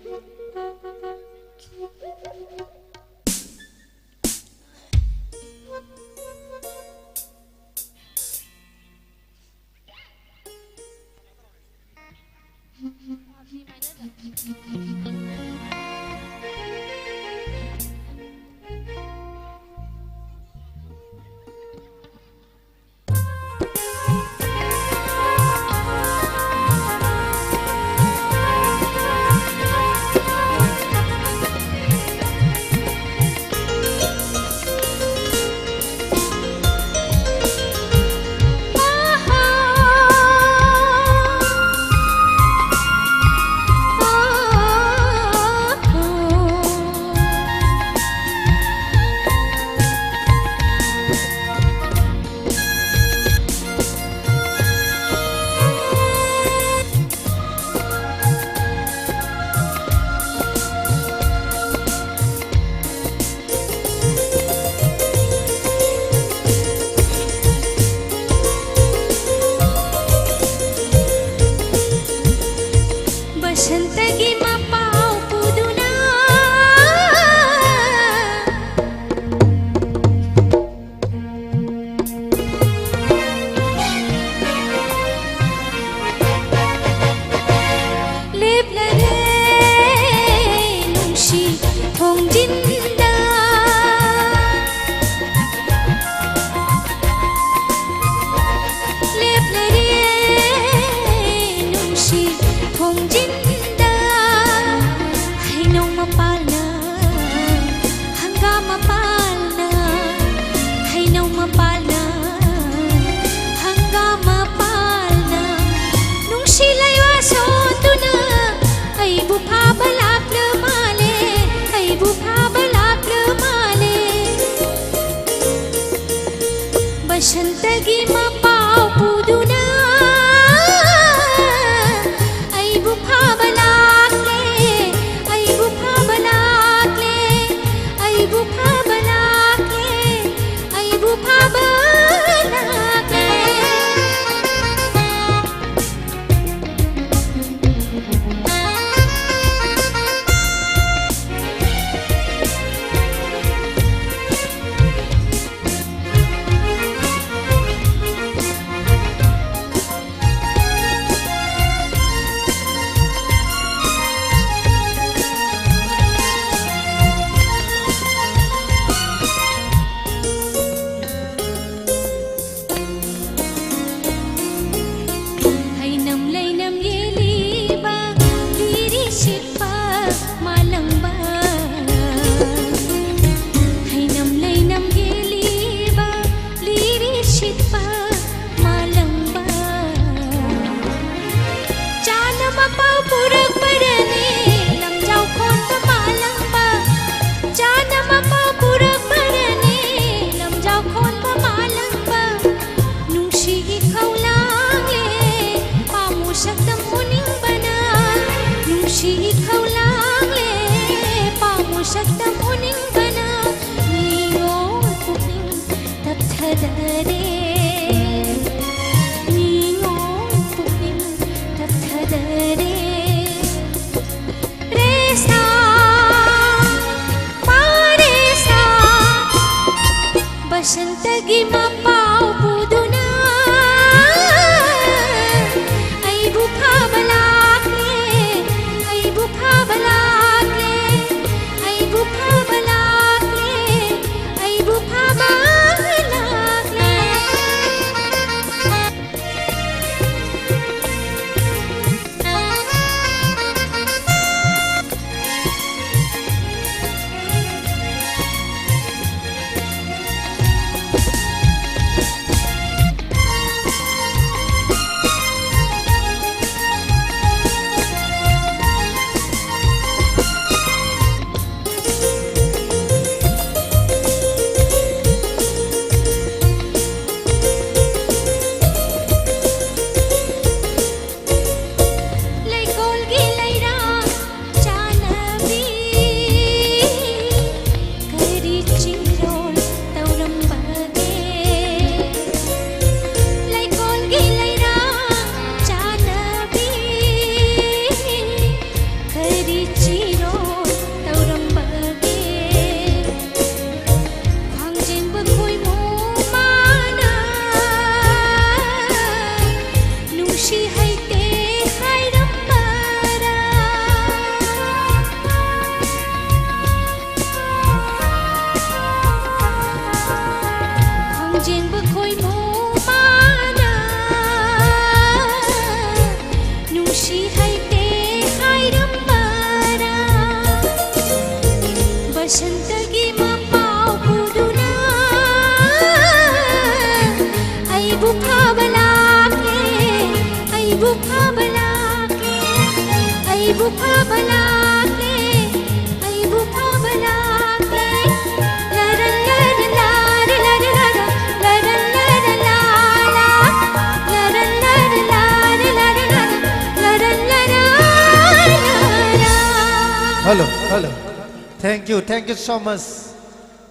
Speaker 1: Thank you so much.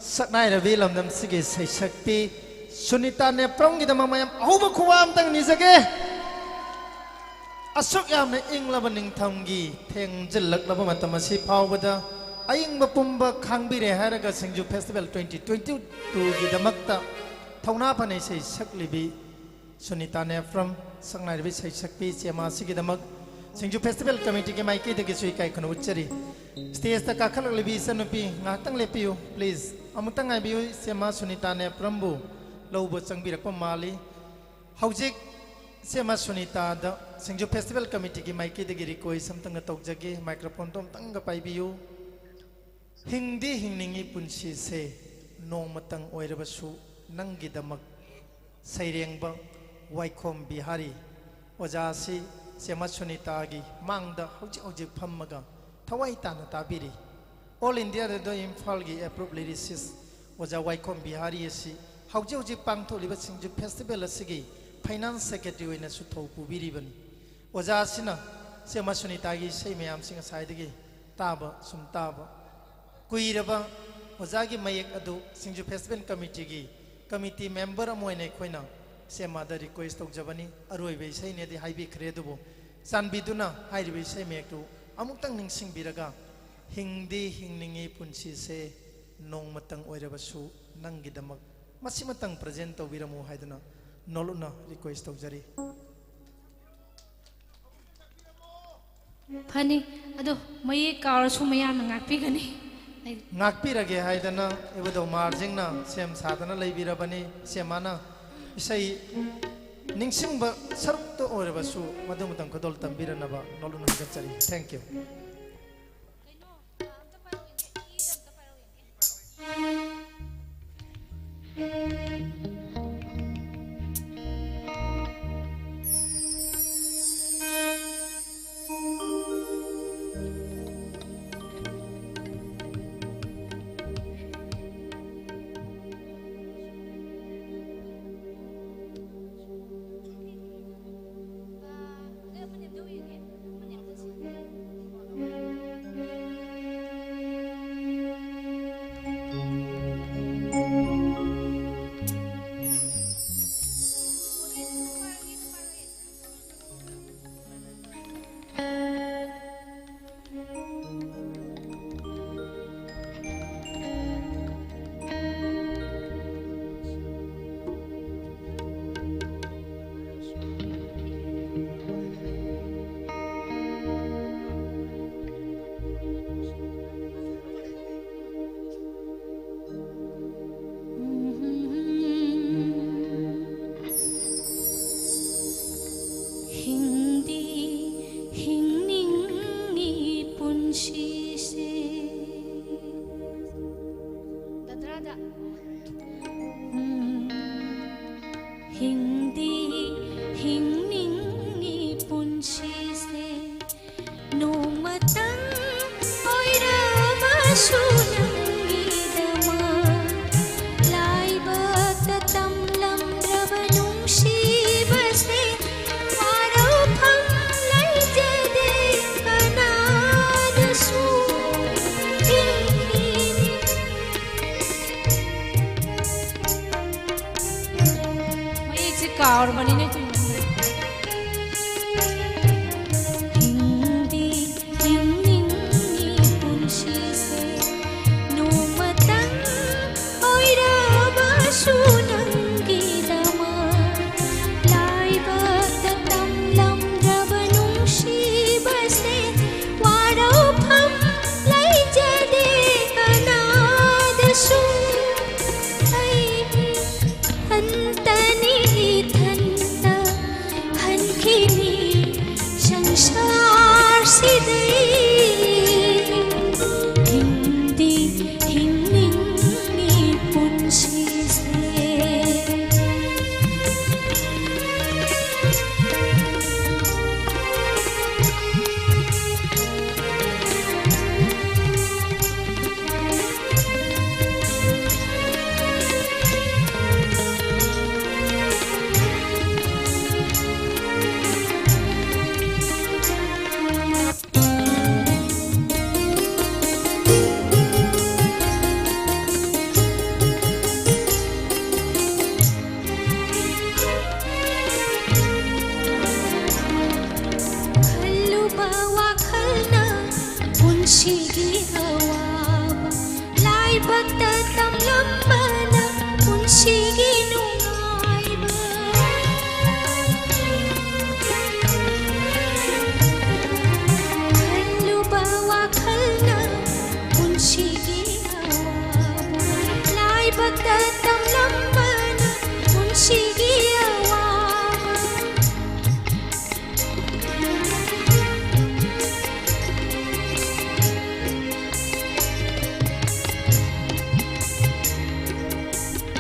Speaker 1: Saknai na bilam nam sige say sakpi. Sunita ne prong kita mamayam ahuba kuwam tang ni sage. Asok yam na ingla baning thamgi theng jilak laba matamasi pau bada. Aying mapumba khangbire haraga SINGJU Festival 2022 gi damakta thawna panai say saklibi. Sunita ne from saknai na bi say sakpi chema sige damak. SINGJU Festival Committee ke maiki de kisui kai khanu uchari. Stage ta kakal lebi sanupi ngatang lepiu please. Amutang ai biu sema Sunita ne prambu. Laubo changbirak pa mali. Haujik sema Sunita da SINGJU Festival Committee ki maiki de giri koi samtang tokjage microphone tom tang pai biu. Hingdi hingningi punsi se nong matang oirabasu nangi damak sairengba waikom bihari ojasi sema Sunita gi mangda hojik phammaga thawai tana tabiri all India do Imphal gi approved lyricist oja waikom bihari asi hojik pangtholiba SINGJU Festival asigi finance secretary oina su thau pubiribani oja asina sema Sunita gi sei mayam singa saidagi taba sum taba kuiraba oja gi mayek adu SINGJU Festival committee member amoine khoina sema da request tok jabani aroi be sei ne di haibi khredubo sanbiduna haibi sei mek tu amutang ningsing biraga hingdi hingningi punsi se nong matang oirabasu nangi damak masimatang present to biramu haiduna noluna request tok jari
Speaker 21: Pani ado mai kar su mayam ngakpi gani
Speaker 1: ngakpirage haidana ebudo marjing na sem sadana leibirabani semana isai ningsingba sarukto orebasu madumutang kodol tambiranaba noluna gachari thank you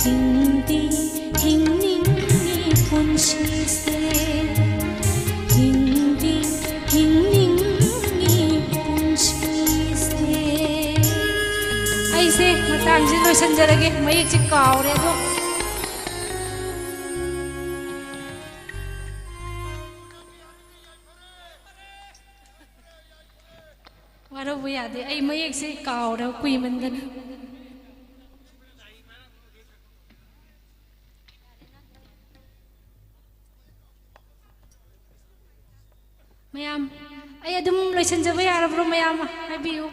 Speaker 20: Hindi हिंगनिंगी पुंसीसे Hindi हिंगनिंगी पुंसीसे ऐसे मतंग से लोइसनजरगे मयेक से कावरे दो वारो यादे आई मयेक से कावरे कुई मंदन ma'am आई अदुम लोइसनजब यारब्रो ma'am हाइबियु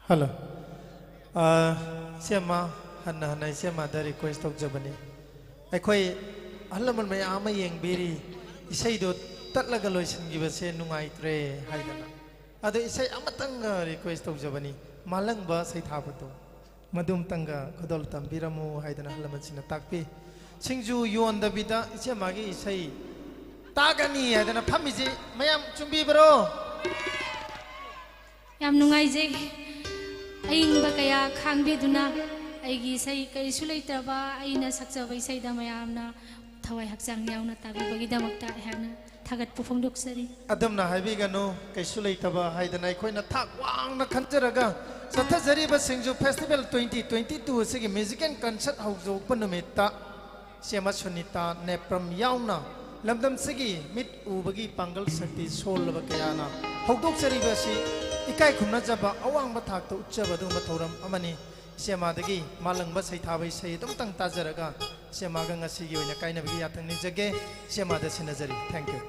Speaker 1: hello सेमा हन्ना हन्ना सेमा दा request तौजबनी अखोई अहलमन मैम येंगबिरी इसेदो तत्लगा लोइसनगिबसे नुंगाइत्रे हाइदना अदो इसे अमतंग रिक्वेस्ट तौजबनी मालंगबा सैथाबतो मदुम तंगा खदोल तंबिरमु हाइदना हलमन सिना ताकपि सिंजु योंदबिदा इसे मागी इसे तागनी हाइदना फमिजे मैम चुंबिब्रो
Speaker 21: याम नुंगाइजे अइंबा कया खांगबिदुना अइगी सै करिसु लैतबा अइना सक्चबा इसैदा मयामना थवाई हक्चांग यावना ताबिबगिदमक्ता हाना थागत पुफोंदोक्सरी
Speaker 1: अदमना हाइबिगनो कैसु लैतबा हाइदना अखोइना थाक वांगना खंजरगा सथजरीबा सिंजु फेस्टिवल 2022 सिगी म्यूजिक एंड कंसर्ट हौजोकपा नुमित्ता सेमा सुनीता नेप्रम यावना लमदम सिगी मिट उबगी पांगल शक्ति सोलबा कयाना हौदोक्सरीबासी इकाई खुमनाजबा अवांगबा थाकतो उच्चबा दुमा थौरम अमनी सेमादगी मालंगबा सैथाबै सै दम तंग ताजरगा सेमागा ngasiगी ओइना काइनबगी यातंग निजगे सेमादा सिनजरी thank you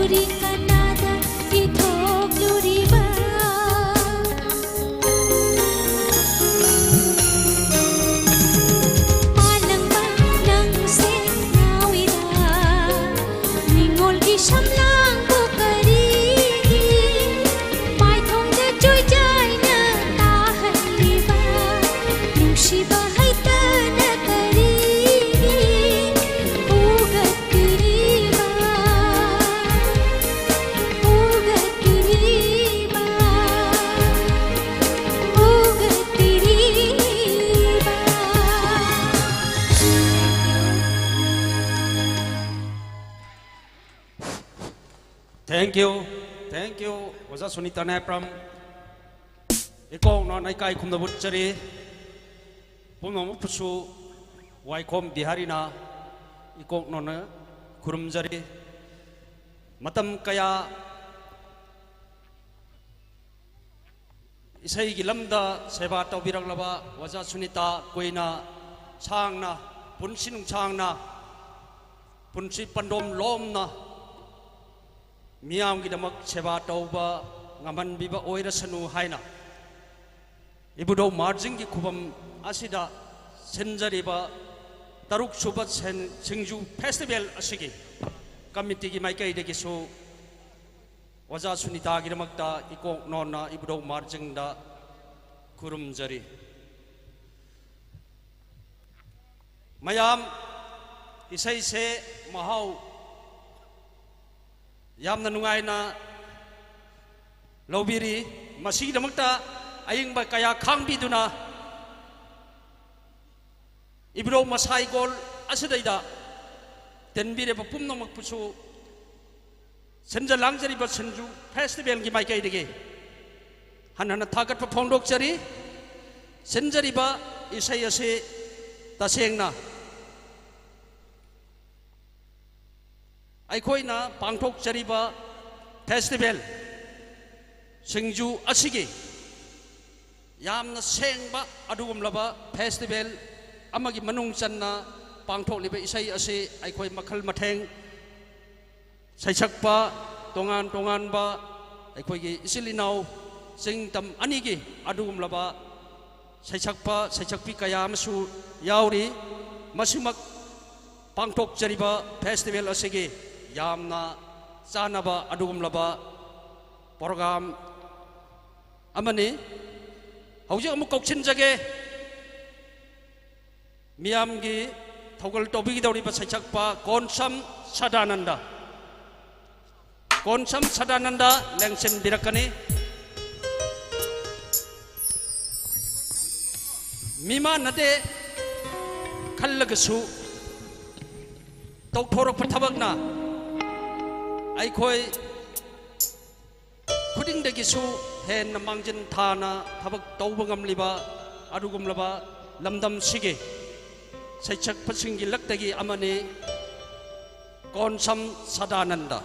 Speaker 20: Luri kanada ithok luri ba Malang ba nang se ngawida Ningol gi shamlang bukari Mai thong de joy jai na tahan liba Nungshi ba hai ta na kari Ugat kiriba Ugat kiriba Ugat kiriba
Speaker 5: Thank you. Waza Sunita Nepram. Iko no naikai kum da butchari. Puno pusu waikom diharina. Iko no na kurumjari. Matam kaya isai gilamda seba tawbirang laba Waza Sunita koina changna punsinung changna punsi pandom lomna Miam gidamak seba tauba ngaman biba oira sanu haina ibudo marjing gi khubam asida senjariba taruk subat singju festival asigi committee gi maikai de gisu Waza Sunita gidamakta iko nonna ibudo marjing da kurum jari mayam isai se mahau Yamna nungaina lobiri masigdamakta aying ba kaya khangbiduna ibro masai gol asadaida tenbire ba pumno makpusu senja langjari ba senju festival gi maikai dege hanana thagat pa phongdok chari senjari ba isai ase tasengna Aikoina pangthok chariba festival Singju asigi yamna sengba adugum laba festival amagi manung channa pangthok liba isai ase aikoi makhal matheng saisakpa tongan ba aikoi gi isilinau singtam anigi adugum laba saisakpa saisakpi kaya masu yauri masimak pangthok chariba festival asigi Yamna sanaba adugum laba program amani hauji amuk kokchin jage miyam gi thogal tobi gi dawri ba saichakpa konsam sadananda lengsen birakani mima nade khallagasu tawthorok pathabakna Aikoi kuding dagisu hen mangjin thana thabak tawbangam liba adugum laba lamdam sige saichak pasingi lakdagi amane konsam sadananda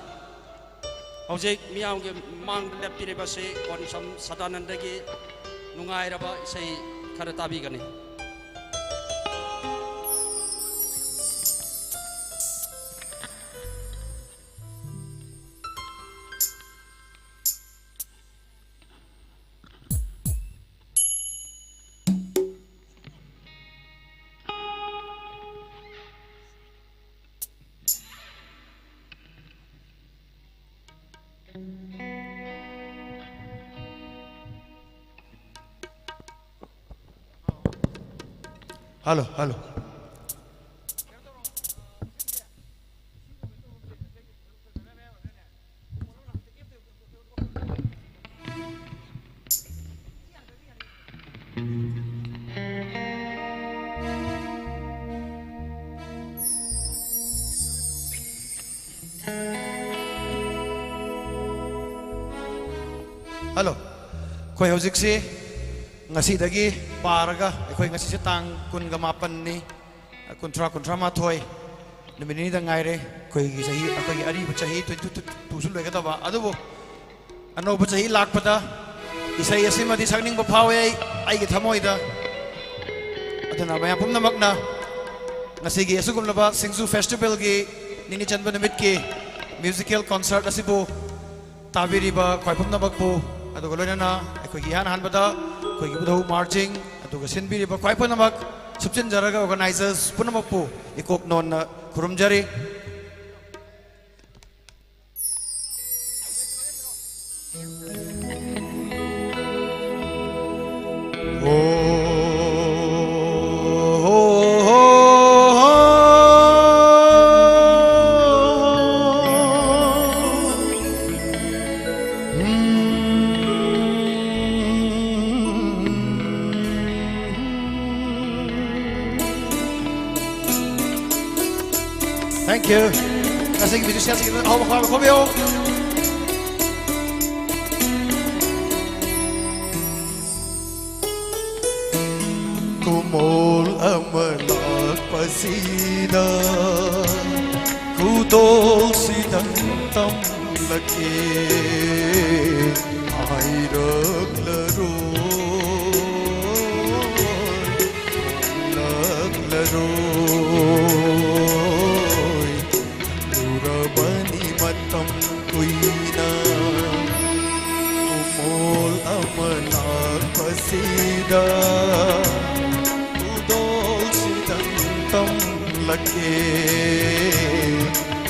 Speaker 5: hojek miyaw ge mang lepire base konsam sadananda gi nungai raba isai kharatabi gani
Speaker 16: Halo. Halo. Koi hojik si ngasi dagi paraga koi ngasi si tang kun gamapan ni kontra mathoi nimini da ngaire koi gi sahi koi ari bachahi tu sul lega ba adubo ano bachahi lakpada isai asima di sagning ba phawe ai gi thamoi da adana ba pumna makna ngasi gi asugum laba singju festival gi nini chanba nimit ki musical concert asibu tabiriba khwaipumnabakpu aduga loinana ekhoigi han hanbada khoigi budau marching aduga sinbiriba khwaipumnabak subchin jaraga organizers punamappu ikok non khurumjari Thank you. Kasih video siapa kita awak awak komio. Kumol amalak pasida, kudol sidang tam lagi, airak laroy, durabani matam kuina, kumol amalak pasida. Tam lake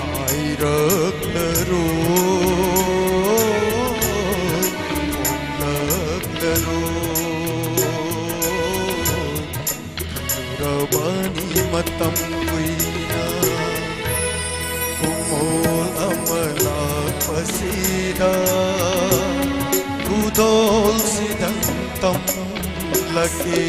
Speaker 16: airak laroy durabani matam kuina kumol amalak pasida kudol sidang tam lake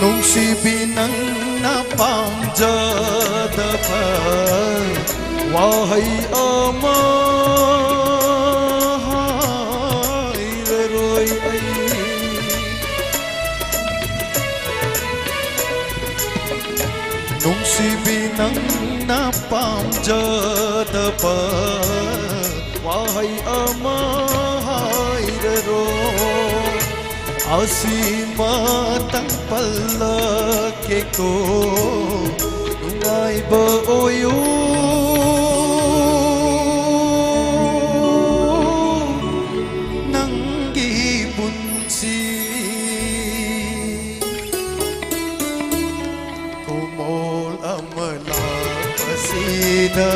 Speaker 16: Nungsibinang napamjadaba wahai ama haileroy ay Nungsibinang napamjadaba wahai ama haileroy Asimatang palaki ko Nungay ba oyo Nang gibunsi Kumol amalak pasida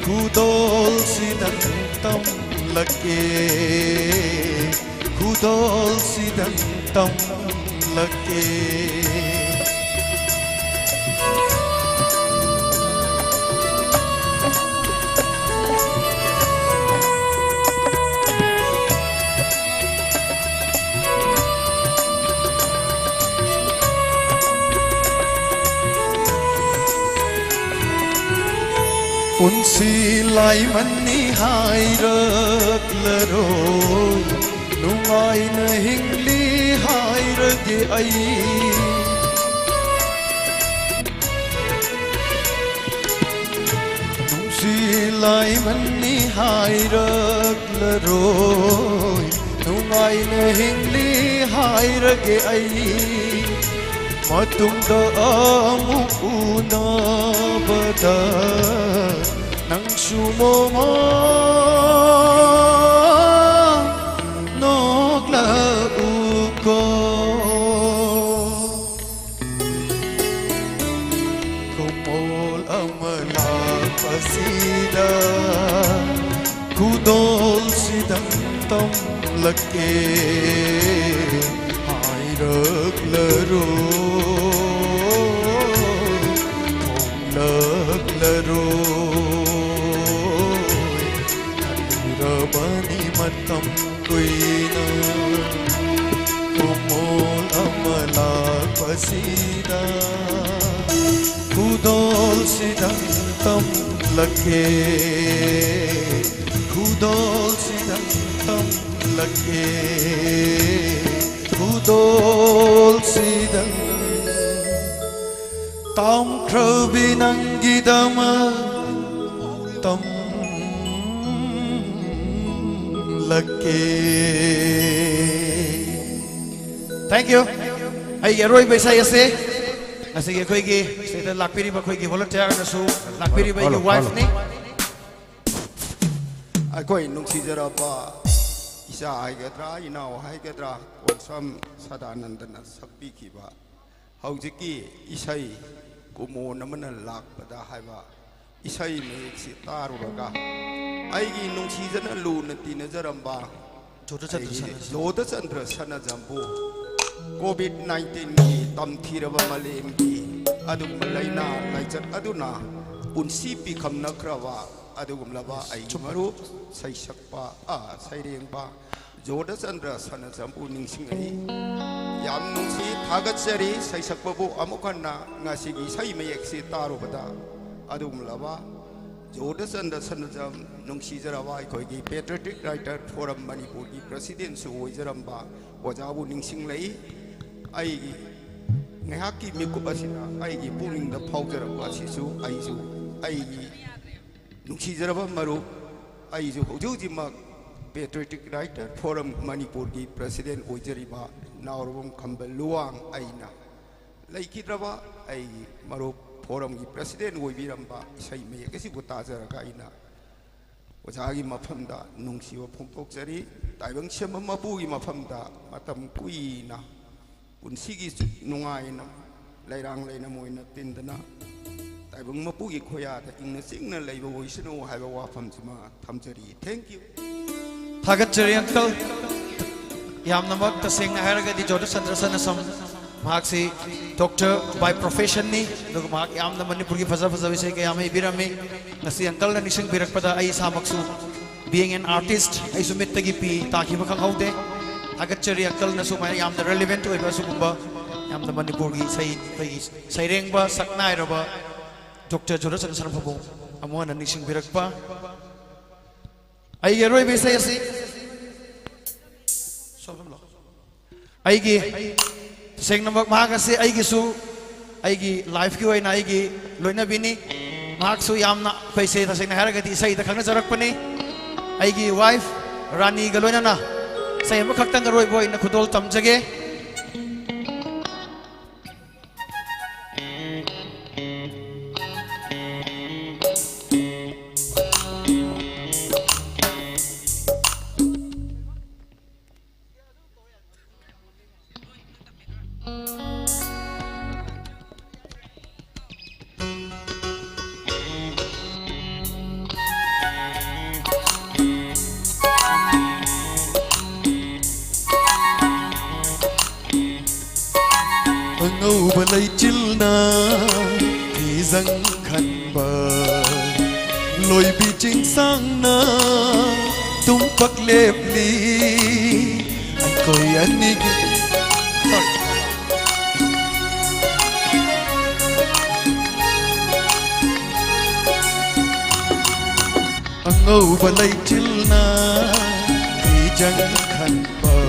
Speaker 16: Kudol sidang tam laki Kudol sidang tam laki Unsilay man ni hairak laroy Nungay na hingli hairage ay Nungsilay man ni hairak laroy Nungay na hingli hairage ay Matungda amuk una bada Nang sumoma Noglauko Kumol amalak pasida Kudol sidang tam laki Airak laroy Konglak laroy Durabani matam kuina Kumol amalak pasida Kudol sidang tam laki Kudol sidang tam laki Kudol sidang
Speaker 18: Tam krabi nangidama tam lake.
Speaker 16: Thank you. Ay geroi be saya se. Nasi ge khoi gi se ta lakpiri ba khoi gi volunteer na su lakpiri ba gi wife ni.
Speaker 6: Akoi nung si jara ba isa ai gadra inau hai gadra konsam sadanandana sakpi ki ba. Haujiki isai kumo namana lak pada hai ba. Isai me si taru raga. Ai gi nung si jana lu nanti na jaramba. Joda chandra sana jambu. COVID-19 ki tamthiraba malem ki adum laina laichat aduna unsi pi khamna krawa adugum laba ai maru sai sakpa a sai rengba joda chandra sana jambu ningsing ai yam nungsi thagat sari sai sakpa bu amukhanna ngasi gi sai mayek si taru bada adugum laba joda chandra sana jam nungsi jarawa ai koi gi patriotic writer forum manipur gi president su oijaramba wajabu ningsing lai ai ngahaki mikup asina ai gi puning da phaujaraba sisu ai su ai gi nungsi jaraba maru ai su hojuji ma patriotic writer forum manipur gi president oijariba naurubum khambal luang aina laikidraba ai maru forum gi president oibiramba sai me kesi butajaraga aina wajagi mafamda nungsi wa phongtokjari taibang chema mabu gi mafamda matam kuina unsigi nungai na lairang laina moina tindana taibang mapu gi khoya ta ingna singna laiba woisno haiba wa famjima thamjari thank you
Speaker 16: Thagat chari uncle yam namak ta sing haraga di joda chandra sana sam maksi doctor by profession ni dog mak yam na manipur gi faza faza visay kaya may birame nasi uncle na nisang birak pada ay samaksu being an artist ay sumit tagi pi taki bakang haude Thagat chari uncle na sumay yam na relevant oy ba sumba yam na manipur gi say reng ba saknai ra ba Dr. Joda Chandra sana pabong amuan na nisang birak pa ay geroi be say asi ay gi sing namak mahakasi ay gi su ay gi life ki way na ay gi loina bini mahak su yam na paise ta sing na haragati say ta khangna jarak pani ay gi wife Rani ga loina na say mo khaktang roi boy na khudol tamjage
Speaker 18: Balay chilna thì khăn bờ lôi bị chính sang na tung bắc lẹp ly anh coi anh đi anh ngâu balay chilna thì khăn bờ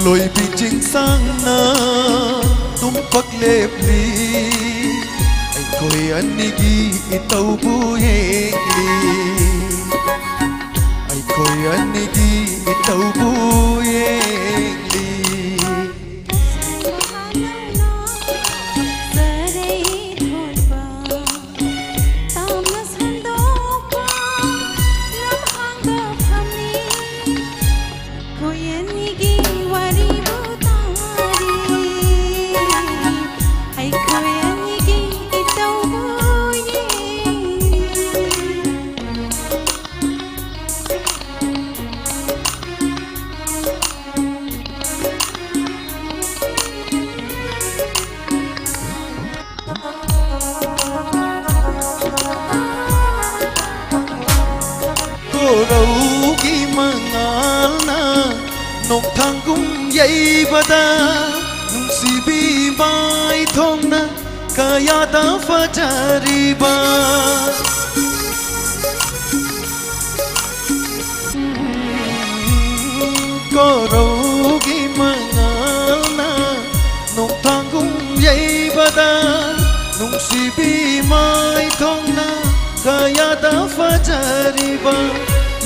Speaker 18: lôi bị chính sang na tum pak lep li ai koi anigi itau bu yeli ai koi anigi itau bu yeli dây bada nung si bi bai thong na kaya ta fa chari ba ko ro gi mangal na nung thang gung dây bada nung sibi mai thong na kaya da fajariba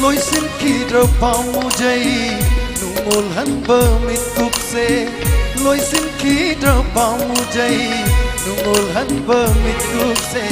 Speaker 18: loi sin ki dro pau jai nungol han ba mit kup se loi sin ki dro pau jai nungol han ba mit kup se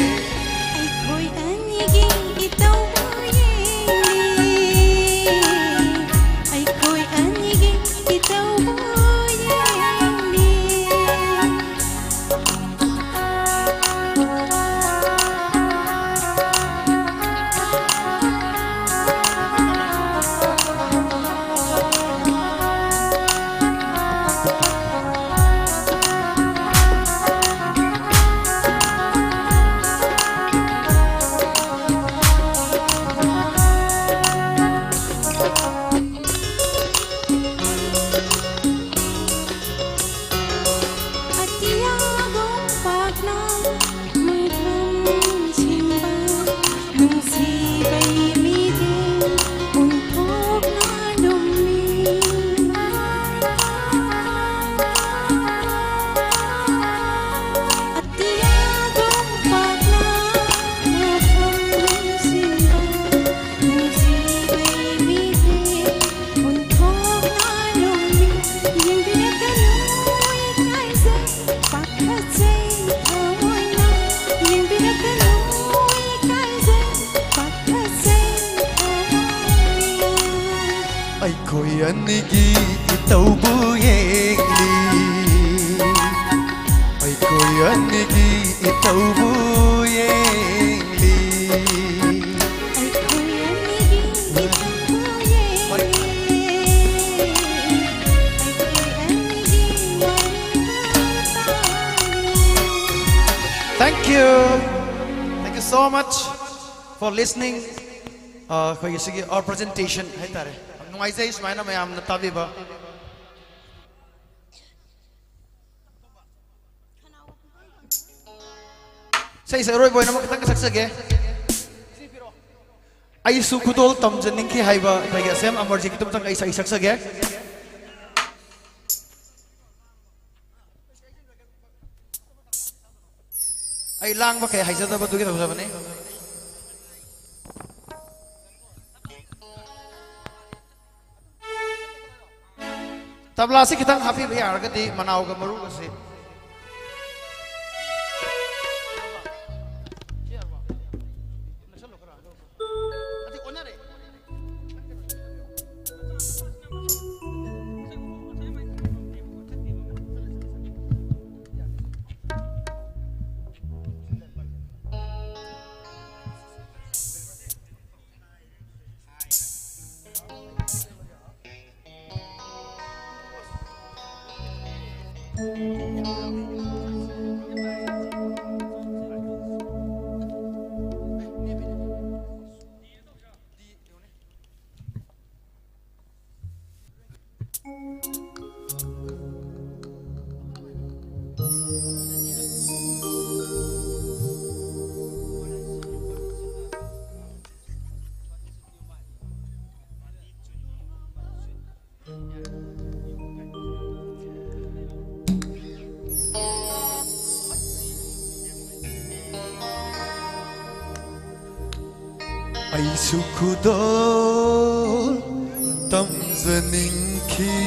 Speaker 18: Anigi itaubu yengli ay koy anigi itaubu yengli ay koy anigi
Speaker 16: Thank you so much for listening our presentation haitare ngai zai smaina mayam na tabiba sai sai roi boina makatang saksage ai su kudol tamjaning ki haiba bagi sem amarji kitum tang ai sai saksage ai lang ba kai haijada ba tugi tawsa bane tabla se kitang happy bhai argati manau ga maru ga se ai sukudol tamzaning ki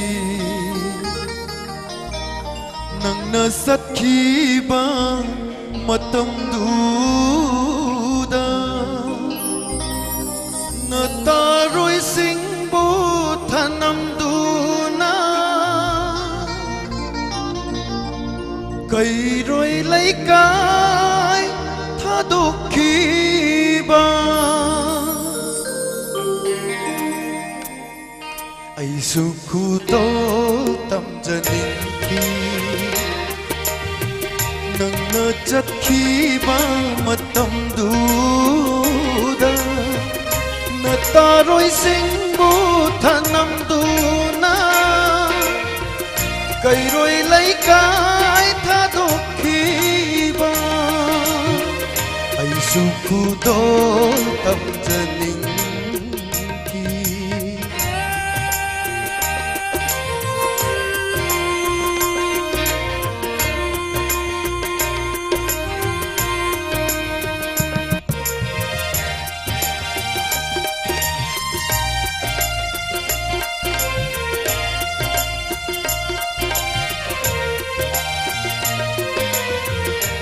Speaker 16: nang nasakhi ba matam duda nataroi singbo thanam duna kai roi lai kai thadokhi ba ai sukudol tamzaning ki nang nachakhi ba matam duda nataroi singbu thanam duna kairoi lai kai thadokhi ba ai sukudol tamzaning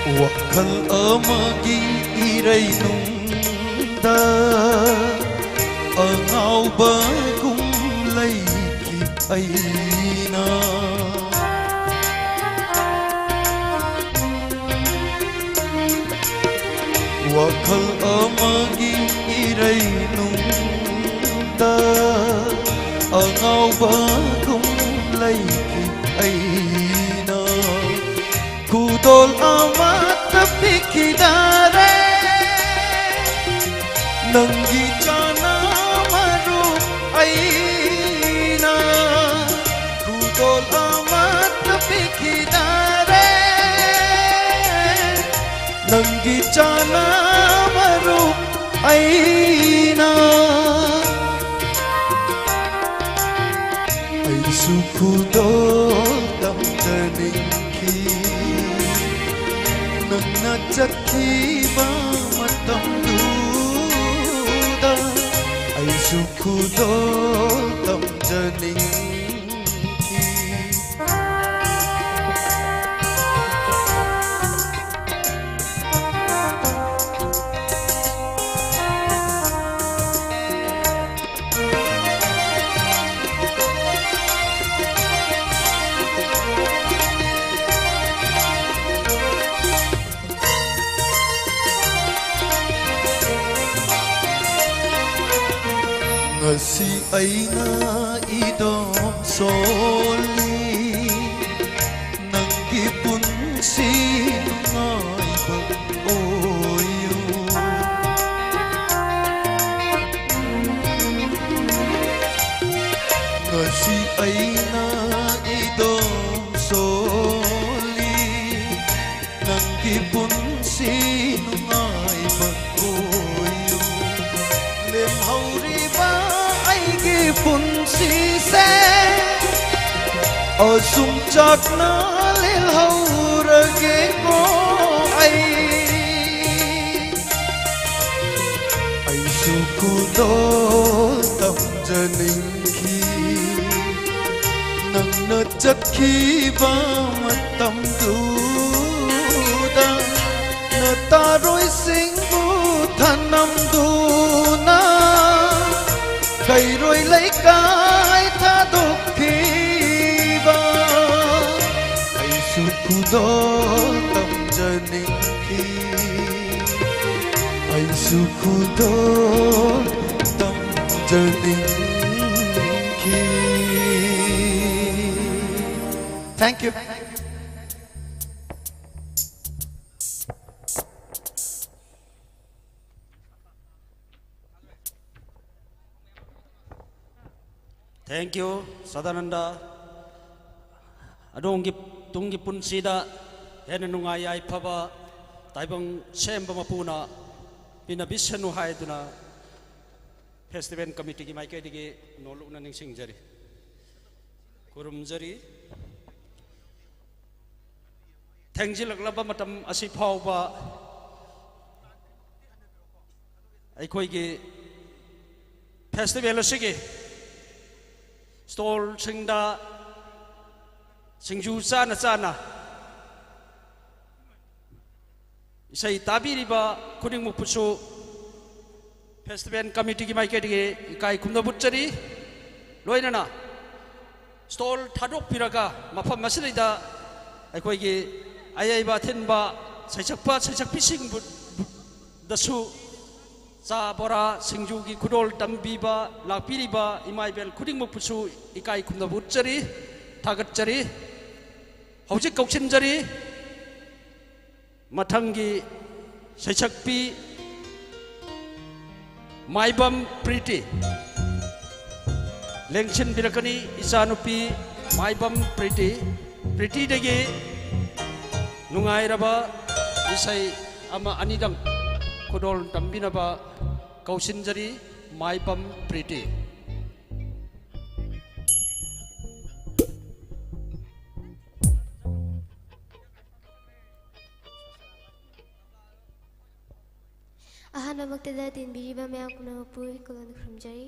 Speaker 18: wakal amagi iray nungda angaw ba kung laikit ay na wakal amagi iray nungda angaw ba kung laikit ay na kudol amat tapikidare nanggi jana maru ay na kudol amat tapikidare nanggi jana maru ay na ay sukudol damdaning nang najakkiba matang duda ay sukudol tamjaning ngasi ay na idong soli nang gipon sinungay pag-oyo ngasi ay na idong soli nang gipon sinungay pag-oyo lemhaw riba pun si se asum chak na lel haurage ko ai sukudo tam janing ki nang na chakhi ba matam duda na taroi sing bu thanam du na kay rồi lấy cái tha độc khi ba ay suku do tâm janing khi ay suku do tâm janing khi.
Speaker 1: Thank you.
Speaker 5: Thank you, Sadananda. Adong tungi pun sida hena nungai ay paba taibang semba mapuna pinabisanu hai duna festival committee ki maike dige nolu na ning singjari kurum jari thangjil laglaba matam asi phawba ai khoi gi festival asigi stall singda singju sana sana isai tabiriba kuning mupusu festival committee ki maike dige ikai kumda butchari loinana stall thadok piraga mafam masilida aikoi gi ayaiba thenba saichakpi sing dasu sa bora singju gi kudol tambiba lakpiriba imaibel kuding mupusu ikai kumda butchari thagatchari hojik kauksinjari mathangi saichakpi maibam priti lengchin birakani isanupi maibam priti degi nungairaba isai ama anidang kudol tambinaba kausinjari maibam priti.
Speaker 15: ꯑꯍꯥꯟꯕꯃꯛꯇꯗ ꯇꯤꯟꯕꯤꯔꯤꯕ ꯃꯌꯥꯝ ꯄꯨꯝꯅꯃꯛꯄꯨ ꯏꯀꯣꯂꯣꯅ ꯈꯨꯔꯨꯝꯖꯔꯤ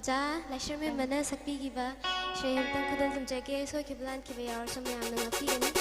Speaker 15: ओजा लाइसर में मना सकती की बा श्रेय तंग खुदन तुम जगे सोई के प्लान की बयार समय आमना नापी Ghani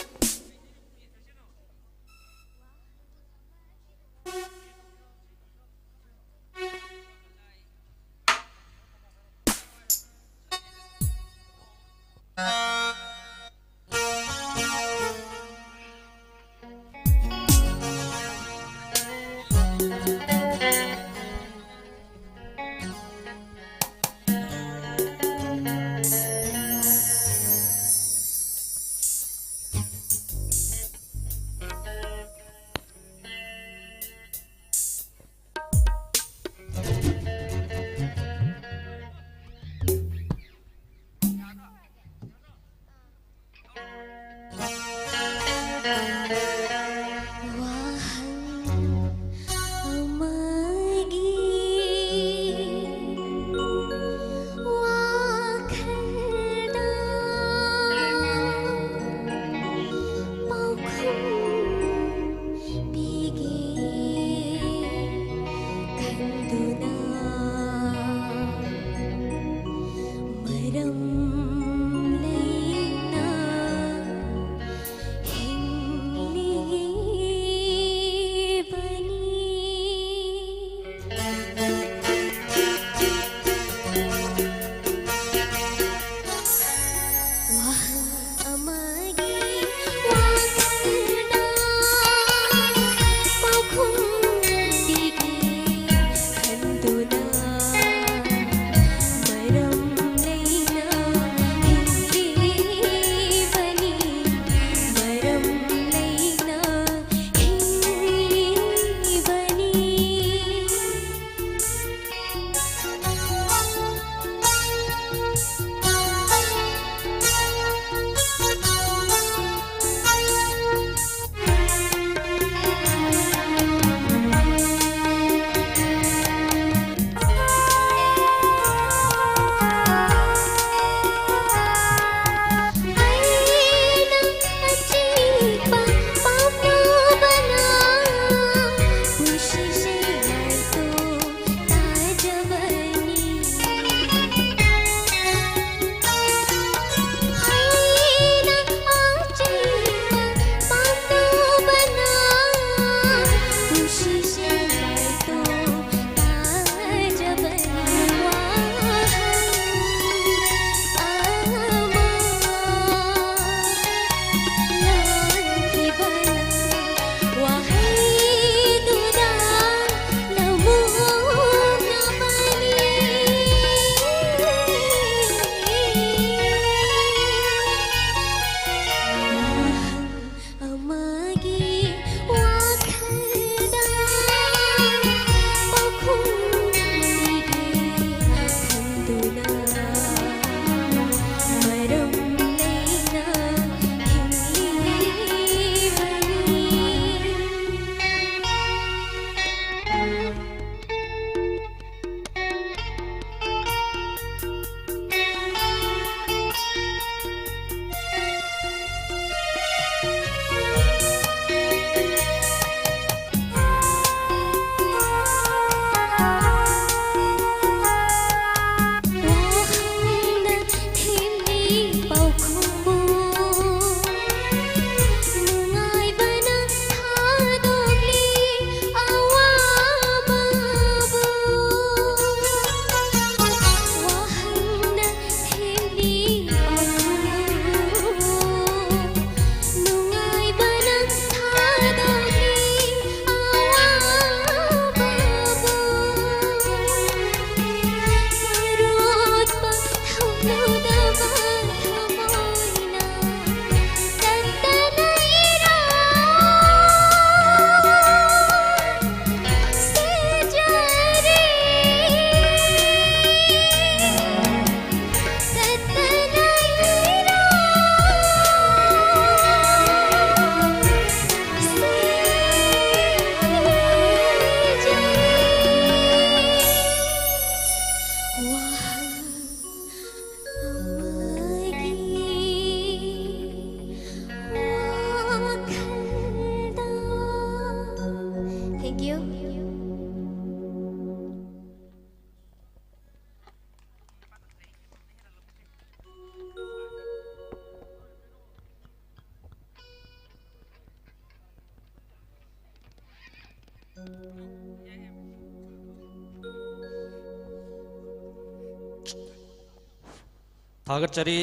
Speaker 5: Thagatchari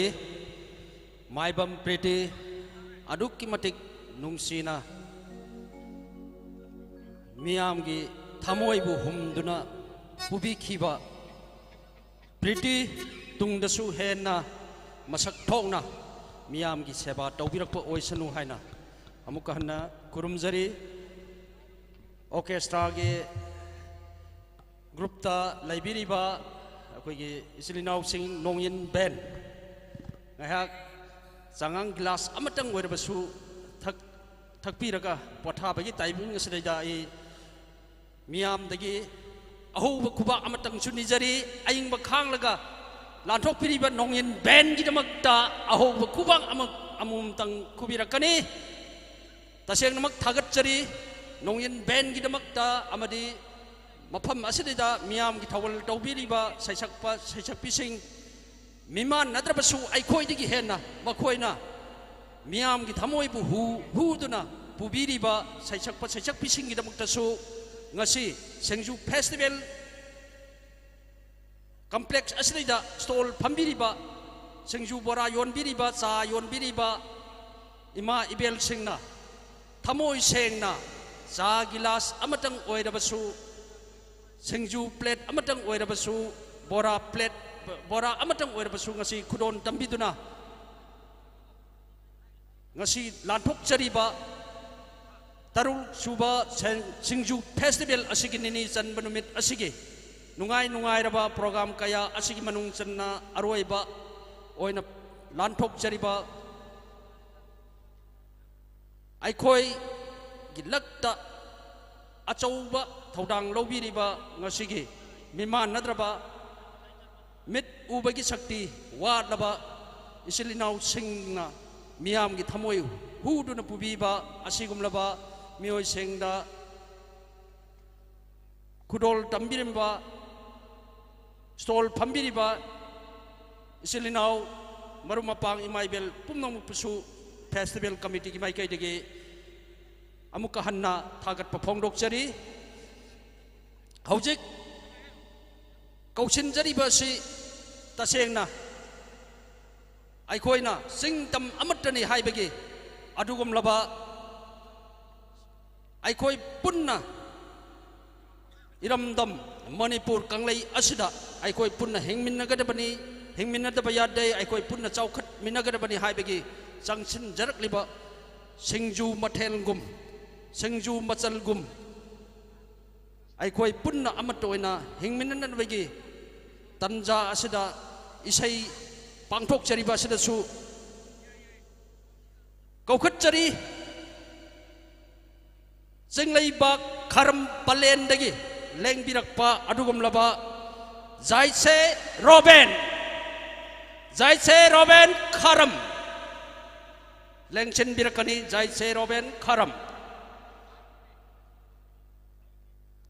Speaker 5: maibam priti adukki matik nungsina miyamgi thamoi bu humduna pubi khiba priti tungdasu henna masak thokna miyamgi seba tawbirakpa oisanu haina amuka hanna kurumjari orchestra ge group ta laibiriba akoigi isilinaw sing nongyin band ngahak sangang glass amatang oirabasu thakpiraga pothabagi taibung ngasida ai miyam dagi ahuba kuba amatang sunijari aing bakhanglaga lanthok piriba nongyin band gi damakta ahuba kubang amum tang kubirakani taseng namak thagatchari nongyin band gi damakta amadi mafam asidida miyam gi thawal tawbiriba saisakpising miman nadrabasu aikhoidigi henna makhoina miyam gi thamoi bu huduna pubiriba saisakpising gi damaktasu ngasi SINGJU festival complex asidida stall phambiriba SINGJU bora yonbiriba cha yonbiriba ima ibel singna thamoi sengna cha gilas amatang oirabasu SINGJU plate amatang oirabasu bora plate bora amatang oirabasu ngasi khudon tambiduna ngasi lanthok chariba tarul suba SINGJU festival asigi nini chanba numit asigi nungai raba program kaya asigi manung channa aroiba oina lanthok chariba aikhoi gilakta achauba thodang lobiriba ngasigi miman nadraba mit ubagi sakti wadlaba isilinaw singna miyam gi thamoi huduna pubiba asigumlaba mioi sengda kudol tambirimba stall phambiriba isilinaw marumapang imaibel pumnong pusu festival committee ki maikai dege amuka hanna thagat pa phongdok chari hojik kausin jari ba si tasengna aikhoina singtam amatani haibagi adugum laba aikhoi punna iramdam manipur kanglai asida aikhoi punna hengminnagadabani hengminnadaba yadde aikhoi punna chaukhat minagadabani haibagi changsin jarakliba SINGJU mathelgum SINGJU machalgum aikhoi punna amatoina hengminnadabagi tanja asida isai pangthok chariba asida su kaukhat chari Singlai bak kharam palen dagi leng birakpa adugum laba jaise Robin kharam leng chen birakani jaise Robin kharam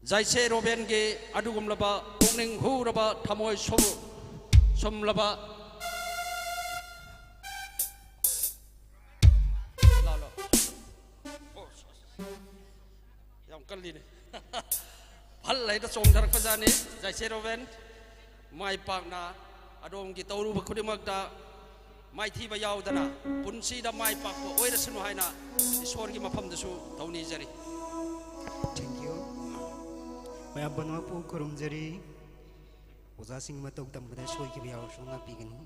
Speaker 5: jaise Robin ge adugum laba pungning hu raba thamoi som laba kali ni hal lai da som darak pajani jaise Robin mai pakna adom gi tawru ba khudimak da mai thi ba yaw dana punsi da mai pak ko oira sunu haina iswar gi mafam da su tawni jari
Speaker 7: thank you mai abanwa pu kurum jari oza sing ma tok tam ba soi gi yaw su nga pigani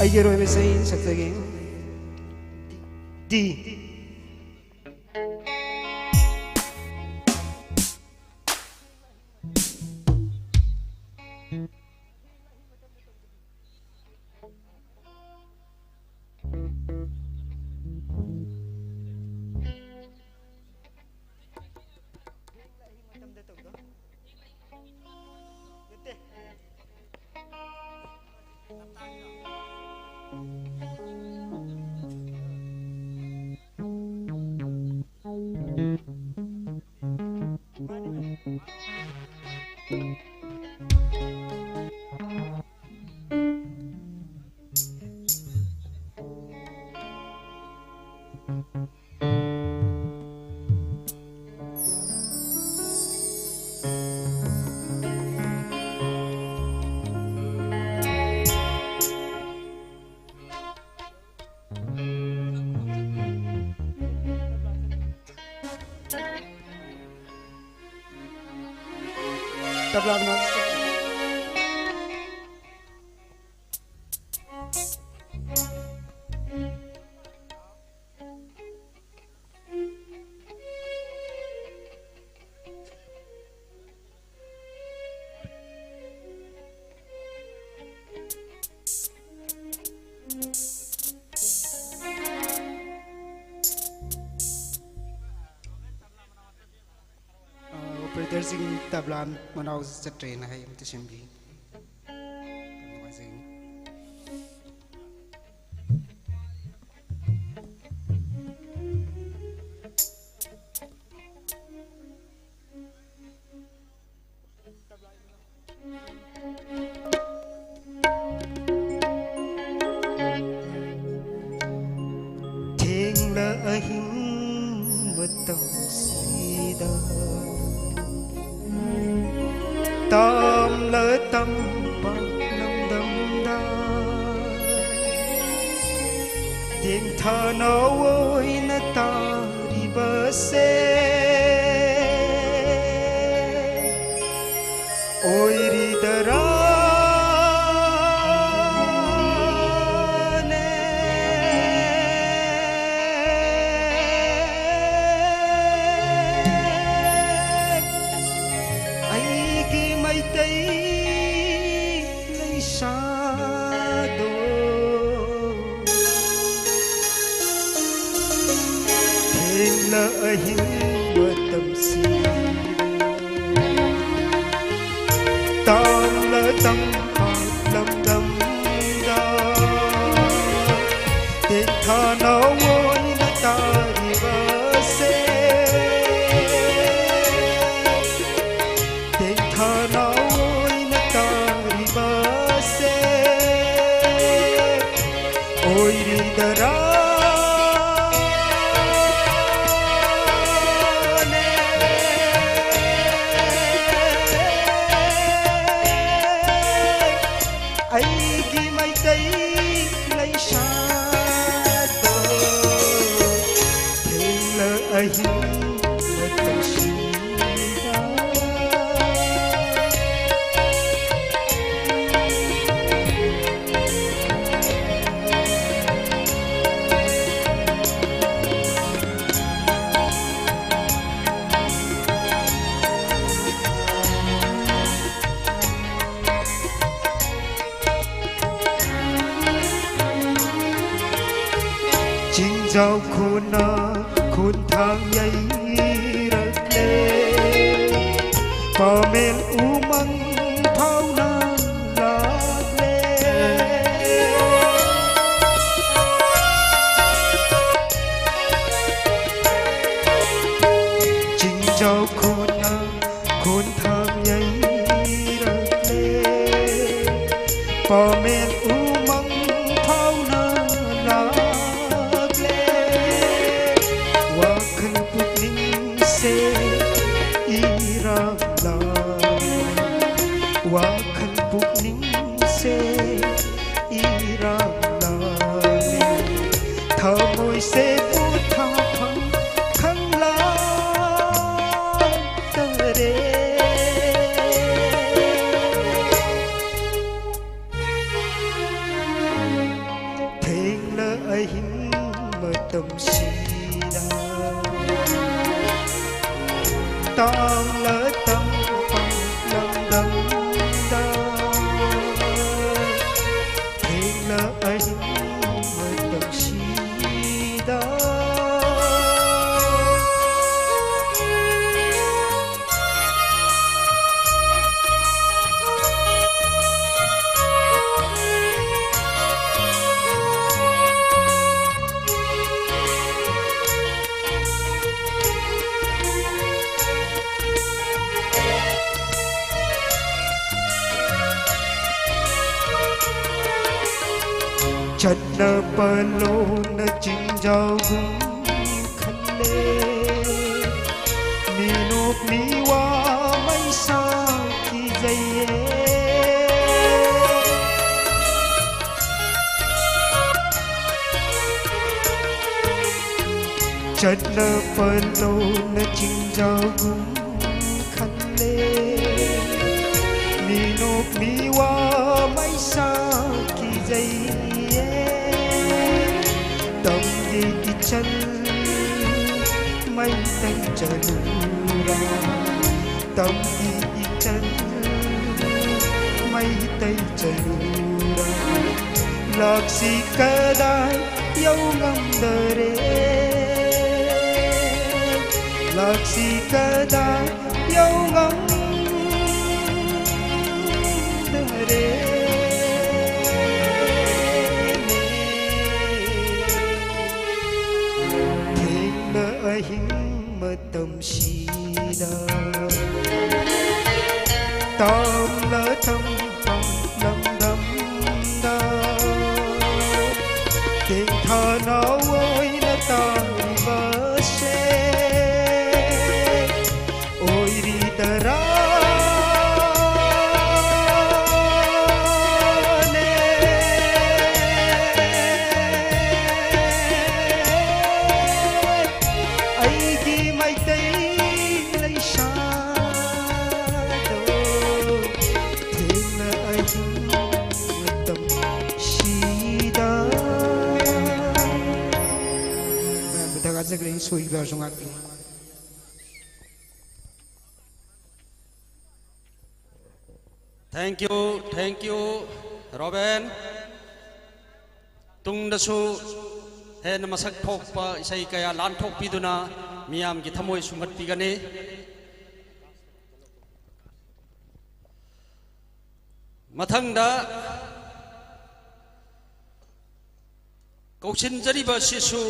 Speaker 7: Ayer hoy me say saktage D. tabla na operator sing tabla manau sa train hai am tisimbi theng la ahing matam sida tam lỡ tâm bằng năm đâm đa tiếng thơ nó ôi nó ta đi bờ xe ôi đi tờ ra ahing matam si tam lỡ tâm phật lâm đâm đa tiếng thơ nó ôi nó ta đi bờ xe tiếng thơ nó ôi nó ta đi bờ xe ôi đi tờ ra giao khôn khôn thang nhảy rực lên có men u măng thao na lạc lên chính giao khôn thang nhảy rực lên có men u măng thao na lạc wakhan pukning se irang lani thamoi se pu tha phang khang la tare theng la ahim matam sida tam la tam phang lam dam chặt nơ POLO nơ chinh giao gúng khăn lê mi nộp mi hoa mấy sao khi dây chặt nơ POLO nơ chinh giao gúng khăn lê mi wa mai sa ki jai tâm gi ki chân mai tay chalu ra tâm gi ki chân mai tay chalu ra lạc si ka dai yêu ngam dare lạc si ka dai yêu ngam dare hing mà tâm si da tâm lỡ tâm tâm lâm đâm da tình thơ nó ôi là ta đi vỡ xe ôi đi ta ra sui ga sung ak
Speaker 5: Thank you Robin tung da su he na masak thok pa isai kaya lan thok piduna miyam gi thamoi sumat pigane mathang da kauchin jari ba sisu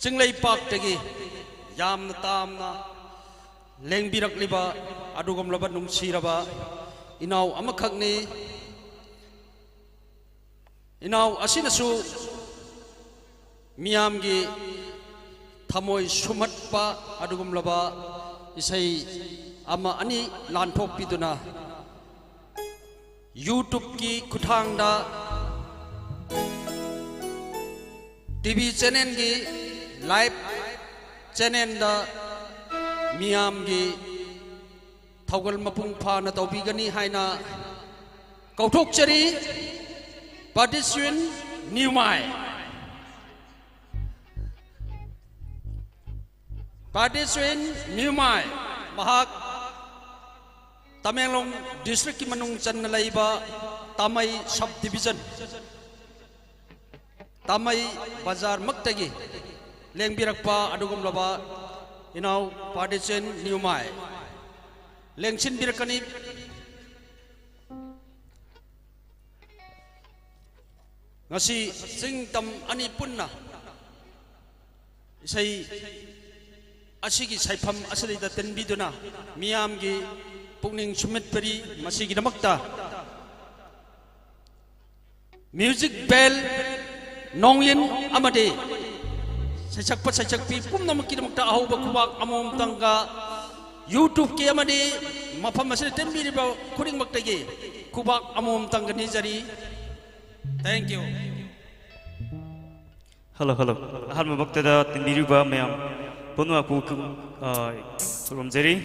Speaker 5: Singlay Park tagi yam na tam na leng birak liba adugam labat nung siraba inaw amakhak ni inaw asinasu miyam gi thamoi sumat pa adugam laba isai ama ani lanthok piduna YouTube ki kuthang da TV channel gi live channel da miyam gi thaugal mapung pha na tawbigani haina kauthok chari participant niumai participant niumai mahak Tamenglong district ki manung chan na laiba Tamay subdivision Tamay bazar maktagi leng birakpa adugum laba inaw partition niumai leng chin birakani ngasi sing tam ani punna isai asigi saifam asali da tenbiduna miyam gi pukning sumit peri masigi damakta music bell nongyin amade Sajak pat sajak pi pum nama kita makta ahu bakuak amom tangga YouTube ki amade mafam masih tembi di bawah kuring makta ge kubak amom tangga ni jari. Thank you.
Speaker 13: Hello. Hal mabakta da tembi di bawah mayam ponu aku kurum jari.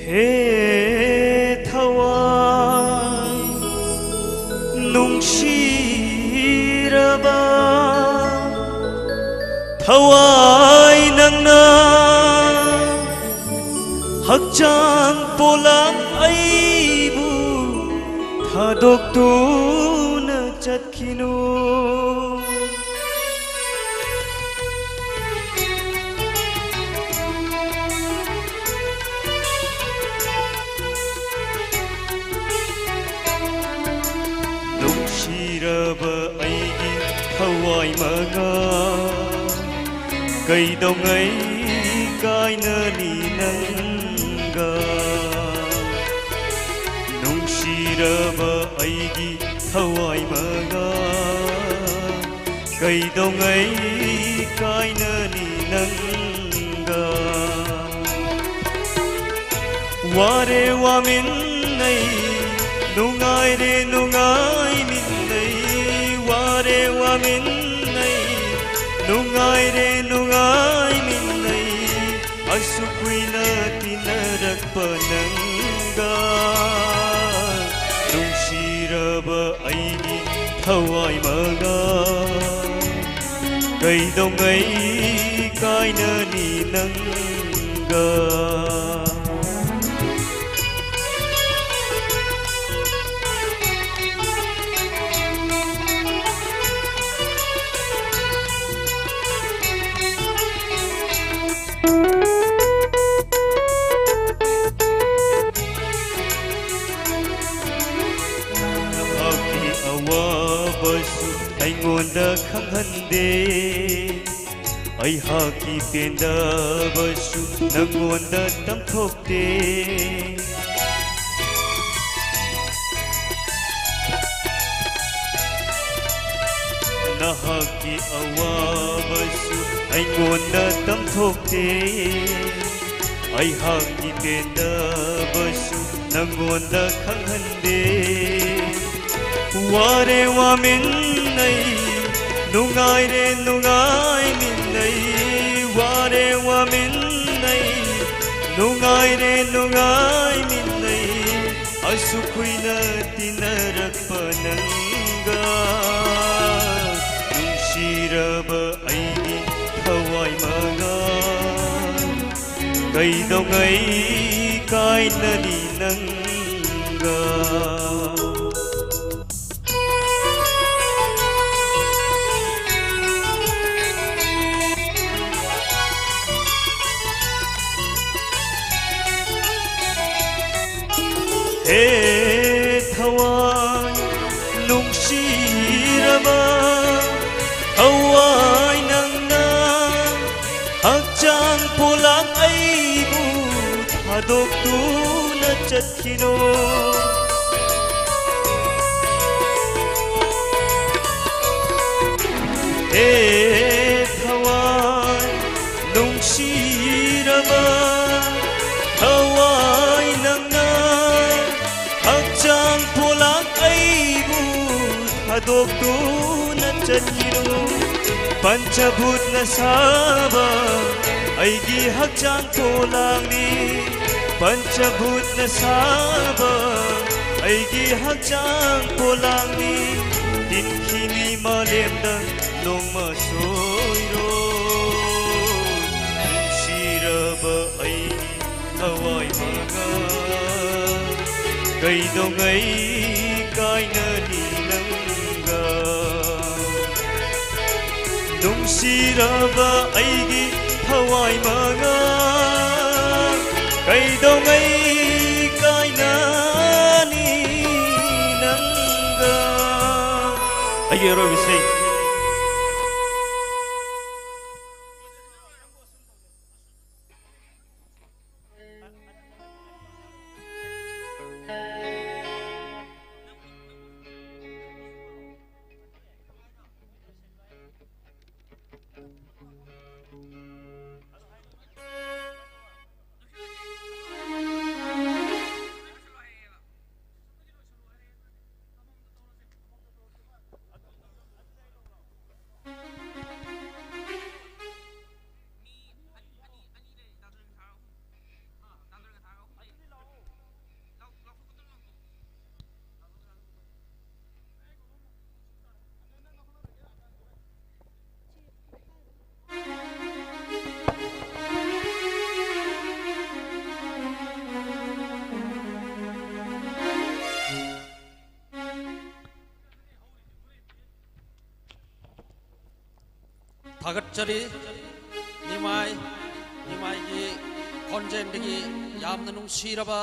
Speaker 14: he thawai nungshiraba thawai nangna hakchang polam aibu thadok tu na chatkino nungshiraba aigi thawai maga kaidongai kaina ni nanga nungshiraba aigi thawai maga kaidongai kaina ni nanga ware wa min nai nungai re nungai min nai ware wa min nai nungai re nungai min nai asukuina tinarak pananga nungshiraba aigi thawai maga kaidongai kaina ni nanga aingona khanghande ai haki penda basu nangonda tamthokte nahaki awabasu aingona tamthokte ai haki penda basu nangonda khanghande ware wa min nai nungai re nungai min nai ware wa min nai nungai re nungai min nai asukuina tinarak pananga nungshiraba aigi thawai maga kaidongai kaina ni nanga he thawai nungshiraba thawai nangna hakchang polang aibu thadok tu na chatkino he thawai nungshiraba thawai nangna hakchang polang aibu thadok tu na chatkino panchabhut na saba aigi hakchang polang ni panchabhut na saba aigi hakchang polang ni dinkhini malemda nongma soiro nungshiraba aigi thawai maga kaidongai kaina ni nanga nungshiraba aigi thawai maga kaidongai kaina ni nanga ayero bisai
Speaker 5: थागतचरी Nimai Nimai की कॉन्जेंट की यामन नुंसीरबा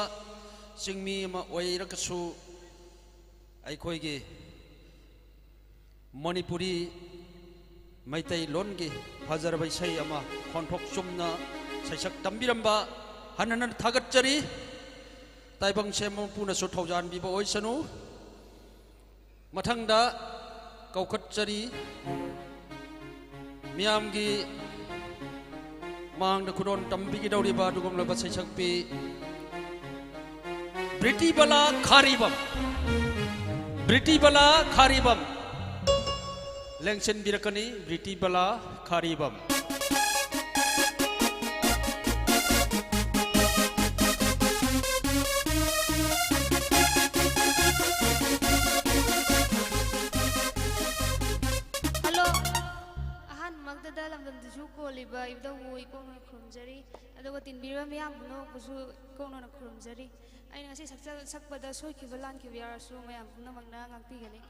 Speaker 5: सिंगमी अमा ओइरकसु अखोइगी Manipuri Meitei loan की फजरब इसै अमा खनथोक चुमना सैसक तंबिरंबा हनन थागतचरी ताइबंग सेमो पुनसु थौजान बिबो ओइसनु मथंगदा कौखतचरी मियाम की मांग खुदोन तंबी की दौरीबा दुगमलबा सैसकपी ब्रिटी बला खारीबम लेंसन बिरकनी ब्रिटी बला खारीबम
Speaker 15: हेलो अहन मगददा लमदम दुजु कोलिबा इबदौ इकोन खुरमजरी अदुगा तिनबिरा मियाम बुनो बुजु इकोन खुरमजरी अꯩꯅ ꯉꯁꯤ ꯁꯛꯄꯗ ꯁꯣꯏꯈꯤꯕ ꯂꯥꯟꯈꯤꯕ ꯌꯥꯎꯔꯁꯨ ꯃꯌꯥꯝ ꯄꯨꯝꯅꯃꯛꯅ ꯉꯥꯛꯄꯤꯒꯅꯤ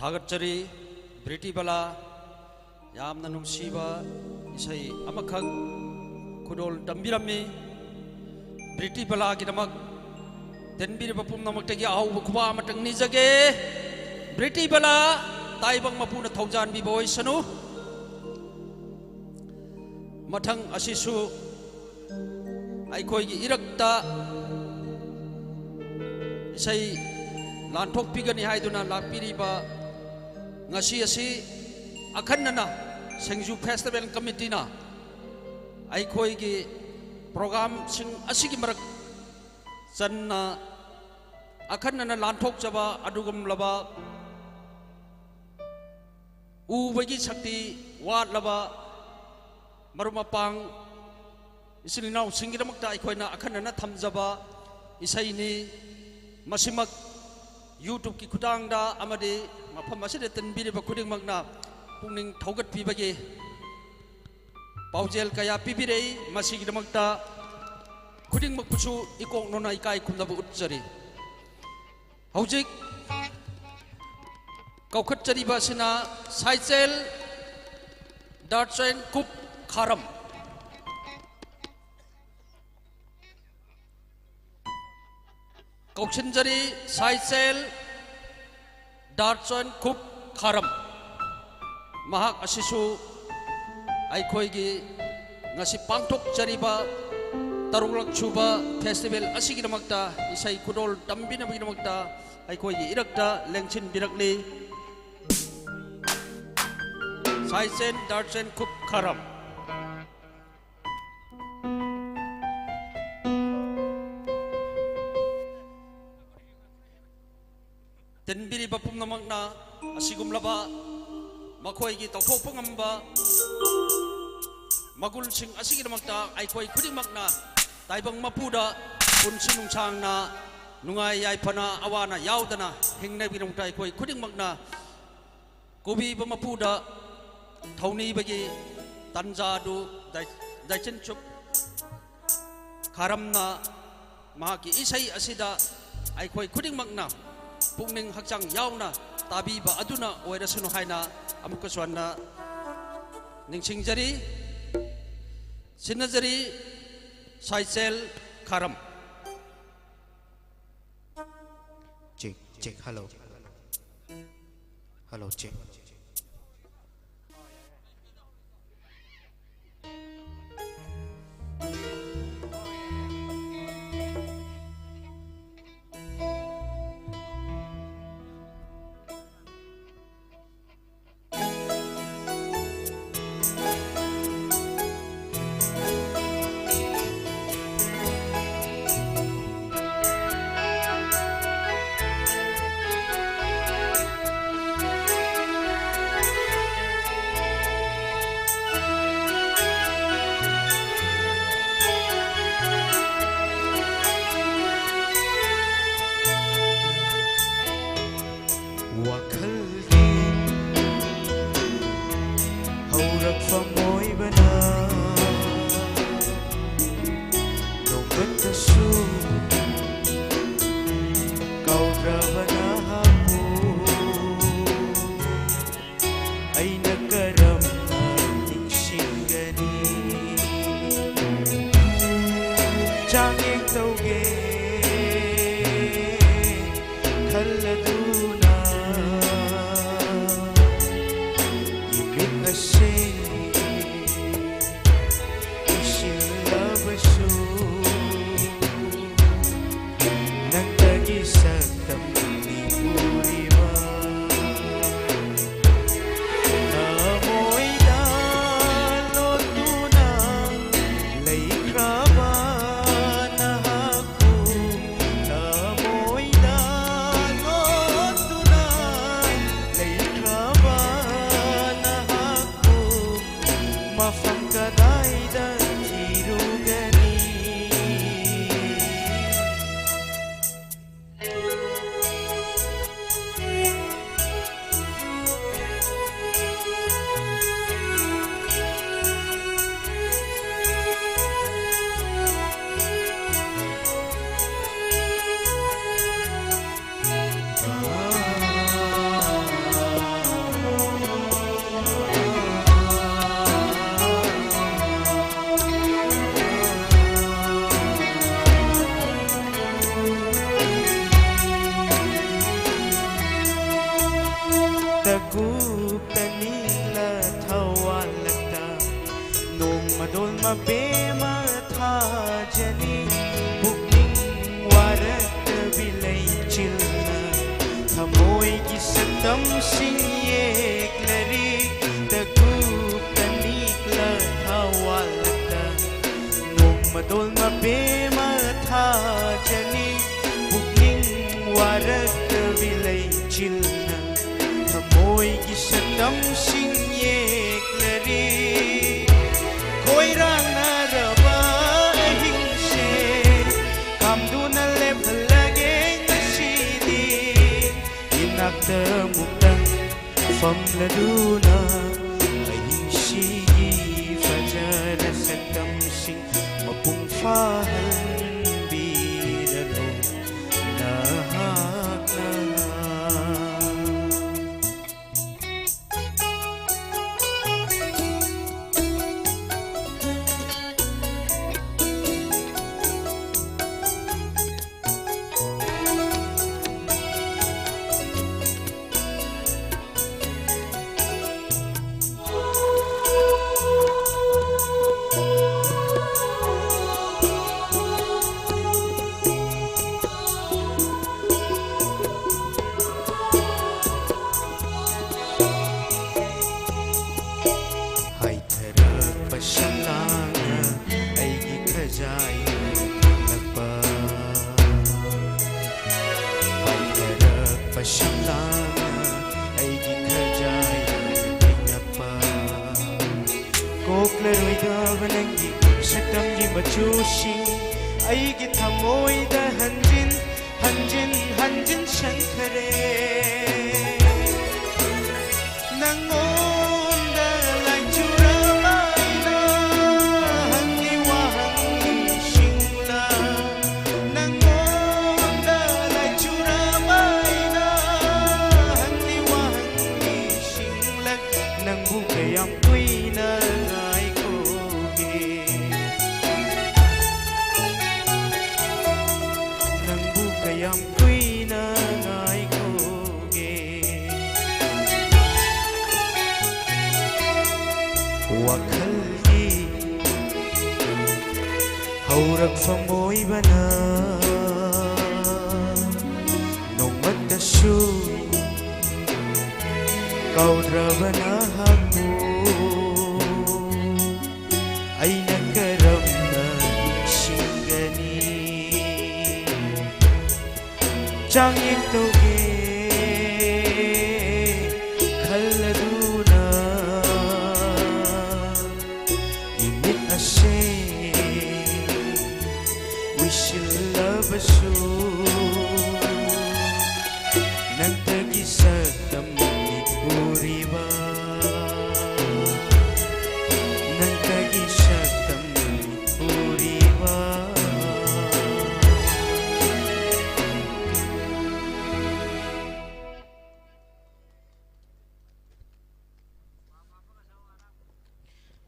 Speaker 5: थागतचरी ब्रिटी बला यामना नुमसीबा इसै अमखक खुदोल तंबिरमी ब्रिटी बला गिदमक तेनबिरबा पुमनमक्तगी आहौब खुबा अमतंग निजगे ब्रिटी बला ताइबंग मपुना थौजान बिबोय सनु मथंग असिसु आइखोयगी इरक्ता इसै लांथोक पिगनी हाइदुना लापिरिबा ngasi asi akhannana SINGJU festival committee na aikhoi gi program sing asigi marak channa akhannana lanthok chaba adugum laba ubagi shakti wat laba marumapang isininaw singidamakta aikoina akhannana thamjaba isaini masimak YouTube ki khutangda amade mafam aside tanbiriba khudingmakna pungning thogat pibagi paujel kaya pibirei masigidamakta khudingmak pusu ikong nona ikai khumdaba utjari haujik kaukhat chariba sina saicel dartsen kup kharam kauksinjari saicel dartsen kup kharam mahak asisu aikhoi ngasi pangthok chariba tarulak chuba festival asigidamakta isai kudol tambina bigidamakta aikhoi irakta lengchin birakli saicel dartsen kup kharam tenbiri bapum namangna asigumlaba makhoi gi tawthokpa ngamba magul sing asigidamakta aikhoi khudingmakna taibang mapuda punsi nungchangna nungai yaipana awana yaudana hingnai bigidamakta aikhoi khudingmakna kobi ba mapuda thauni bagi tanjadu daichin chup kharamna mahaki isai asida aikhoi khudingmakna pungning hakchang yauna tabiba aduna oirasunu haina amuka swanna ningsingjari sinajari saicel kharam
Speaker 2: check hello check
Speaker 7: mabema tha jani bukning warat bilai chilna thamoi ki satam sing yek lari tagup tanik la thawalta nom madol mabema tha jani bukning warat bilai chilna thamoi ki satam sing yek lari koirang naraba hing se kamduna lephalage nasidi inakta muktang famladuna hing si fajara satam sing mapung fahan biralo nahak na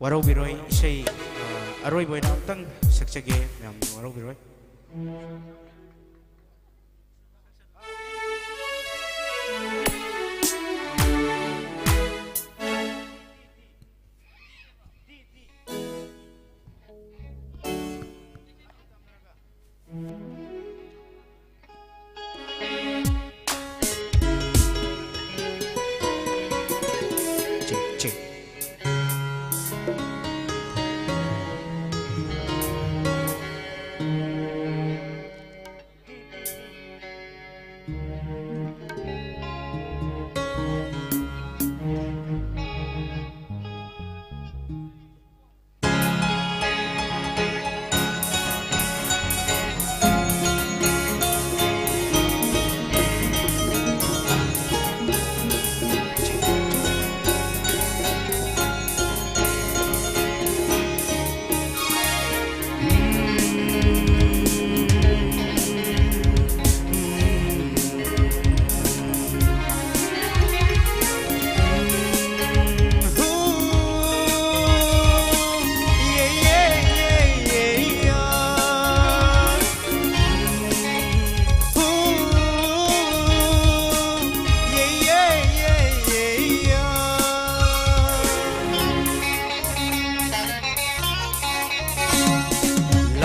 Speaker 7: warau biroi isai aroi boy tang sakjage nam warau biroi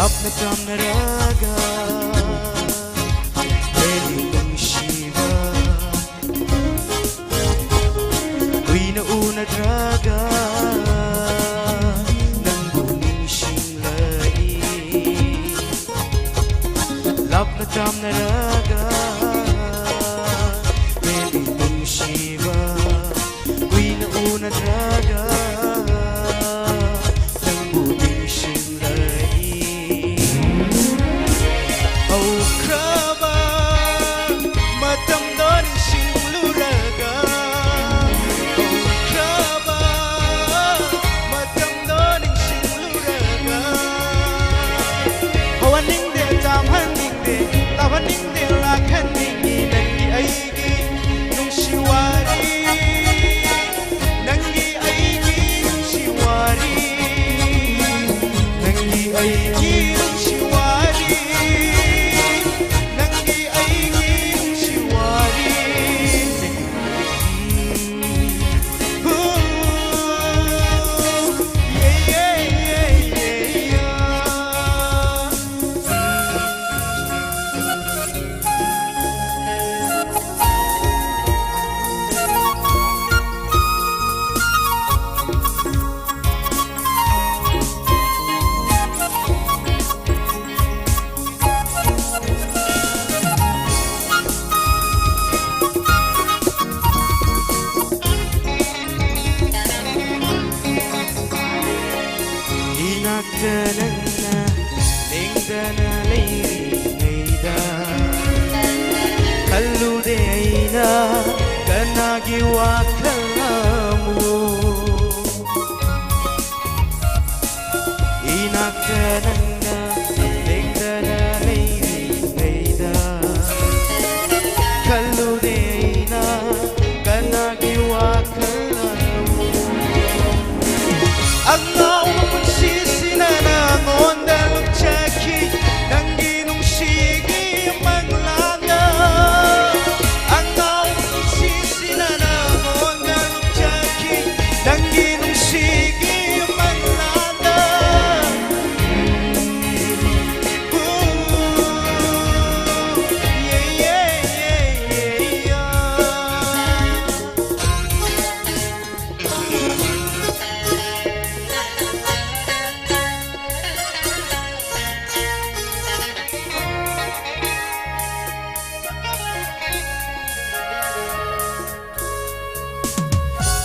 Speaker 7: lapna tamnaraga heli nungshiba uina una draga nangbu ningshinglai lapna tamnaraga heli nungshiba uina una draga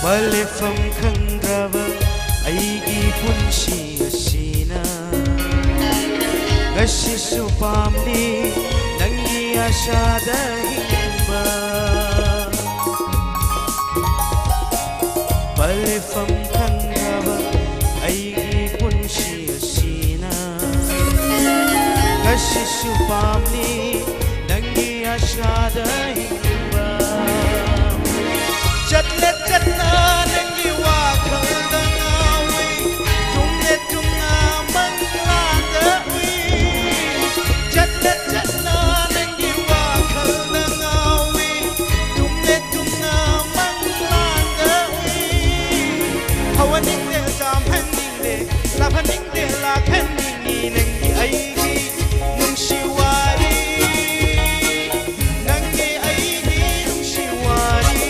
Speaker 7: Malefam khangrava aigi punshi asina Gashisu pamni nangi ashada hingba Malefam khangrava aigi punshi asina Gashisu pamni nangi ashada hingba Chatlet chatna nangi wakhal dangawi tumne tumna manglada wi Chatlet chatna nangi wakhal dangawi tumne tumna manglada wi Hawaning de samhaning de laphaning de lakhaning nangi aigi nungshiwari nangi aigi nungshiwari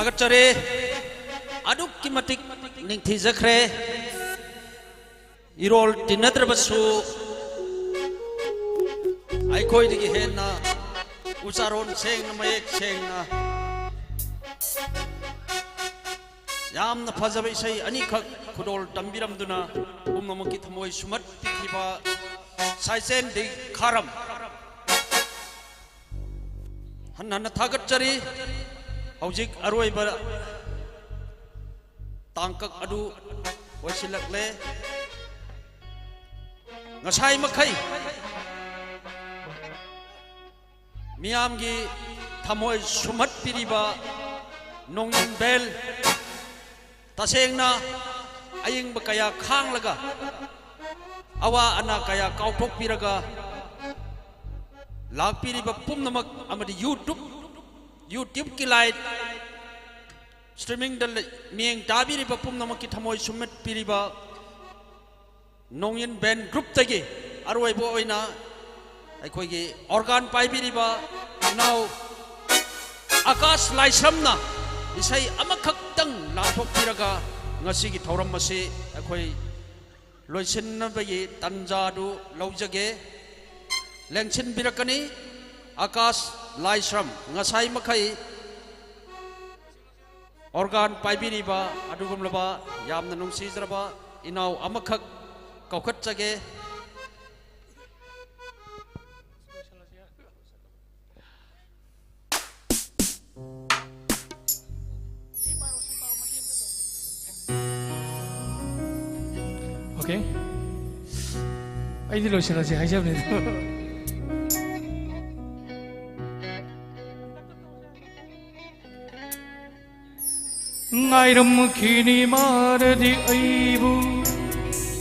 Speaker 5: Agachare aduk kimatik ningthi zakre irol tinadrabasu ai koi digi henna ucharon seng na mayek seng na yamna phajaba isai ani khak khudol tambiramduna umnamaki thamoi sumat tikhiba saisen de kharam hana thagat chari hojik aroi ba tangkak adu oisilak le ngasai makai miam gi thamoi sumat piriba nongin bel tasengna aying ba kaya khang laga awa ana kaya kauthok piraga lag piriba pumnamak amadi YouTube ki live streaming dal mieng tabiriba pumnamak ki thamoi sumat piriba nongin band group tagi aroi bo oina akhoi gi organ pai piriba now akas lai samna isai amakhak tang la thok piraga ngasi gi thoram masi akhoi loisin na bagi tanja du laujage lengchin birakani akas laisram ngasai makai organ paibiriba adugum laba yamna nungsi jaraba inau amakhak kaukhat jage
Speaker 12: Okay. Ay di lo sila si Hajab nito. Ngay ram kini mar di aibu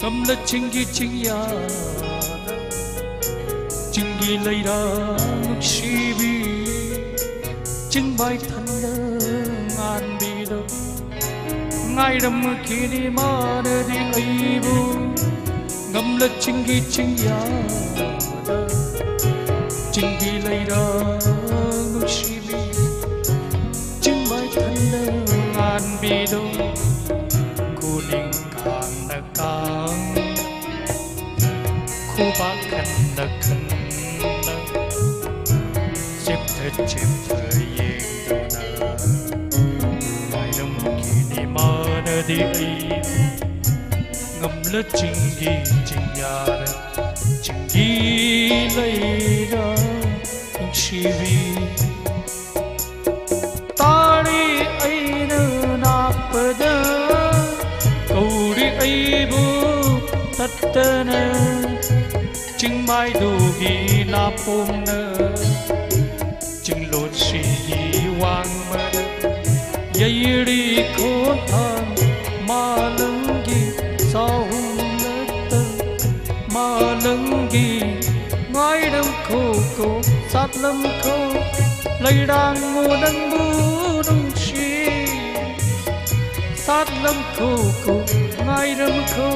Speaker 12: kam la chingi chingya chingi laira nukshibi ching bai than ngan bi do ngay ram kini mar di aibu ngam la chingi chingya chingi laira nukshibi ching bai than ngan bi do kuning kang na kang khu ba khan na khan na chip the yeng do na ngay ram kini mar di aibu ngam la chingi chingya chingi laira shivi tari aina napada kauri aibu tattana chingmai dugi napomna chinglot shi wang ma yairi khothan malangi saulat malangi ngoi đam khô khô sát lâm khô lấy đang ngô đăng bu đông chi sát lâm khô khô ngoi đam khô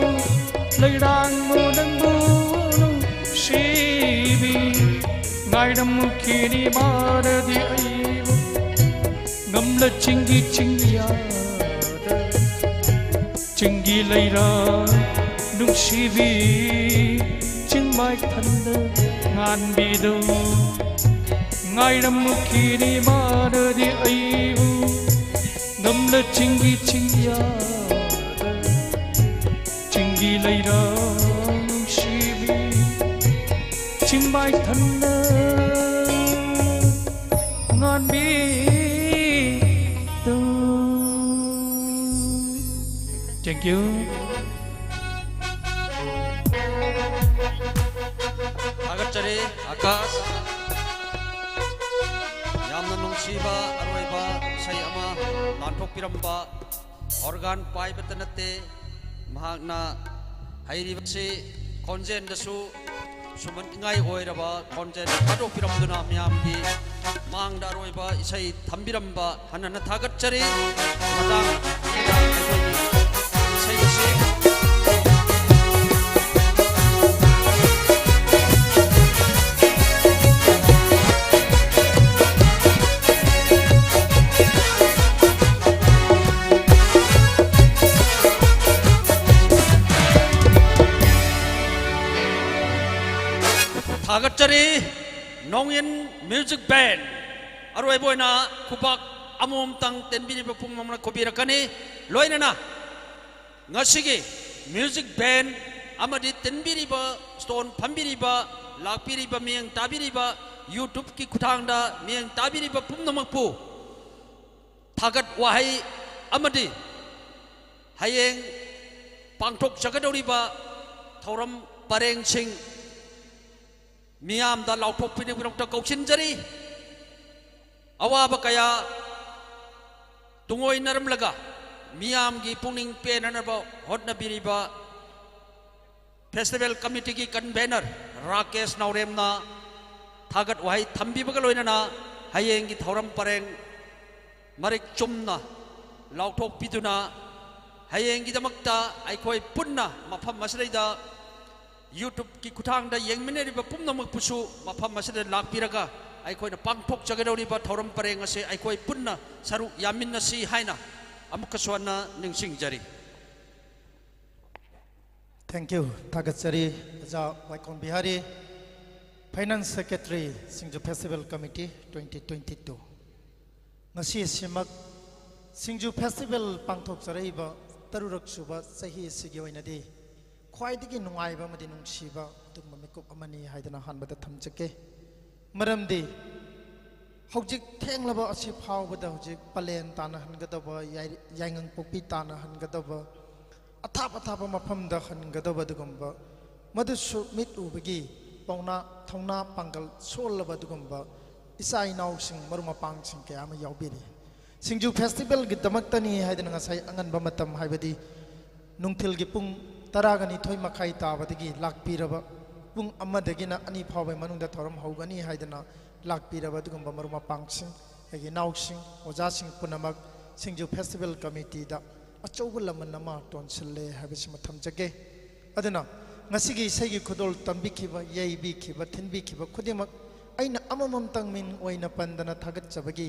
Speaker 12: lấy đang ngô đăng bu đông chi bi ngoi đam kini mar di ai ngam la chingi chingya chingi lấy ra nung shivi ching mai than ngan bi do ngai ram kini mar di aibu ngam la chingi chingya chingi lai ra nung shivi ching mai than ngan bi do. Thank you.
Speaker 5: Agat cari akas yamna nungsiba arwaiba sai ama lanthok piramba organ pai betanate mahakna hairibasi konjen dasu suman ingai oiraba konjen kadok piramduna miyamgi mang darwaiba isai thambiramba hanana thagat cari madang isai isi thagat cari nongin music band arwai boina kubak amom tang tenbini bapung mamna kobira kani loina na ngasigi music band amadi tenbiri ba stone pambiri ba lakpiri ba miang tabiri ba YouTube ki khutangda mieng tabiriba pumnamakpu thagat wahai amadi hayeng pangthok jagadoriba thoram pareng sing miyam da lauthok pini gurok ta kauchin jari awaba kaya tungoi naram laga miyam gi pungning penanaba hotna biriba festival committee ki convener Rakesh Nauremna thagat wahai thambi bagaloinana hayeng gi thoram pareng marik chumna lauthok piduna hayeng gi damakta aikoi punna mafam masreida YouTube ki khutangda yengmineriba pumnamak pusu mafam masre lakpiraga aikhoina pangthok jagadoriba thoram pareng ase aikoi punna saru yaminna si haina amukka swana ningsingjari.
Speaker 1: Thank you. Tagatsari Aja Waikon Bihari, Finance Secretary, SINGJU Festival Committee 2022. Ngasi simak SINGJU Festival pangthok saraiba tarurak suba sahi sigi oinadi khwaidigi nungaiba madi nungsiba tumma mikup amani haidana hanbada thamjake maramdi hojik thenglaba asi phawbada hojik palen tana hangadaba yaingang pokpi tana hangadaba athap mafamda hangadaba dugumba madusu mit ubagi pauna thongna pangal sollaba dugumba isai naw sing maruma pang sing kaya ma yaubiri SINGJU Festival gi damaktani haidana ngasai anganba matam haibadi nungthil gi pung taragani thoi makhai tabadagi lakpiraba pung amadagina ani phawai manungda thoram haugani haidana lakpiraba dugumba maruma pangsing agi nausing ojasing punamak SINGJU Festival Committee da achouba lamanama tonsalle habisi matham jage aduna ngasigi segi khudol tambikhiba yaibi khiba thinbi khiba khudimak aina amamam tangmin oina pandana thagat chabagi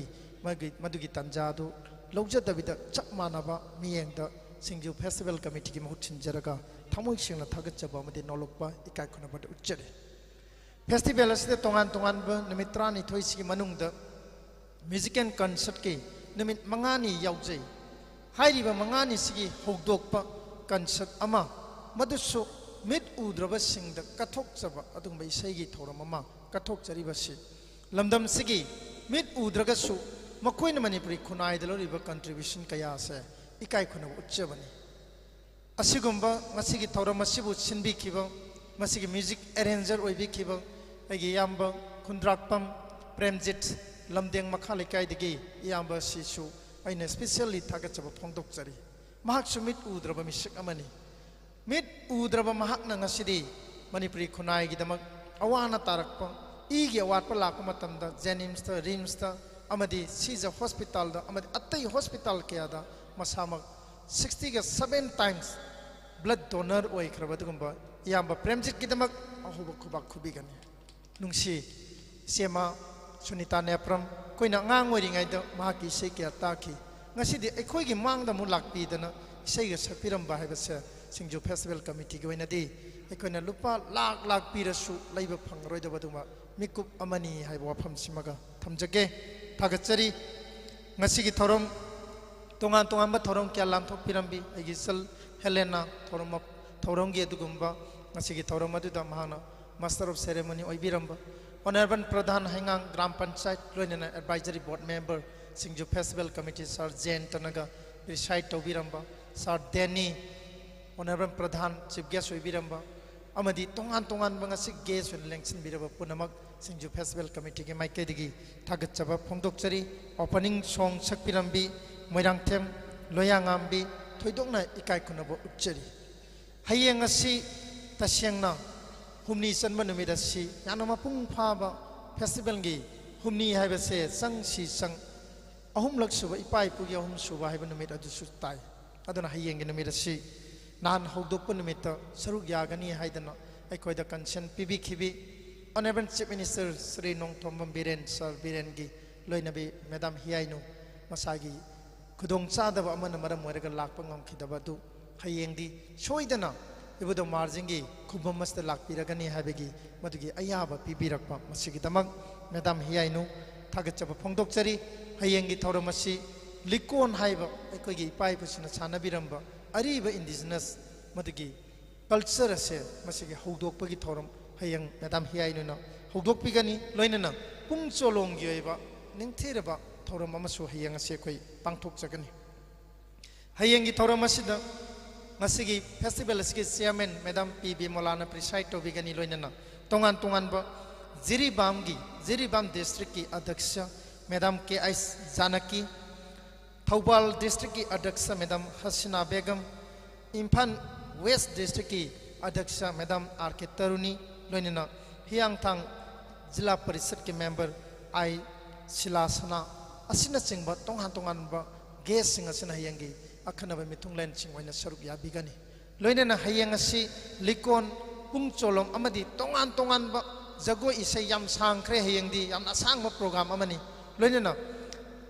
Speaker 1: madugi tanjadu lawjadabida chap manaba miyengda SINGJU Festival Committee ki mahut chinjaraga thamoi singna thagat chaba amadi nolokba ikai khuna bada uchjare festival aside tongan ba nimitrani thoisigi manungda music and concert ki nimit mangani yaujai hairiba mangani sigi hogdokpa concert ama madusu mit udraba singda kathok chaba adungba isaigi thoram ama kathok chariba si lamdam sigi mit udraga su makoina manipuri khunai daloriba contribution kaya se ikai khuna uchjabani asigumba masigi thoram asibu sinbi khiba masigi music arranger oibi khiba agi yamba khundrakpam premjit lamdeng makhale kai digi yamba sisu aina specially thagachaba phongdok chari mahak sumit udraba misik amani mit udraba mahak na ngasidi manipuri khunai gi damak awana tarakpa igi awatpa lakpa matamda jenims ta rims ta amadi siza hospital da amadi attai hospital kya da masamak 67 times blood donor oi khrabadugumba yamba premjit gi damak ahuba khubak khubigani nungsi sema sunita nepram koina ngang ori ngai da mahaki sei kya taki ngasidi ekhoi gi mangda mu lakpi dana sei ga sapiram ba haibase SINGJU Festival Committee gi oinadi ekoina lupa lak pirasu leiba phangroi da baduma mikup amani haiba wafam simaga thamjage thagachari ngasigi thorom tongan ba thorom kya lam thok pirambi agi sal Helena thorom gi adugumba ngasigi thorom adu da mahana Master of Ceremony oibiramba Honorable Pradhan Hengang Gram Panchayat Loinana Advisory Board Member SINGJU Festival Committee Sir Jain Tanaga Rishai Tobiramba Sir Denny Honorable Pradhan Chief Guest oibiramba amadi tongan bangasi guest wen lengsin biraba punamak SINGJU Festival Committee ge maike digi thagat chaba phongdokchari opening song sakpirambi moirangthem loyangambi thoidokna ikai khunabo uchchari hayeng asi tasengna humni sanba numida si yanama pung phaba festival gi humni haiba se sang si sang ahum lak suba ipai pugi ahum suba haiba numida adu su tai aduna hayeng gi numida si nan hogdokpa numita saruk yagani haidana aikoida consent pibi khibi Honorable Chief Minister Sri Nongthombam Biren Sir Biren gi loinabi Madam Hiainu masagi khudong chadaba amana maram moiraga lakpa ngamkhidaba du hayengdi soidana ibudo marjingi khubamasta lakpiragani habegi madugi ayaba pibirakpa masigi damak Madam Hiainu thagachaba phongdokchari hayengi thauramasi likon haiba aikogi ipai pusina sanabiramba ariba indigenous madugi culture ase masigi hogdokpagi thauram hayang madam hiai no hogdok pigani loinana pung cholong gi oiba ningthiraba thoram amasu hayang ase koi pangthok chakani hayang gi thoram asida ngasigi festival asigi chairman madam PB Molana preside to bigani loinana tongan ba Jiribam district ki adyaksha madam KI Janaki Thaubal district ki adyaksha madam Hasina Begum Imphal West district ki adyaksha madam RK Taruni loinana Hiangthang Jila Parishad ki member I Silasana asina chingba tongan ba guest sing asina hayangi akhanaba mithunglen chingwaina saruk ya bigani loinana hayang asi likon pung cholom amadi tongan ba jago isai yam sangkhre hayangdi yam asangba program amani loinana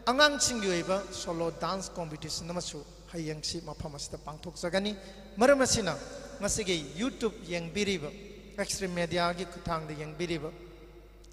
Speaker 1: angang chingyoiba solo dance competition namasu hayang si mafam asida pangthok jagani maram asina ngasigi YouTube yengbiriba extreme media gi kuthang de yengbiriba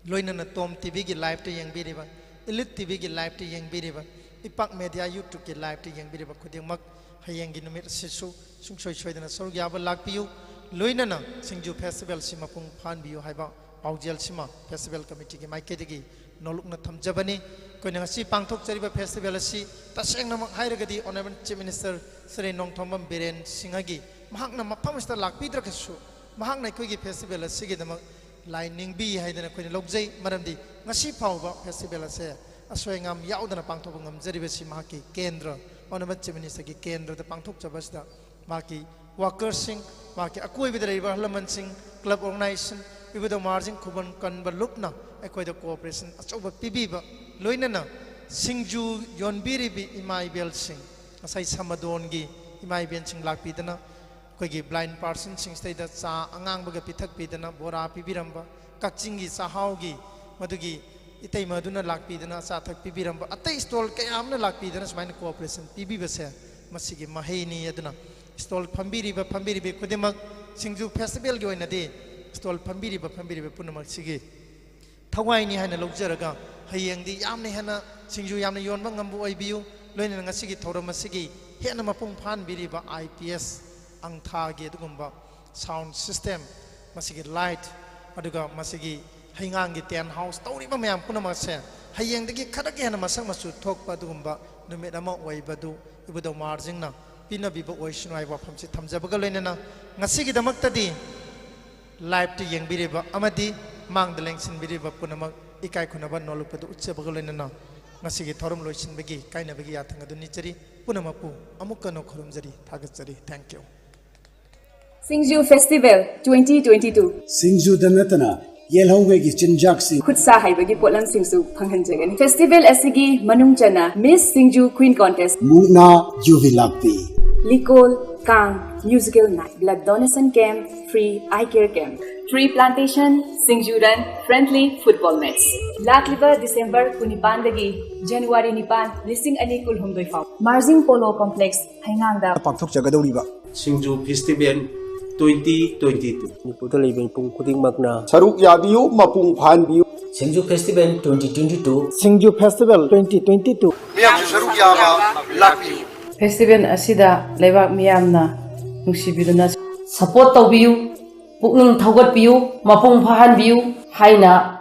Speaker 1: loinana Tom TV gi live te yengbiriba Elite TV gi live te yengbiriba ipak media YouTube gi live te yengbiriba khudingmak hayang gi numit sisu sungsoi soidana sorgyaba lakpiu loinana Singju festival sima pung phan biu haiba paujel sima festival committee gi maikedi nolukna thamjabani koina ngasi pangthok chariba festival asi tasengna mak hairagadi honorable chief minister Sri Nongthombam Biren Singagi mahakna maphamasta lakpidra kasu mahakna koigi festival asi gi damak lining bi haidana koina logjai maramdi ngasi phauba festival ase asoingam yaudana pangthok ngam jariba si mahaki kendra honorable chief minister gi kendra da pangthok chabasda maki workers sing maki akoi bidariba halaman sing club organization ibada marjing khuban kanba lupna ekoi da cooperation achoba pibiba loinana singju yonbiri bi imai bel sing asai samadon gi imai ben sing lakpidana koi gi blind person sing stay da cha angang baga pithak pidana bora pibiramba kakching gi sahau gi madugi itai maduna lakpidana cha thak pibiramba atai stall kayamna lakpidana smaina cooperation pibiba se masigi maheini aduna stall phambiri kudimak singju festival gi oina de stall phambiri punamak sigi thawai ni hana logjaraga hayengdi yamne hana singju yamne yonba ngambu oibiu loina ngasigi thoram asigi hena mapung phan biriba IPS angtha ge dugumba sound system masigi light aduga masigi haingang gi tent house tawri ba mayam punamak se hayengdagi khadagi hana masang masu thokpa dugumba numit ama oibadu ibudo marjing na pina biba oishnai wa phamsi thamjabaga loinana ngasigi damaktadi live to yengbiriba amadi mangdaleng sinbiriba punamak ikai khunaba nolupadu utsebaga loinana ngasigi thorum loisinbagi kainabagi yathanga duni chari punamapu amukka no khurumjari thagachari thank you
Speaker 10: SINGJU Festival 2022
Speaker 17: SINGJU danatana yelhongwegi chinjaksi
Speaker 10: khutsa haibagi polam singsu phanghanjagani festival asigi manungchana Miss SINGJU Queen Contest
Speaker 17: muna juvilakpi
Speaker 10: Likol Kang Musical Night Blood Donation Camp Free Eye Care Camp Tree Plantation SINGJU Run Friendly Football Match Lakliba December 19 dagi January 9 listing ani kulhumdoi fau Marjing Polo Complex Haingang da
Speaker 17: pangthok jagadoriba
Speaker 11: SINGJU Festival 2022 Niputa leibeng pung kuding magna
Speaker 17: saruk yabiu mapung phan biu
Speaker 19: SINGJU Festival 2022
Speaker 17: SINGJU Festival 2022
Speaker 18: miyam saruk yaba lakpi
Speaker 4: Festival asida leibak miyamna nungsibiduna support tawbiu puknung thawgat biu mapung phahan biu haina